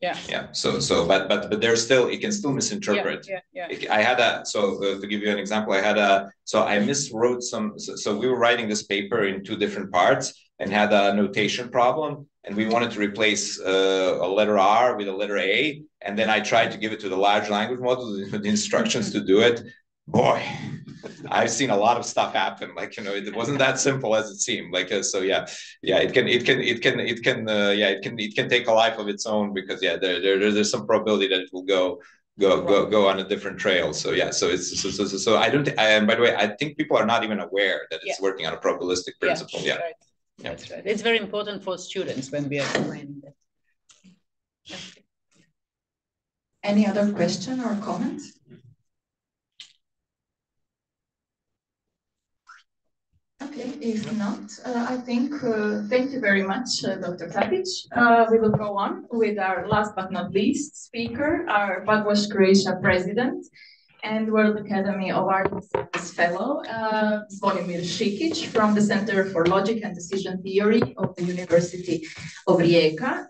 Yeah. So, but there's still, it can still misinterpret. I had to give you an example, I miswrote so we were writing this paper in two different parts and had a notation problem, and we wanted to replace a letter R with a letter A, and then I tried to give it to the large language model with the instructions to do it. Boy, I've seen a lot of stuff happen. It wasn't that simple as it seemed. It can take a life of its own, because there's some probability that it will go on a different trail. So I don't. And by the way, I think people are not even aware that it's working on a probabilistic principle. Right. That's right. It's very important for students when we are explaining that. Any other question or comment? Okay, if not, I think, thank you very much, Dr. Tadic. We will go on with our last but not least speaker, our Pugwash Croatia president and World Academy of Art and Science fellow, Zvonimir Šikić from the Center for Logic and Decision Theory of the University of Rijeka.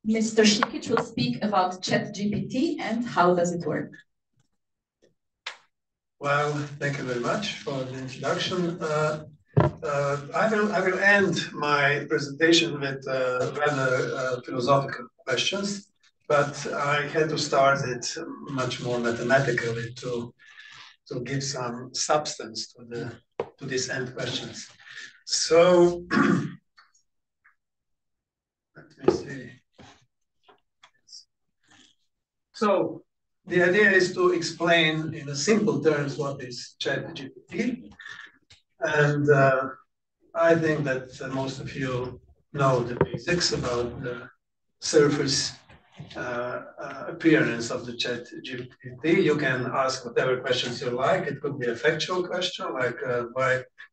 Mr. Šikić will speak about ChatGPT and how does it work. Well, thank you very much for the introduction. I will end my presentation with rather philosophical questions, but I had to start it much more mathematically to give some substance to these end questions. So let me see. So the idea is to explain in a simple terms what is ChatGPT. And I think that most of you know the basics about the surface appearance of the ChatGPT. You can ask whatever questions you like. It could be a factual question, like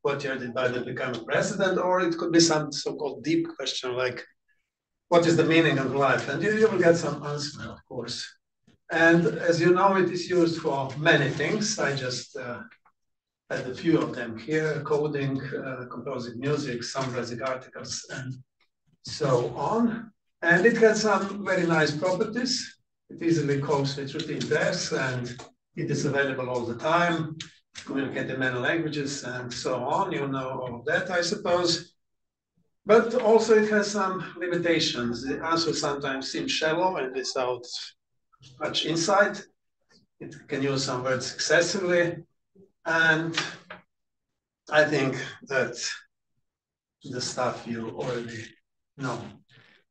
what year did Biden become a president? Or it could be some so-called deep question, like what is the meaning of life? And you will get some answer, of course. And as you know, it is used for many things. I just had a few of them here: coding, composing music, summarizing articles, and so on. And it has some very nice properties. It easily copes with routine tasks, and it is available all the time. communicate in many languages and so on. You know all of that, I suppose. But also it has some limitations. The answers sometimes seem shallow and without much insight. It can use some words excessively. And I think that the stuff you already know.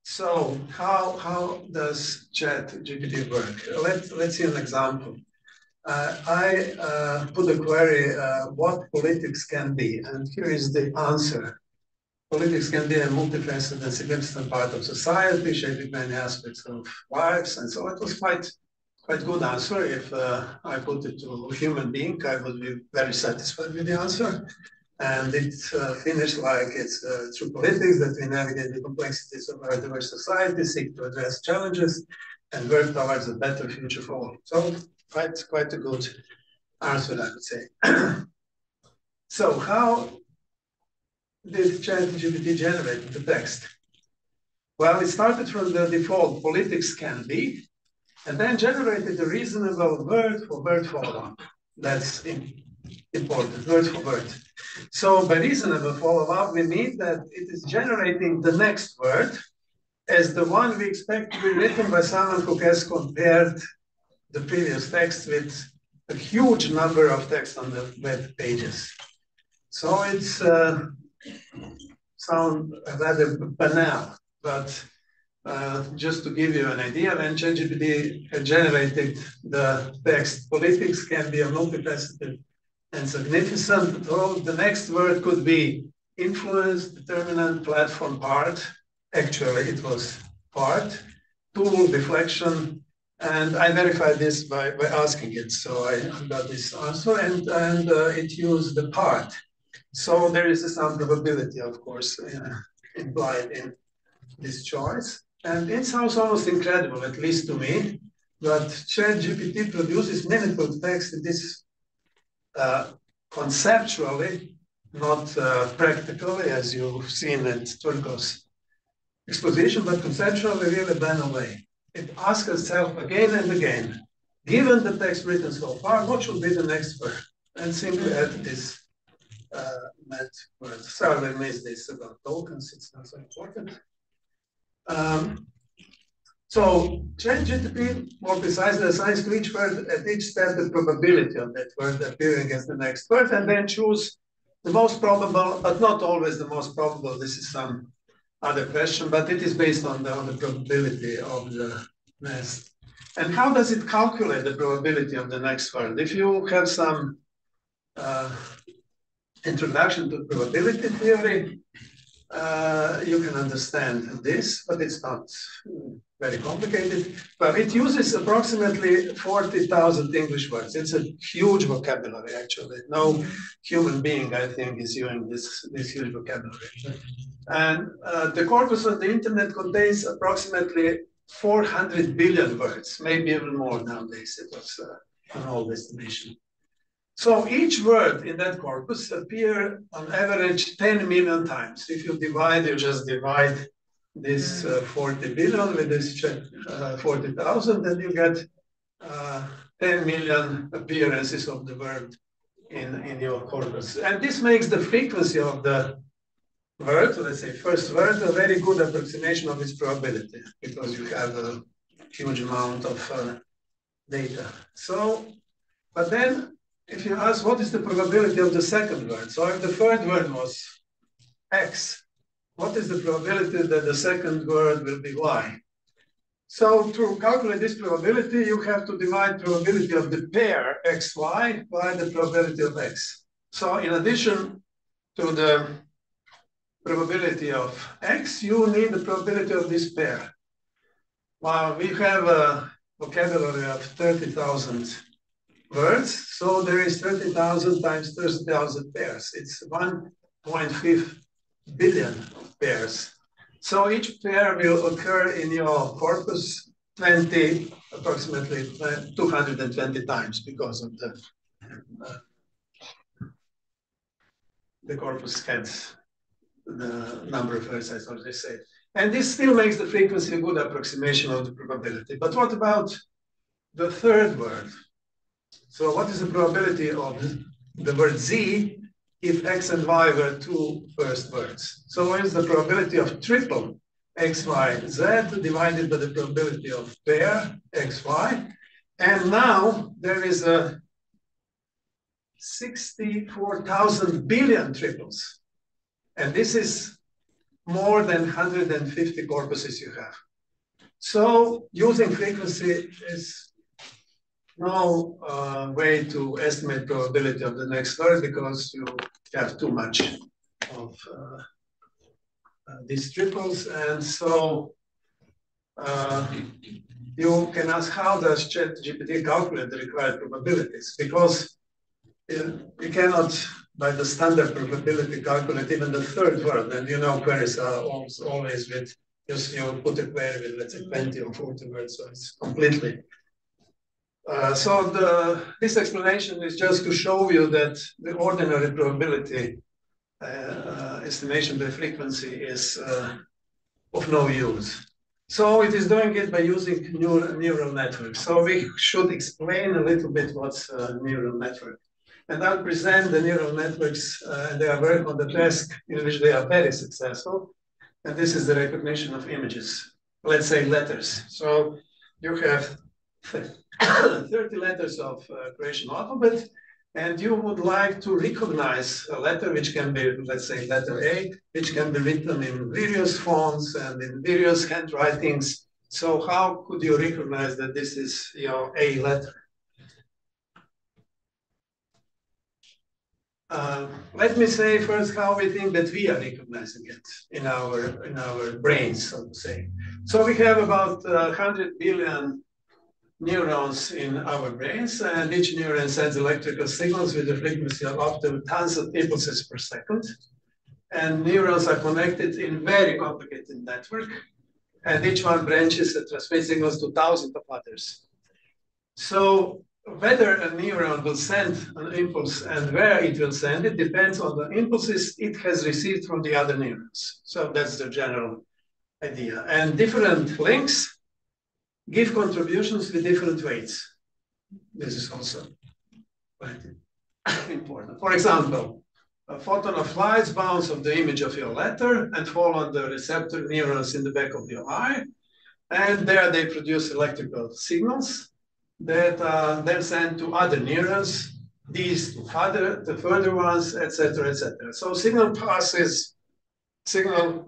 So how does ChatGPT work? Let's see an example. I put a query, what politics can be, and here is the answer. Politics can be a multifaceted and significant part of society, shaping many aspects of lives, and so it was quite good answer. If I put it to a human being, I would be very satisfied with the answer. And it finished like it's through politics that we navigate the complexities of our diverse society, seek to address challenges, and work towards a better future for all. So quite a good answer, I would say. So how did ChatGPT generate the text? Well, it started from the default politics can be, and then generated a reasonable word for word follow-up. That's important, word for word. So by reasonable follow-up, we mean that it is generating the next word as the one we expect to be written by someone who has compared the previous text with a huge number of text on the web pages. So it's sound rather banal, but just to give you an idea, when ChatGPT generated the text, politics can be a multifaceted and significant. So the next word could be influence, determinant, platform, part. Actually, it was part, tool, deflection, and I verified this by asking it. So I got this answer, and it used the part. So there is some probability, of course, implied in this choice. And it sounds almost incredible, at least to me, that ChatGPT produces meaningful text in this conceptually, not practically, as you've seen at Turco's exposition, but conceptually really banal way. It asks itself again and again, given the text written so far, what should be the next word? And simply add this met word. Sorry, I missed this about tokens, it's not so important. So ChatGPT more precisely assigns to each word at each step the probability of that word appearing as the next word, and then choose the most probable, but not always the most probable. This is some other question, but it is based on the probability of the next. And how does it calculate the probability of the next word? If you have some introduction to probability theory, you can understand this, but it's not very complicated. But it uses approximately 40,000 English words. It's a huge vocabulary, actually. No human being, I think, is using this huge vocabulary. And the corpus of the internet contains approximately 400 billion words, maybe even more nowadays. It was an old estimation. So each word in that corpus appears on average 10 million times. If you divide, you just divide this 40 billion with this 40,000, then you get 10 million appearances of the word in your corpus. And this makes the frequency of the word, let's say first word, a very good approximation of its probability, because you have a huge amount of data. So, but then if you ask what is the probability of the second word, so if the third word was X, what is the probability that the second word will be Y? So to calculate this probability, you have to divide probability of the pair XY by the probability of X. So in addition to the probability of X, you need the probability of this pair. Well, we have a vocabulary of 30,000 words, so there is 30,000 times 30,000 pairs. It's 1.5 billion pairs. So each pair will occur in your corpus approximately 220 times because of the corpus has the number of words, as I said. And this still makes the frequency a good approximation of the probability. But what about the third word? So what is the probability of the word Z if X and Y were two first words. So what is the probability of triple X, Y, Z divided by the probability of pair X, Y? And now there is a 64,000 billion triples. And this is more than 150 corpuses you have. So using frequency is no way to estimate probability of the next word because you have too much of these triples. And so you can ask, how does ChatGPT calculate the required probabilities? Because you cannot, by the standard probability, calculate even the third word. And you know, queries are always with, you put a query with, let's say, 20 or 40 words, so it's completely. This explanation is just to show you that the ordinary probability estimation by frequency is of no use. So it is doing it by using neural networks. So we should explain a little bit what's a neural network. And I'll present the neural networks, and they are working on the task in which they are very successful. And this is the recognition of images, let's say letters. So you have 30 letters of Croatian alphabet, and you would like to recognize a letter which can be, let's say, letter A, which can be written in various fonts and in various handwritings. So how could you recognize that this is your A letter? Let me say first how we think that we are recognizing it in our brains, so to say. So we have about 100 billion neurons in our brains, and each neuron sends electrical signals with a frequency of up to tons of impulses per second. And neurons are connected in very complicated network, and each one branches and transmits signals to thousands of others. So whether a neuron will send an impulse and where it will send it depends on the impulses it has received from the other neurons. So that's the general idea. And different links give contributions with different weights. This is also quite important. For example, a photon of light bounce off the image of your letter and fall on the receptor neurons in the back of your eye. And there they produce electrical signals that are then sent to other neurons, these to the further ones, etc., etc. So signal passes through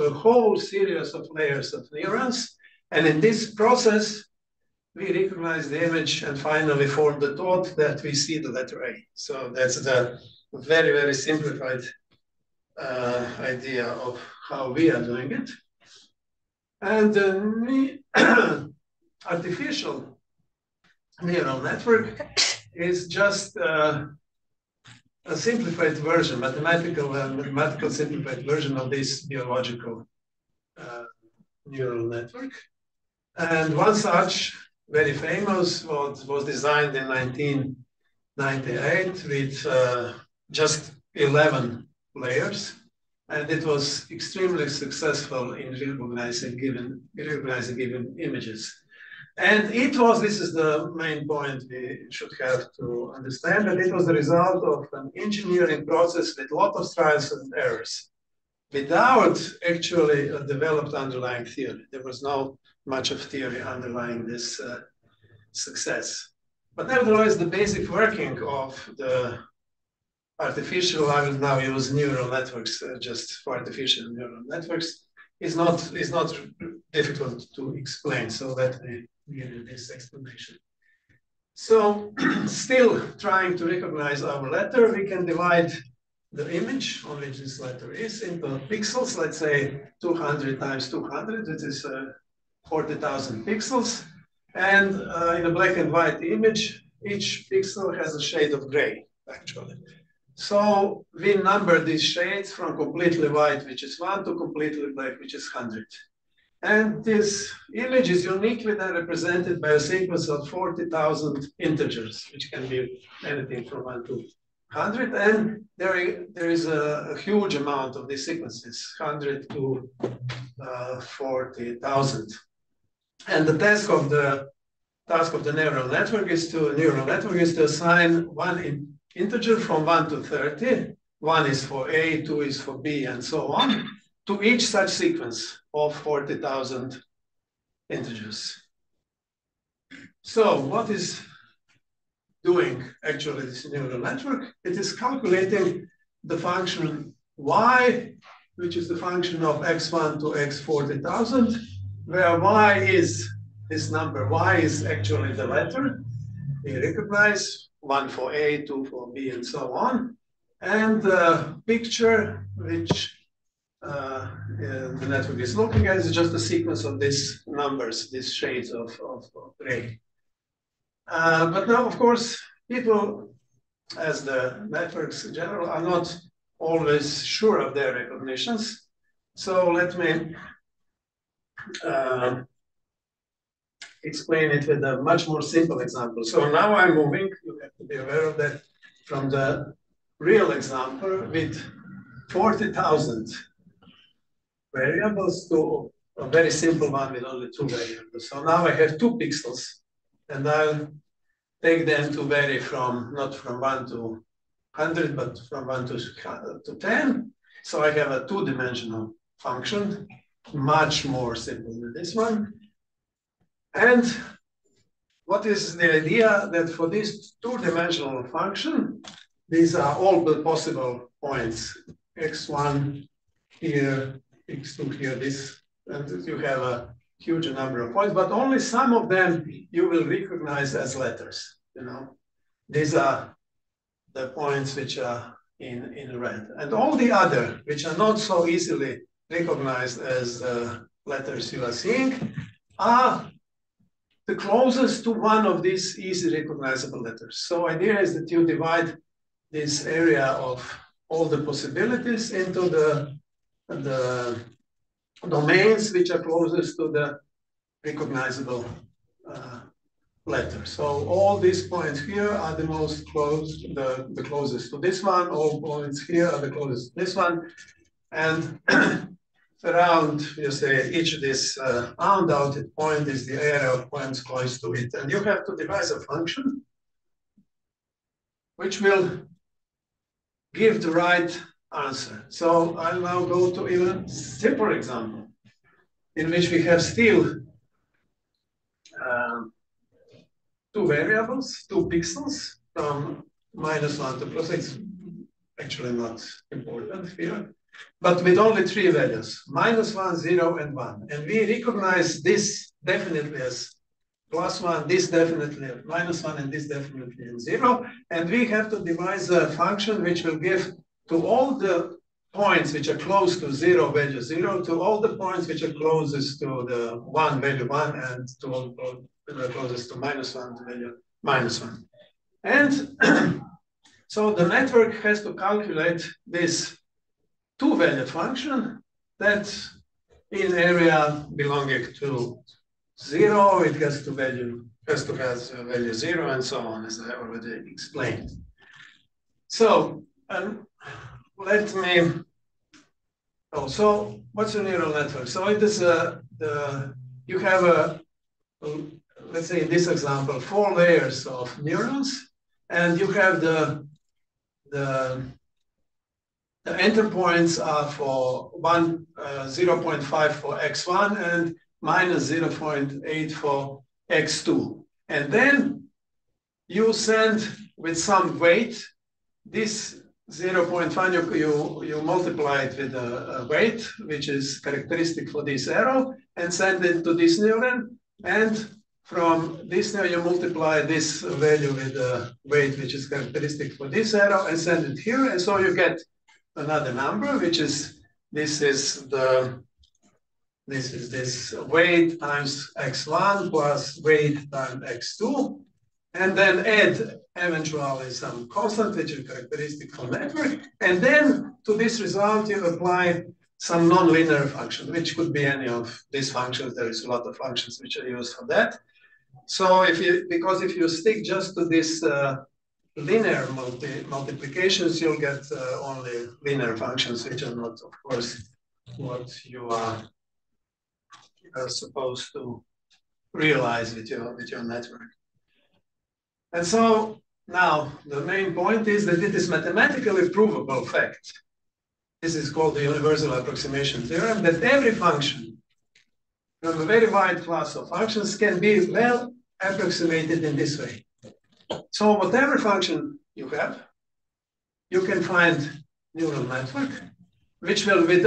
a whole series of layers of neurons. And in this process, we recognize the image and finally form the thought that we see the letter A. So that's the very, very simplified idea of how we are doing it. And the artificial neural network is just a simplified version, mathematical simplified version of this biological neural network. And one such very famous was designed in 1998 with just 11 layers. And it was extremely successful in recognizing given images. And this is the main point we should have to understand, that it was the result of an engineering process with a lot of trials and errors, without actually a developed underlying theory. There was no much of theory underlying this success. But nevertheless, the basic working of the artificial, I will now use neural networks just for artificial neural networks, is not difficult to explain. So let me give you this explanation. So still trying to recognize our letter, we can divide the image on which this letter is into pixels, let's say 200 times 200, which is 40,000 pixels. And in a black and white image, each pixel has a shade of gray, actually. So we number these shades from completely white, which is 1, to completely black, which is 100. And this image is uniquely then represented by a sequence of 40,000 integers, which can be anything from 1 to 100. And there is a huge amount of these sequences, 100 to 40,000. And the task of the task of the neural network is to assign one integer from 1 to 30. 1 is for A, 2 is for B, and so on, to each such sequence of 40,000 integers. So what is doing actually this neural network? It is calculating the function y, which is the function of x1 to x 40,000, where y is this number. Y is actually the letter we recognize, 1 for A, 2 for B, and so on. And the picture which the network is looking at is just a sequence of these numbers, these shades of gray. But now, of course, people, as the networks in general, are not always sure of their recognitions. So let me explain it with a much more simple example. So now I'm moving, you have to be aware of that, from the real example with 40,000 variables to a very simple one with only 2 variables. So now I have 2 pixels, and I'll take them to vary from, not from 1 to 100, but from 1 to 10. So I have a 2-dimensional function, much more simple than this one. And what is the idea? That for this 2-dimensional function, these are all the possible points, x1 here, x2 here, this, and you have a huge number of points, but only some of them you will recognize as letters. You know, these are the points which are in red, and all the other, which are not so easily recognized as letters you are seeing, are the closest to one of these easy recognizable letters. So idea is that you divide this area of all the possibilities into the domains which are closest to the recognizable letter. So all these points here are the most close, the closest to this one. All points here are the closest to this one. And around, you say, each of this undoubted point is the area of points close to it. And you have to devise a function which will give the right answer. So I'll now go to even simpler example in which we have still 2 variables, 2 pixels from -1 to +. It's actually not important here, but with only 3 values, -1, 0, and 1. And we recognize this definitely as +1, this definitely as -1, and this definitely as 0. And we have to devise a function which will give to all the points which are close to 0 value 0, to all the points which are closest to the 1 value 1, and to all the closest to -1 value -1. And so the network has to calculate this 2-valued function that in area belonging to 0, it has to have value 0, and so on, as I already explained. So let me. Oh, so what's a neural network? So it is you have let's say in this example, 4 layers of neurons, and you have the enter points are for 0.5 for x1 and -0.8 for x2. And then you send with some weight this 0.5, you multiply it with a weight, which is characteristic for this arrow, and send it to this neuron. And from this neuron, you multiply this value with a weight, which is characteristic for this arrow, and send it here. And so you get another number, which is this weight times x1 plus weight times x2, and then add eventually some constant, which is characteristic for network. And then to this result, you apply some nonlinear function, which could be any of these functions. There is a lot of functions which are used for that. So because if you stick just to this linear multiplications, you'll get only linear functions, which are not, of course, what you are supposed to realize with your network. And so now the main point is that it is mathematically provable fact. This is called the universal approximation theorem, that every function from a very wide class of functions can be well approximated in this way. So whatever function you have, you can find neural network, which will with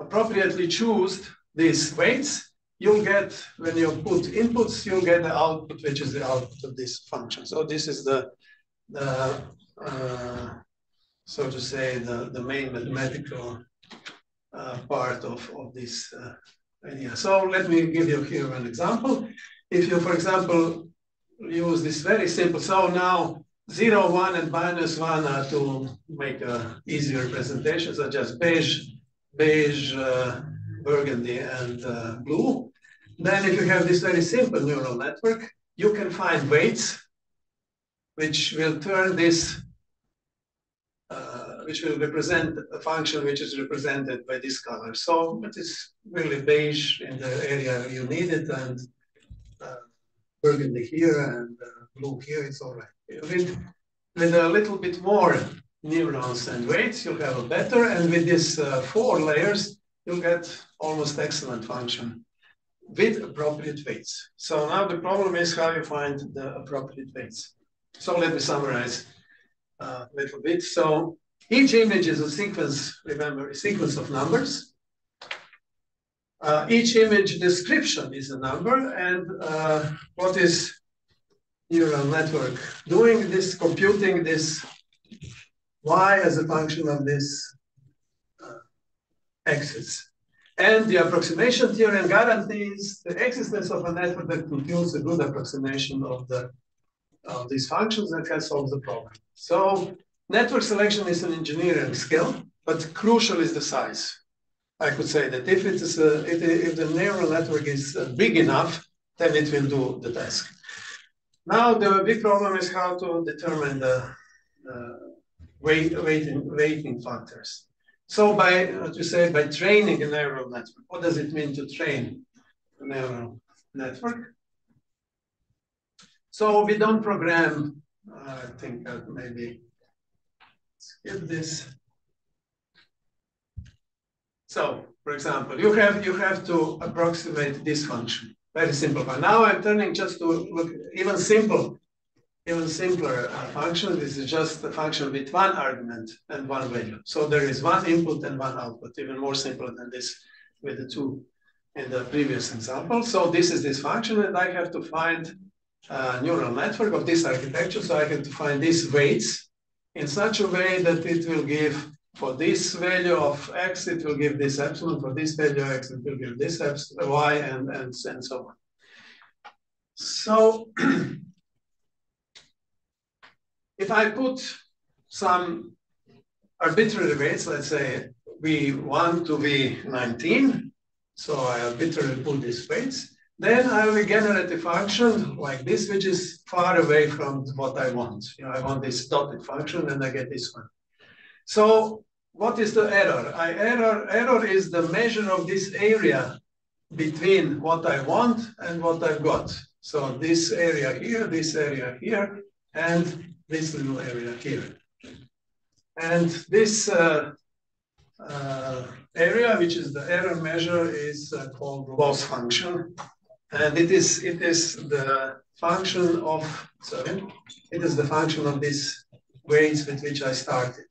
appropriately choose these weights. You'll get, when you put inputs, you'll get the output, which is the output of this function. So this is the so to say, the main mathematical part of this idea. So let me give you here an example. If you, for example, use this very simple, so now 0, 1, and -1 are to make an easier presentation, such as beige, burgundy, and blue. Then if you have this very simple neural network, you can find weights which will turn this, which will represent a function which is represented by this color. So it is really beige in the area you need it, and burgundy here and blue here, it's all right. With a little bit more neurons and weights, you'll have a better, and with these 4 layers, you'll get almost excellent function with appropriate weights. So now the problem is how you find the appropriate weights. So let me summarize a little bit. So each image is a sequence, remember, a sequence of numbers. Each image description is a number, and what is neural network doing? This computing this y as a function of this axis. And the approximation theorem guarantees the existence of a network that computes a good approximation of these functions that can solve the problem. So network selection is an engineering skill, but crucial is the size. I could say that if the neural network is big enough, then it will do the task. Now the big problem is how to determine the weighting factors. So by training a neural network, what does it mean to train a neural network? So we don't program. I think that maybe skip this. So, for example, you have to approximate this function. Very simple one. Now I'm turning just to look even simpler function. This is just a function with 1 argument and 1 value. So there is 1 input and 1 output, even more simple than this with the 2 in the previous example. So this is this function, and I have to find a neural network of this architecture. So I have to find these weights in such a way that it will give, for this value of x, it will give this epsilon. For this value of x, it will give this epsilon, y, and so on. So if I put some arbitrary weights, let's say V1 to V19, so I arbitrarily put these weights, then I will generate a function like this, which is far away from what I want. I want this dotted function, and I get this one. So what is the error? Error is the measure of this area between what I want and what I've got. So this area here, and this little area here. And this area, which is the error measure, is called loss function. And it is the function of, it is the function of these weights with which I started.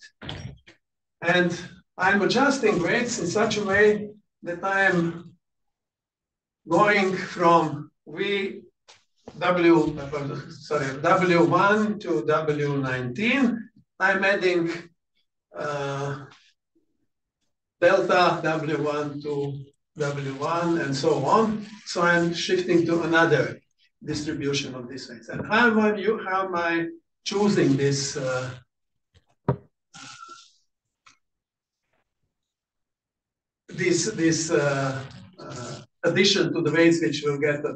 And I'm adjusting weights in such a way that I am going from W1 to W19. I'm adding delta W1 to W1 and so on. So I'm shifting to another distribution of these weights. And how am I choosing this addition to the weights which will get a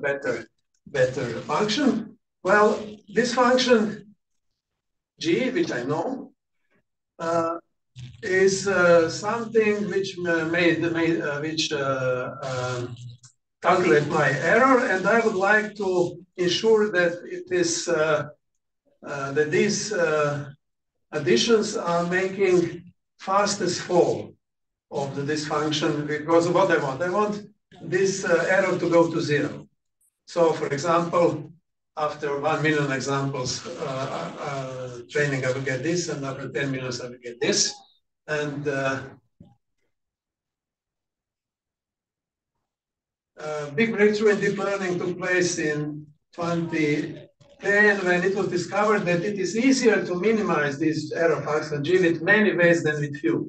better function? Well, this function G, which I know, is something which calculate my error, and I would like to ensure that it is that these additions are making fastest fall of this function, because of what I want this error to go to 0. So, for example, after 1 million examples training, I will get this, and after 10 million, I will get this. And big breakthrough in deep learning took place in 2010, when it was discovered that it is easier to minimize this error function G with many ways than with few.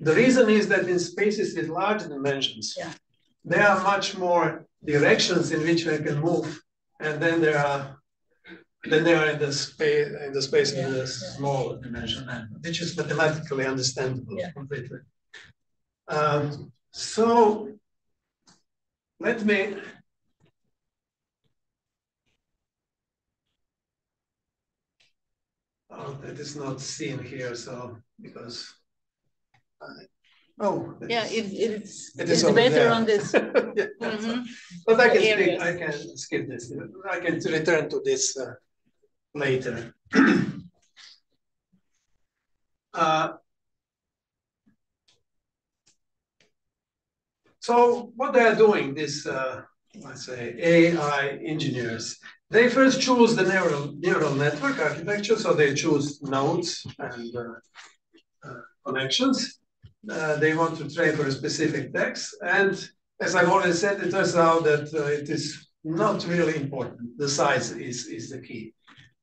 The reason is that in spaces with large dimensions, there are much more directions in which we can move, and then there are in the space with a small dimension, which is mathematically understandable completely. So let me that is not seen here, so because it's better there. On this. But I can skip this. I can return to this later. So what they are doing, this let's say AI engineers, they first choose the neural network architecture. So they choose nodes and connections. They want to train for a specific text. And as I've already said, it turns out that it is not really important. The size is the key.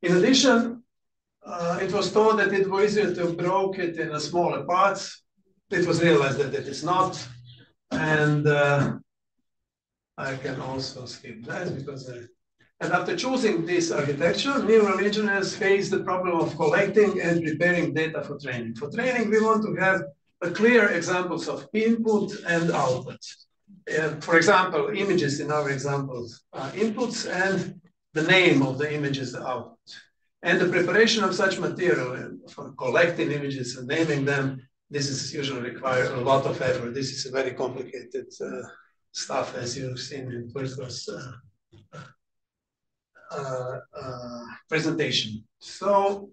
In addition, it was thought that it was easier to break it in smaller parts. It was realized that it is not. And I can also skip that because and after choosing this architecture, neural engineers face the problem of collecting and preparing data for training. For training, we want to have a clear examples of input and output. For example, images in our examples are inputs, and the name of the image is the output. And the preparation of such material for collecting images and naming them, this is usually require a lot of effort. This is a very complicated stuff, as you've seen in Pugwash presentation. So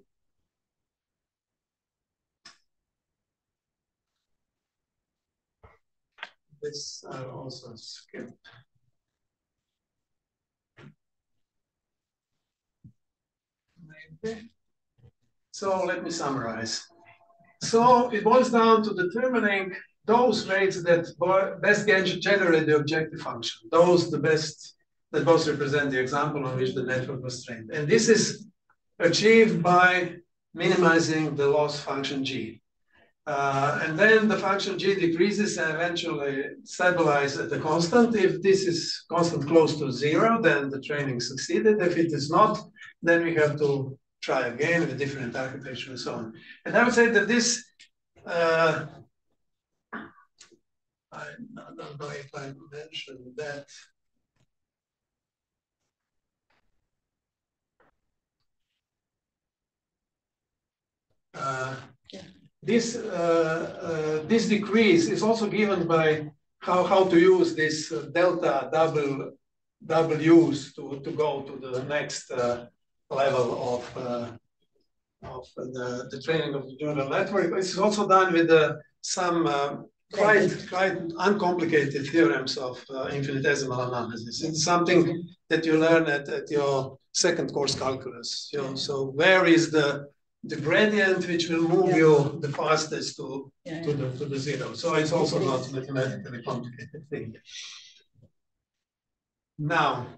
this I'll also skip. Maybe. So let me summarize. So it boils down to determining those weights that best generate the objective function, those the best that both represent the example on which the network was trained. And this is achieved by minimizing the loss function G. And then the function G decreases and eventually stabilize at a constant. If this is constant close to 0, then the training succeeded. If it is not, then we have to try again with a different architecture and so on. And I would say that this, I don't know if I mentioned that. This decrease is also given by how to use this delta W's to go to the next level of the training of the neural network. It's also done with some quite uncomplicated theorems of infinitesimal analysis. It's something that you learn at your second course calculus. So where is the gradient which will move you the fastest to the 0. So it's also not mathematically complicated thing. Now,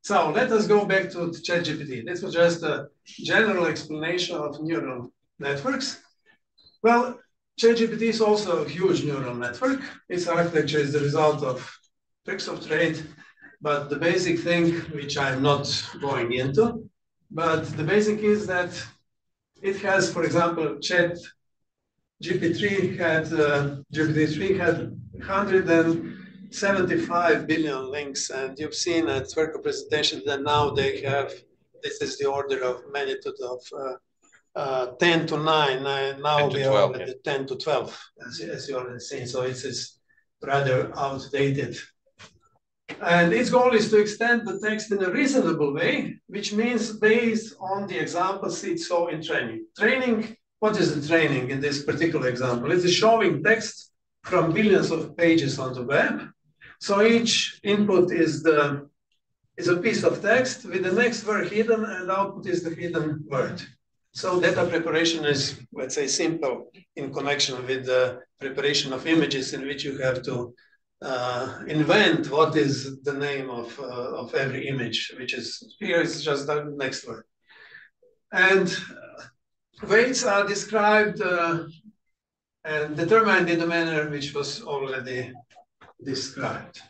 so let us go back to ChatGPT. This was just a general explanation of neural networks. Well, ChatGPT is also a huge neural network. Its architecture is the result of tricks of trade, but the basic thing, which I'm not going into, but the basic is that it has, for example, GPT-3 had 175 billion links, and you've seen at Twerko presentation that now they have, this is the order of magnitude of 10 to 9. Now we are at 10 to 12, as you already seen. So it is rather outdated. And its goal is to extend the text in a reasonable way, which means based on the examples it saw in training. Training, what is the training in this particular example? It is showing text from billions of pages on the web. So each input is a piece of text with the next word hidden, and output is the hidden word. So data preparation is, let's say, simple in connection with the preparation of images in which you have to invent what is the name of every image, which is here is just the next word. And weights are described and determined in the manner which was already described.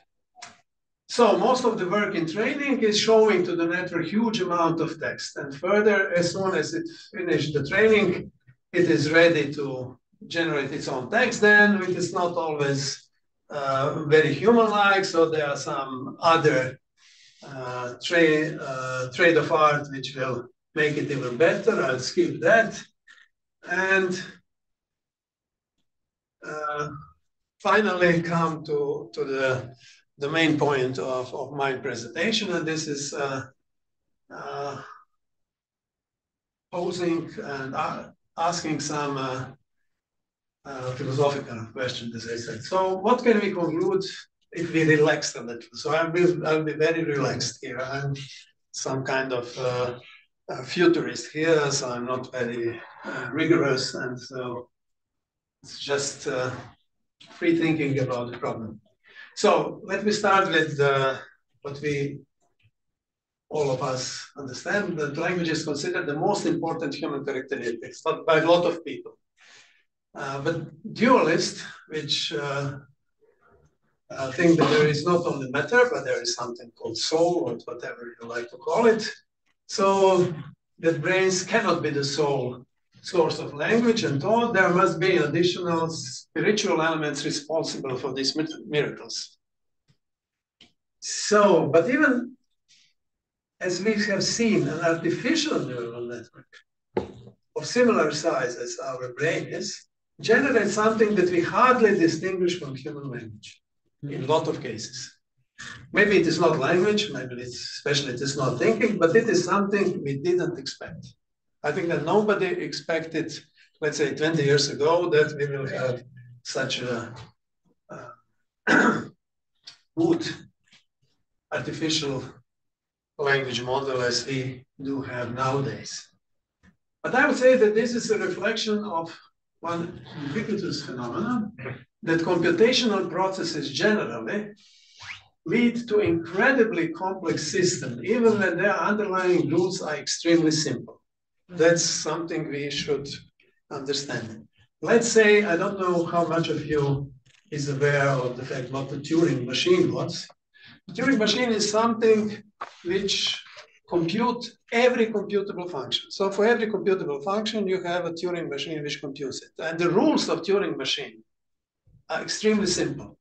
So most of the work in training is showing to the network huge amount of text. And further, as soon as it finished the training, it is ready to generate its own text. Then it is not always very human-like, so there are some other trade of art which will make it even better. I'll skip that. And finally come to the main point of my presentation, and this is posing and asking some philosophical questions, as I said. So what can we conclude if we relax a little? So I'll be very relaxed here. I'm some kind of futurist here, so I'm not very rigorous, and so it's just free thinking about the problem. So let me start with what we all of us understand, that language is considered the most important human characteristics by a lot of people. But dualists, which think that there is not only matter, but there is something called soul, or whatever you like to call it. So that brains cannot be the sole source of language and thought. There must be additional spiritual elements responsible for these miracles. So, but even as we have seen, an artificial neural network of similar size as our brain is, generates something that we hardly distinguish from human language in a lot of cases. Maybe it is not language, maybe especially it is not thinking, but it is something we didn't expect. I think that nobody expected, let's say 20 years ago, that we will have such a good artificial language model as we do have nowadays. But I would say that this is a reflection of one ubiquitous phenomenon, that computational processes generally lead to incredibly complex systems, even when their underlying rules are extremely simple. That's something we should understand. Let's say, I don't know how much of you is aware of the fact what the Turing machine was. The Turing machine is something which compute every computable function. So for every computable function, you have a Turing machine which computes it. And the rules of Turing machine are extremely simple.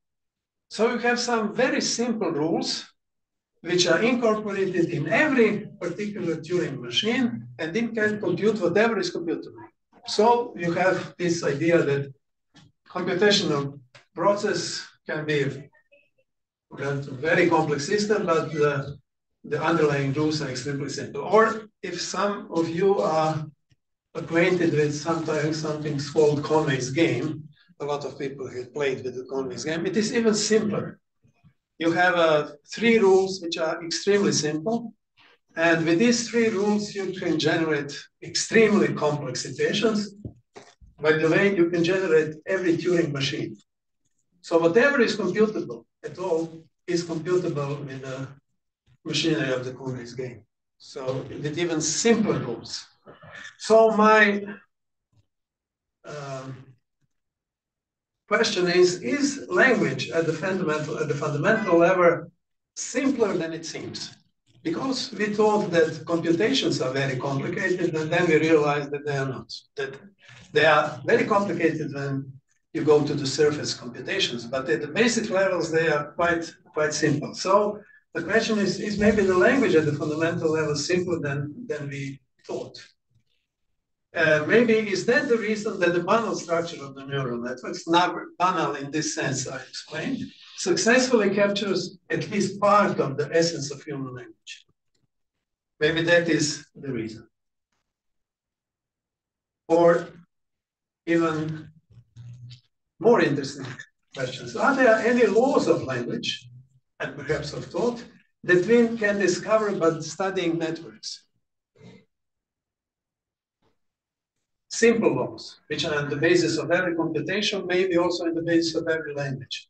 So you have some very simple rules which are incorporated in every particular Turing machine, and it can compute whatever is computable. So you have this idea that computational process can be a very complex system, but the underlying rules are extremely simple. Or if some of you are acquainted with sometimes something called Conway's game, a lot of people have played with the Conway's game, it is even simpler. You have 3 rules which are extremely simple. And with these 3 rules, you can generate extremely complex situations. By the way, you can generate every Turing machine. So whatever is computable at all is computable with the machinery of the Conway's game. So with even simpler rules. So my question is language at the fundamental level simpler than it seems? Because we thought that computations are very complicated, and then we realized that they are not. That they are very complicated when you go to the surface computations, but at the basic levels, they are quite simple. So the question is maybe the language at the fundamental level simpler than we thought? Maybe is that the reason that the banal structure of the neural networks, not banal in this sense I explained, successfully captures at least part of the essence of human language. Maybe that is the reason. Or even more interesting questions. Are there any laws of language, and perhaps of thought, that we can discover by studying networks? Simple laws, which are on the basis of every computation, maybe also on the basis of every language.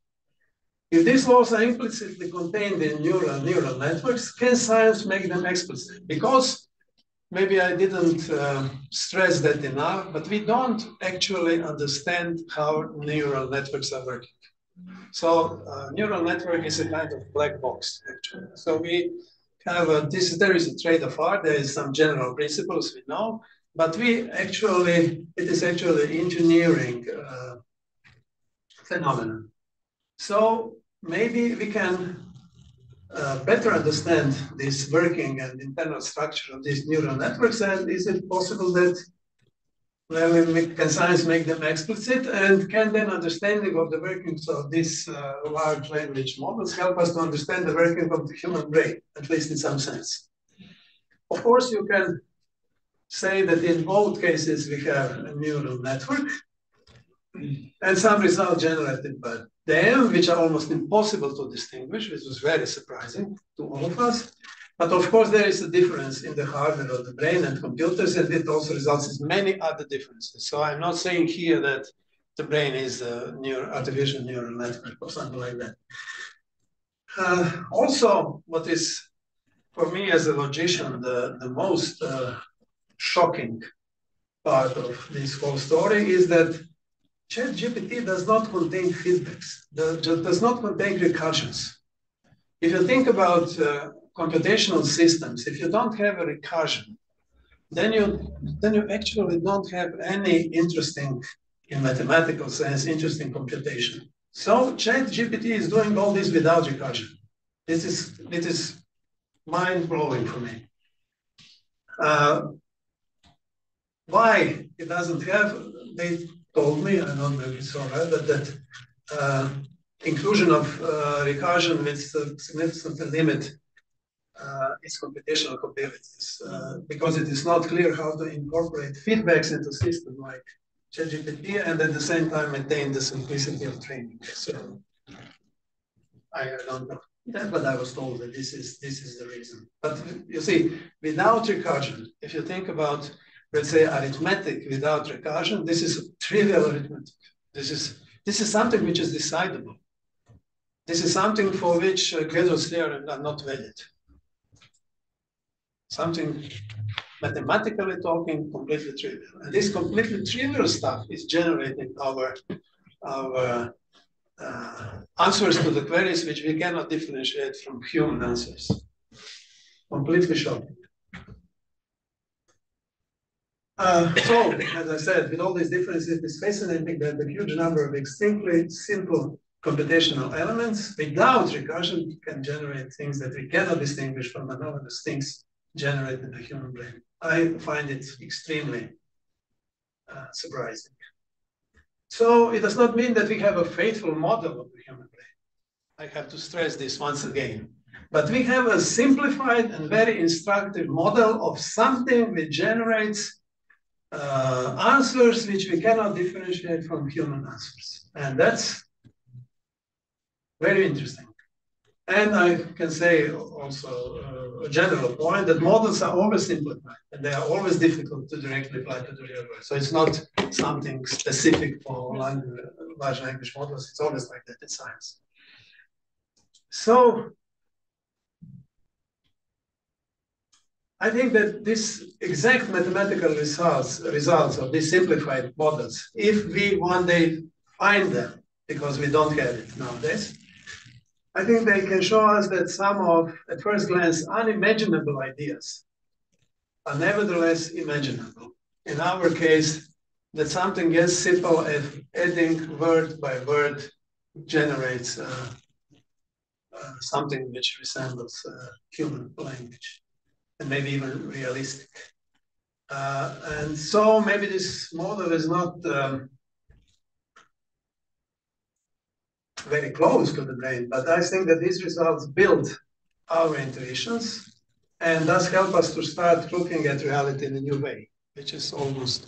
If these laws are implicitly contained in neural networks, can science make them explicit? Because maybe I didn't stress that enough, but we don't actually understand how neural networks are working. So neural network is a kind of black box, actually. So we have there is a trade of art. There is some general principles we know, but it is actually engineering phenomenon. So maybe we can better understand this working and internal structure of these neural networks, and is it possible that can science make them explicit, and can then understanding of the workings of these large language models help us to understand the working of the human brain, at least in some sense? Of course, you can say that in both cases we have a neural network and some results generated by them, which are almost impossible to distinguish, which was very surprising to all of us. But of course, there is a difference in the hardware of the brain and computers, and it also results in many other differences. So I'm not saying here that the brain is a artificial neural network or something like that. Also, what is, for me as a logician, the most shocking part of this whole story is that ChatGPT does not contain feedbacks, does not contain recursions. If you think about computational systems, if you don't have a recursion, then you actually don't have any interesting, in mathematical sense, interesting computation. So ChatGPT is doing all this without recursion. It is mind-blowing for me. Why it doesn't have, they told me, I don't know if it's all right, that inclusion of recursion with significant limit its computational capabilities, because it is not clear how to incorporate feedbacks into system like ChatGPT and at the same time maintain the simplicity of training. So I don't know that, but I was told that this is the reason. But you see, without recursion, if you think about, let's say, arithmetic without recursion, this is trivial arithmetic. This is something which is decidable. This is something for which Gödel's theorems are not valid. Something mathematically talking, completely trivial. And this completely trivial stuff is generating our answers to the queries which we cannot differentiate from human answers. Completely shocking. So, as I said, with all these differences, it is fascinating that the huge number of extremely simple computational elements without recursion can generate things that we cannot distinguish from anomalous things generated in the human brain. I find it extremely surprising. So it does not mean that we have a faithful model of the human brain. I have to stress this once again. But we have a simplified and very instructive model of something which generates answers which we cannot differentiate from human answers. And that's very interesting. And I can say also a general point that models are always simplified and they are always difficult to directly apply to the real world. So it's not something specific for large language models. It's always like that in science. So I think that this exact mathematical results of these simplified models, if we one day find them, because we don't have it nowadays, I think they can show us that some of, at first glance, unimaginable ideas are nevertheless imaginable. In our case, that something as simple as adding word by word generates something which resembles human language, and maybe even realistic. And so maybe this model is not very close to the brain, but I think that these results build our intuitions and thus help us to start looking at reality in a new way, which is almost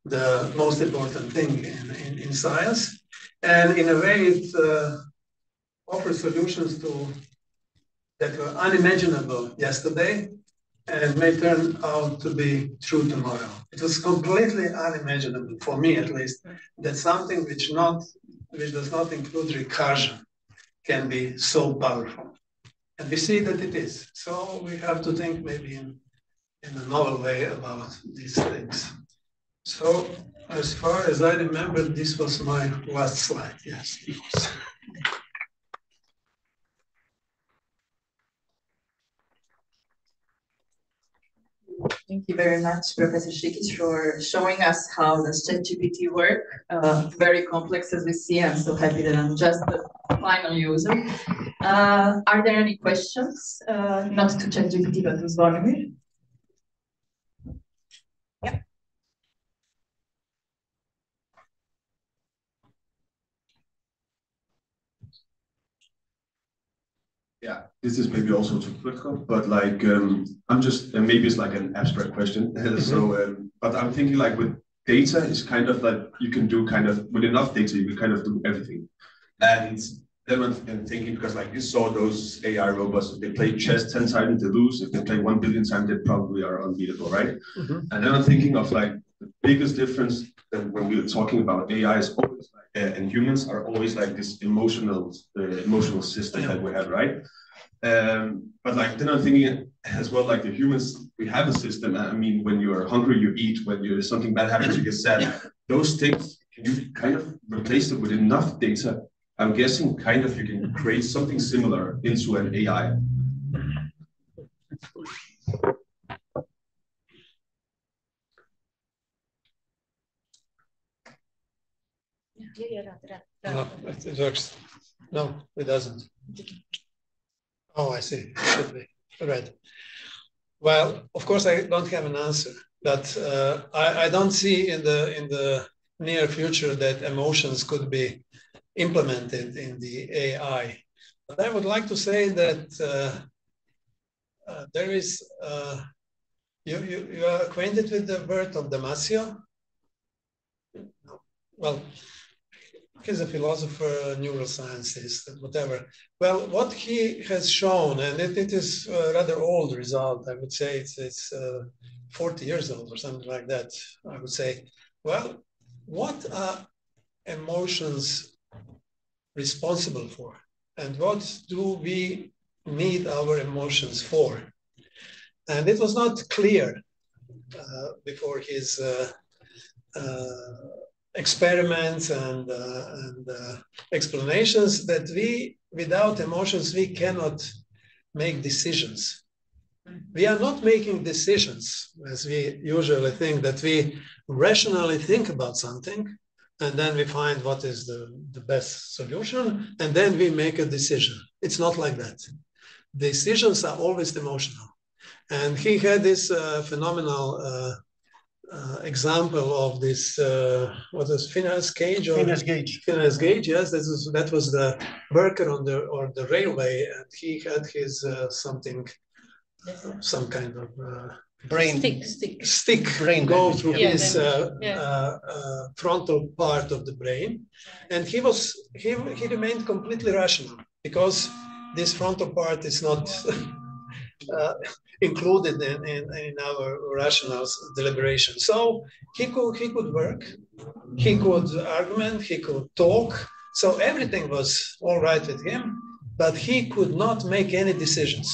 the most important thing in science. And in a way, it offers solutions that were unimaginable yesterday and may turn out to be true tomorrow. It was completely unimaginable, for me at least, that something which does not include recursion can be so powerful. And we see that it is. So we have to think maybe in a novel way about these things. So as far as I remember, this was my last slide. Yes, it was. Thank you very much, Professor Šikić, for showing us how does ChatGPT work. Very complex as we see. I'm so happy that I'm just the final user. Are there any questions? Not to ChatGPT, but to Zvonimir? Yeah. Yeah, this is maybe also too critical, but like I'm just maybe it's like an abstract question. So, but I'm thinking like with data, it's kind of like you can do kind of with enough data, you can kind of do everything. And then I'm thinking because like you saw those AI robots, if they play chess 10 times, they lose. If they play 1 billion times, they probably are unbeatable, right? And then I'm thinking of like the biggest difference that when we're talking about AI is always like, and humans are always like this emotional system that we have, right? But like then I'm thinking as well, like the humans, we have a system. I mean, when you're hungry, you eat. When something bad happens, you get sad. Those things, can you kind of replace it with enough data? I'm guessing kind of you can create something similar into an AI. No, it works. No, it doesn't. Oh, I see. Should be. Right. Well, of course, I don't have an answer, but I don't see in the near future that emotions could be implemented in the AI. But I would like to say that there is, you are acquainted with the work of Damasio? No. Well, he's a philosopher, neuroscientist, whatever. Well, what he has shown, and it is a rather old result, I would say it's 40 years old or something like that, I would say. Well, what are emotions responsible for? And what do we need our emotions for? And it was not clear before his experiments and explanations that without emotions, we cannot make decisions. We are not making decisions as we usually think, that we rationally think about something and then we find what is the best solution and then we make a decision. It's not like that. Decisions are always emotional. And he had this phenomenal example of this, what is Phineas Gage? Phineas Gage. Phineas Gage, yes, that was the worker on the railway, and he had his some kind of brain stick brain go through his frontal part of the brain, and he remained completely rational because this frontal part is not included in our rational deliberation. So he could work, he could argument, he could talk. So everything was all right with him, but he could not make any decisions.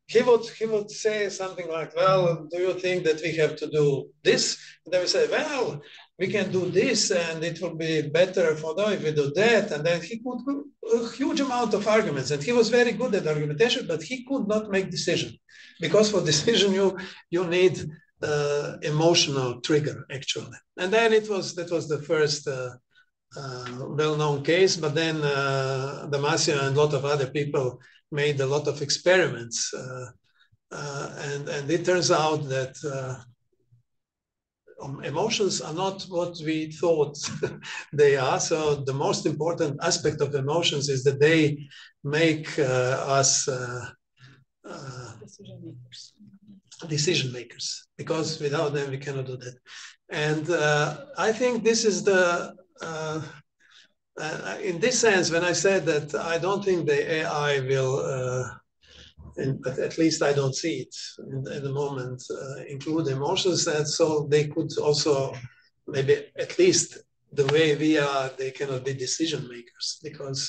He would say something like, well, do you think that we have to do this? And they would say, well, we can do this and it will be better for them if we do that. And then he could do a huge amount of arguments. And he was very good at argumentation, but he could not make decision. Because for decision, you need emotional trigger, actually. And then that was the first well-known case. But then Damasio and a lot of other people made a lot of experiments. And it turns out that emotions are not what we thought they are. So the most important aspect of emotions is that they make us decision makers, because without them we cannot do that. And I think this is the in this sense, when I said that I don't think the AI will, but at least I don't see it at the moment, include emotions, and so they could also maybe at least the way we are, they cannot be decision makers, because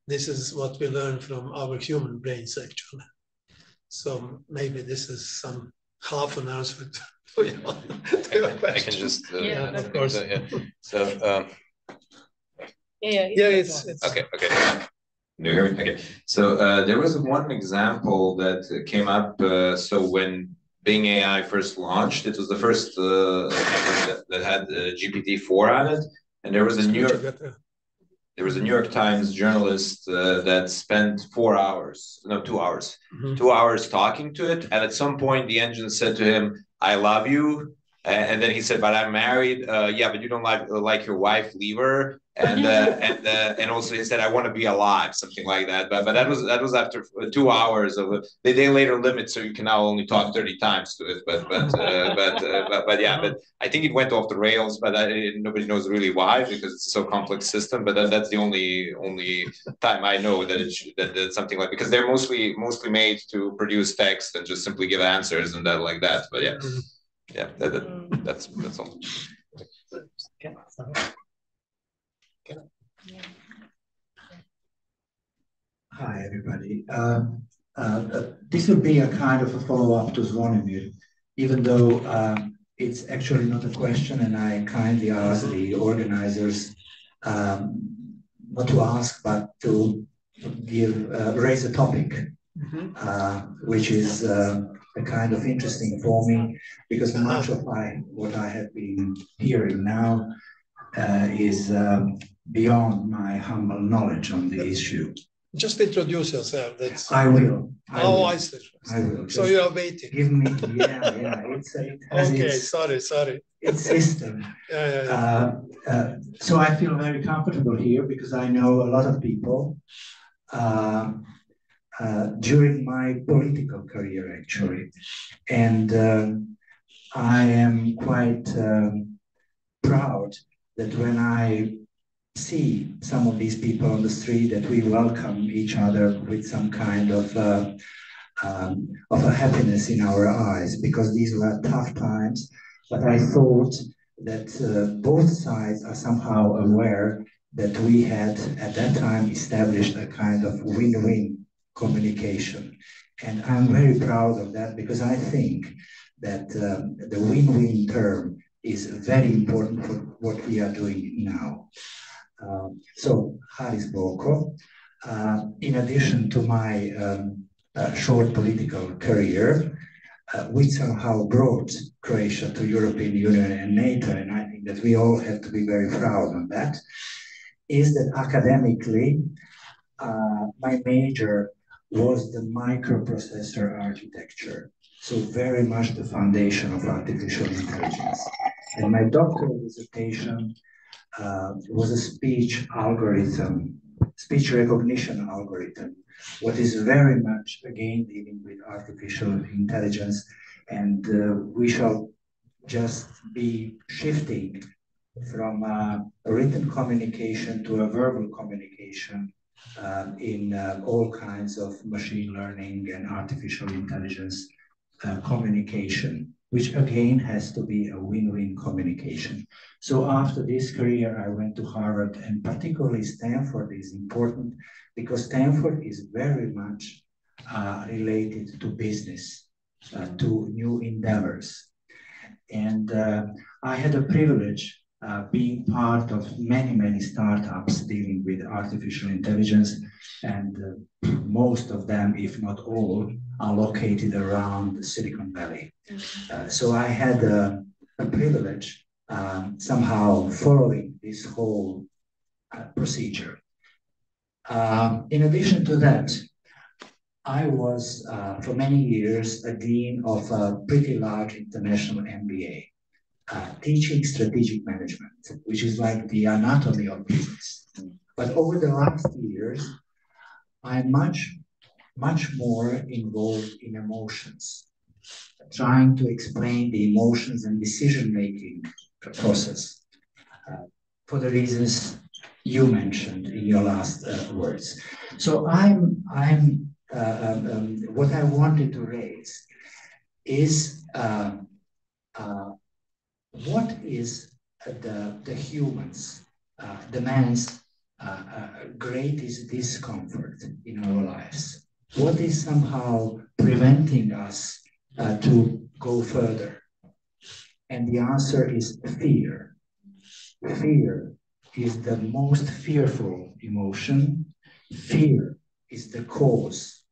this is what we learn from our human brains actually. So maybe this is some half an answer to your question. I can just yeah, of course. So yeah, it's okay. Do you hear me? Okay. So there was one example that came up. So when Bing AI first launched, it was the first that had GPT-4 on it, and there was a New York Times journalist that spent 2 hours, 2 hours talking to it, and at some point the engine said to him, "I love you." And then he said, "But I'm married." Yeah, but you don't like your wife, leave her. And also he said, "I want to be alive," something like that. But that was after 2 hours of it. They later limit, so you can now only talk 30 times to it. But yeah, but I think it went off the rails. But nobody knows really why, because it's a so complex system. But that's the only time I know that that's something like, because they're mostly made to produce text and just simply give answers and that like that. But yeah. Yeah, that's all. Hi, everybody. This will be a kind of a follow-up to Zvonimir, even though it's actually not a question, and I kindly ask the organizers not to ask, but to raise a topic, which is a kind of interesting for me, because much of what I have been hearing now is beyond my humble knowledge on the issue. Just introduce yourself. That's. I will. I see. I will. So you are waiting. Give me, yeah. It has okay, its, sorry. Its system. Yeah. So I feel very comfortable here because I know a lot of people during my political career, actually. And I am quite proud that when I see some of these people on the street, that we welcome each other with some kind of a happiness in our eyes, because these were tough times. But I thought that both sides are somehow aware that we had at that time established a kind of win-win communication. And I'm very proud of that, because I think that the win-win term is very important for what we are doing now. So, Haris Boko, in addition to my short political career, which somehow brought Croatia to European Union and NATO, and I think that we all have to be very proud of that, is that academically, my major was the microprocessor architecture. So very much the foundation of artificial intelligence. And my doctoral dissertation was a speech recognition algorithm, what is very much, again, dealing with artificial intelligence. And we shall just be shifting from a written communication to a verbal communication in all kinds of machine learning and artificial intelligence communication, which again has to be a win-win communication. So after this career, I went to Harvard, and particularly Stanford is important because Stanford is very much related to business, to new endeavors. And I had a privilege being part of many startups dealing with artificial intelligence, and most of them, if not all, are located around Silicon Valley. So I had a privilege somehow following this whole procedure. In addition to that, I was for many years a dean of a pretty large international MBA. teaching strategic management, which is like the anatomy of business. But over the last years, I'm much more involved in emotions, trying to explain the emotions and decision-making process for the reasons you mentioned in your last words. So what I wanted to raise is what is the humans, the man's greatest discomfort in our lives? What is somehow preventing us to go further? And the answer is fear. Fear is the most fearful emotion. Fear is the cause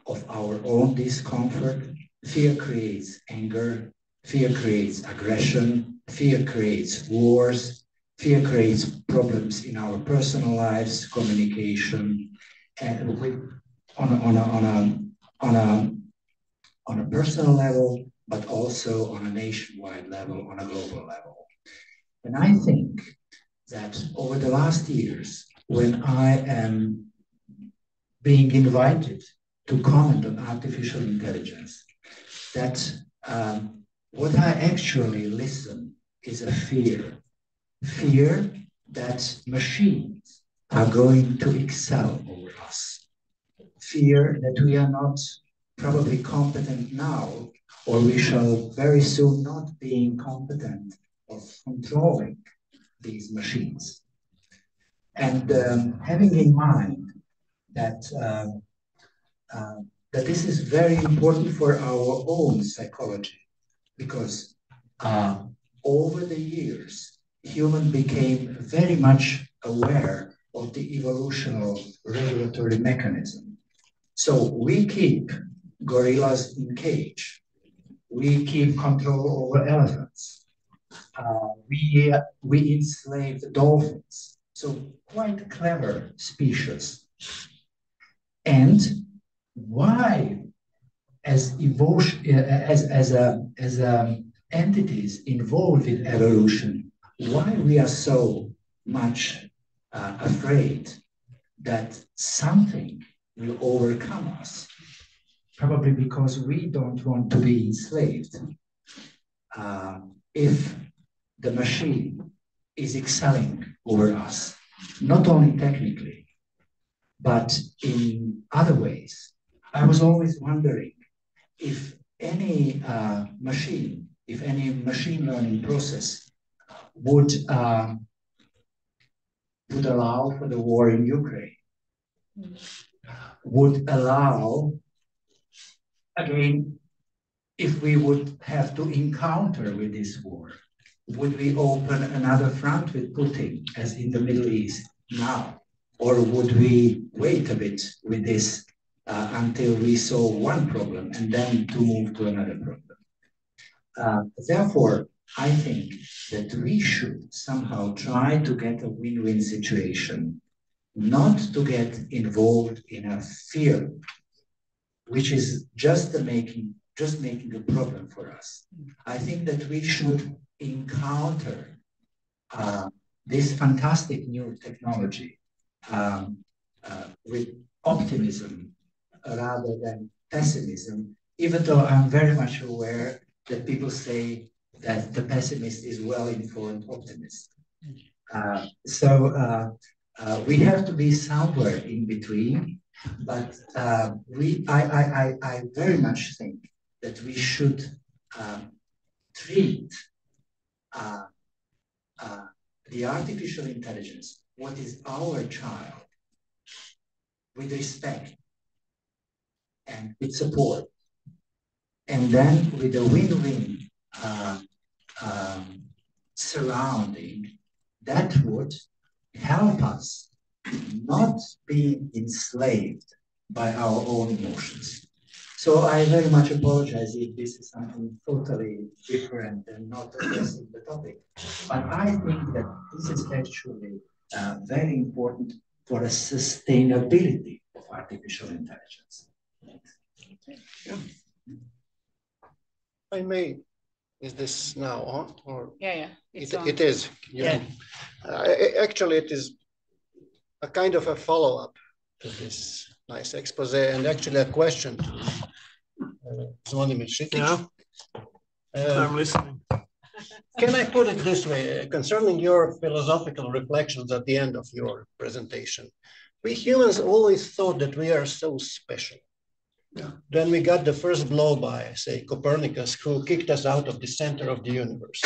of our own discomfort. Fear creates anger. Fear creates aggression. Fear creates wars. Fear creates problems in our personal lives, communication, and on a personal level, but also on a nationwide level, on a global level. And I think that over the last years, when I am being invited to comment on artificial intelligence, that what I actually listen is a fear that machines are going to excel over us, fear that we are not probably competent now, or we shall very soon not be competent of controlling these machines. And having in mind that that this is very important for our own psychology, because over the years, humans became very much aware of the evolutionary regulatory mechanism. So we keep gorillas in cage. We keep control over elephants. We enslave dolphins. So quite clever species. And why, as entities involved in evolution, why we are so much afraid that something will overcome us? Probably because we don't want to be enslaved. If the machine is excelling over us, not only technically, but in other ways. I was always wondering if any machine learning process would allow for the war in Ukraine, would allow, again, if we would have to encounter with this war, would we open another front with Putin, as in the Middle East now? Or would we wait a bit with this until we solve one problem and then to move to another problem? Therefore, I think that we should somehow try to get a win-win situation, not to get involved in a fear, which is just making a problem for us. I think that we should encounter this fantastic new technology with optimism rather than pessimism, even though I'm very much aware that people say that the pessimist is well-informed optimist. We have to be somewhere in between, but I very much think that we should treat the artificial intelligence, what is our child, with respect and with support, and then with a win-win surrounding that would help us not be enslaved by our own emotions. So I very much apologize if this is something totally different and not addressing the topic. But I think that this is actually very important for the sustainability of artificial intelligence. Yeah. I may Is this now on? Or Yeah. It is. Yeah. Actually, it is a kind of a follow-up to this nice expose, and actually a question to Zvonimir Šikić. Yeah. I'm listening. Can I put it this way, concerning your philosophical reflections at the end of your presentation? We humans always thought that we are so special. Yeah. Then we got the first blow by, say, Copernicus, who kicked us out of the center of the universe.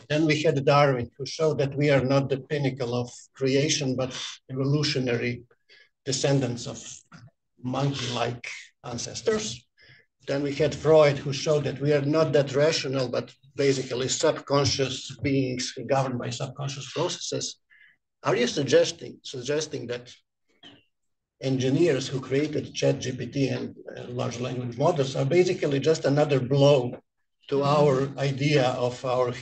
Then we had Darwin, who showed that we are not the pinnacle of creation, but evolutionary descendants of monkey-like ancestors. Then we had Freud, who showed that we are not that rational, but basically subconscious beings governed by subconscious processes. Are you suggesting that engineers who created ChatGPT and large language models are basically just another blow to our idea of our,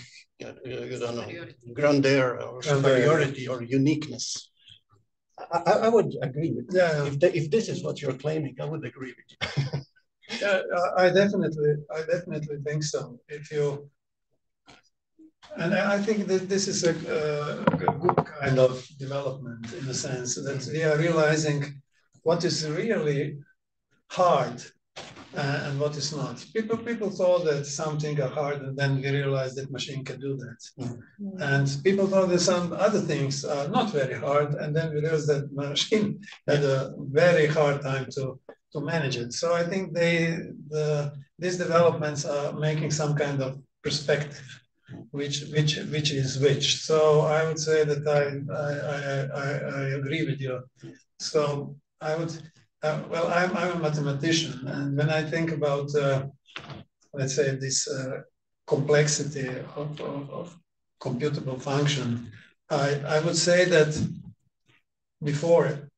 grandeur or superiority or uniqueness? I would agree with that. Yeah. If this is what you're claiming, I would agree with you. Yeah, I definitely think so. And I think that this is a good kind of development in the sense that we are realizing what is really hard and what is not. People thought that some things are hard, and then we realized that machine can do that. Mm-hmm. And people thought that some other things are not very hard, and then we realized that machine had a very hard time to manage it. So I think these developments are making some kind of perspective, which is which. So I would say that I agree with you. So I would. Well, I'm a mathematician, and when I think about, let's say, this complexity of computable function, I would say that before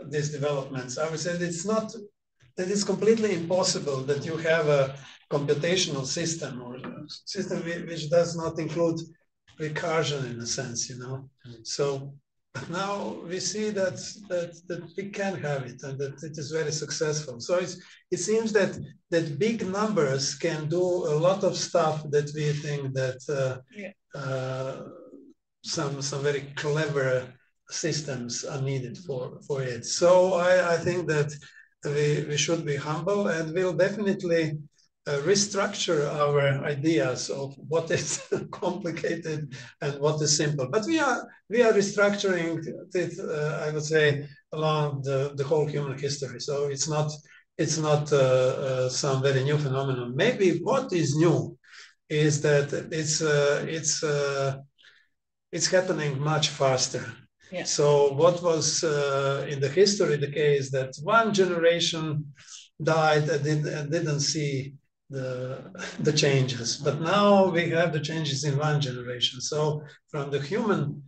these developments, I would say that it's completely impossible that you have a computational system or a system which does not include recursion in a sense, So now we see that we can have it and that it is very successful. So it seems that big numbers can do a lot of stuff that we think that some very clever systems are needed for it. So I think that we should be humble, and we'll definitely restructure our ideas of what is complicated and what is simple. But we are restructuring it, I would say, along the whole human history. So it's not some very new phenomenon. Maybe what is new is that it's happening much faster. Yeah. So what was in the history the case that one generation died and didn't see the changes, but now we have the changes in one generation. So from the human,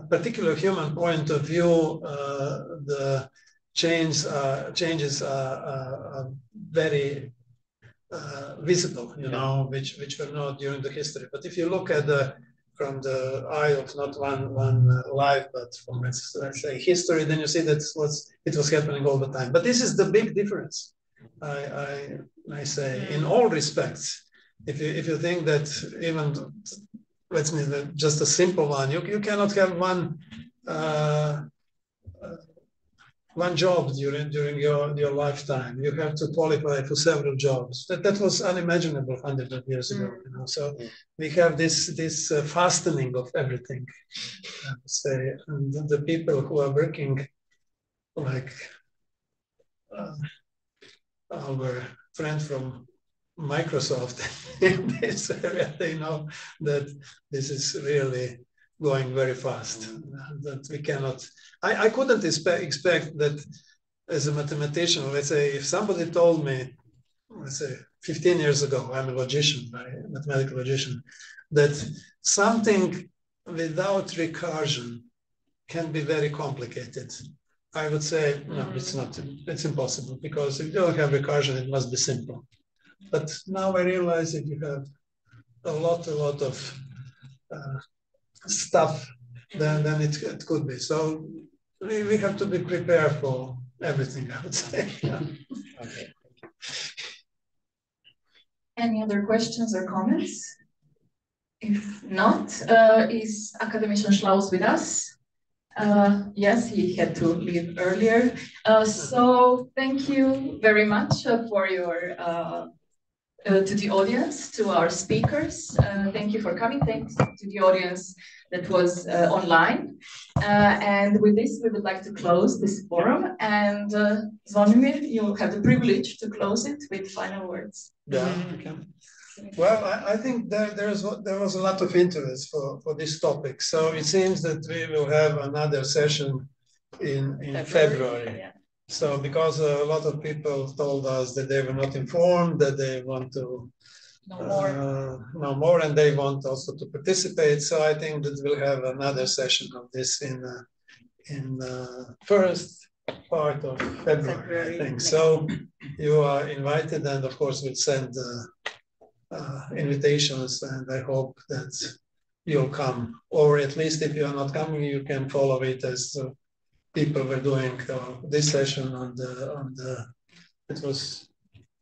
particular human point of view, the changes are very visible, which were not during the history. But if you look at from the eye of not one life, but from let's say history, then you see that it was happening all the time. But this is the big difference. I say in all respects. If you think that even let's say just a simple one, you cannot have one job during your lifetime. You have to qualify for several jobs. That was unimaginable hundreds of years ago. So we have this fastening of everything. I would say, and the people who are working like our friend from Microsoft in this area, they know that this is really going very fast. That we cannot. I couldn't expect that as a mathematician. Let's say if somebody told me, let's say 15 years ago, I'm a logician, a mathematical logician, that something without recursion can be very complicated. I would say, no, it's not. It's impossible, because if you don't have recursion, it must be simple. But now I realize that you have a lot of stuff, then it could be. So we have to be prepared for everything, I would say. Okay. Any other questions or comments? If not, is Academician Schlaus with us? Yes, he had to leave earlier. So thank you very much for your to the audience, to our speakers. Thank you for coming. Thanks to the audience that was online. And with this, we would like to close this forum. And Zvonimir, you have the privilege to close it with final words. Yeah, okay. Well, I think there was a lot of interest for this topic. So it seems that we will have another session in February. Yeah. So because a lot of people told us that they were not informed, that they want to know more, and they want also to participate. So I think that we'll have another session of this in first part of February, I think. So you are invited, and of course we'll send invitations, and I hope that you'll come. Or at least if you are not coming, you can follow it as people were doing this session on the it was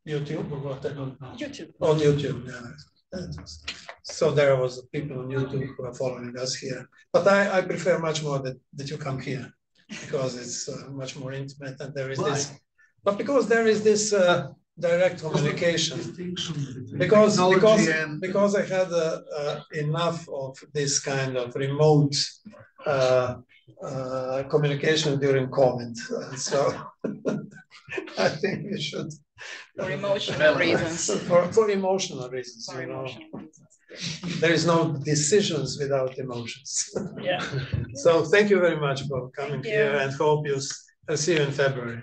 YouTube or what, I don't know. YouTube. On YouTube, yeah. So there was people on YouTube who are following us here. But I prefer much more that you come here, because it's much more intimate, and there is this. But because there is this direct communication. Because I had enough of this kind of remote communication during COVID. So I think we should. For emotional reasons. For emotional reasons, you know. There is no decisions without emotions. Yeah. So thank you very much for coming here, and hope I'll see you in February.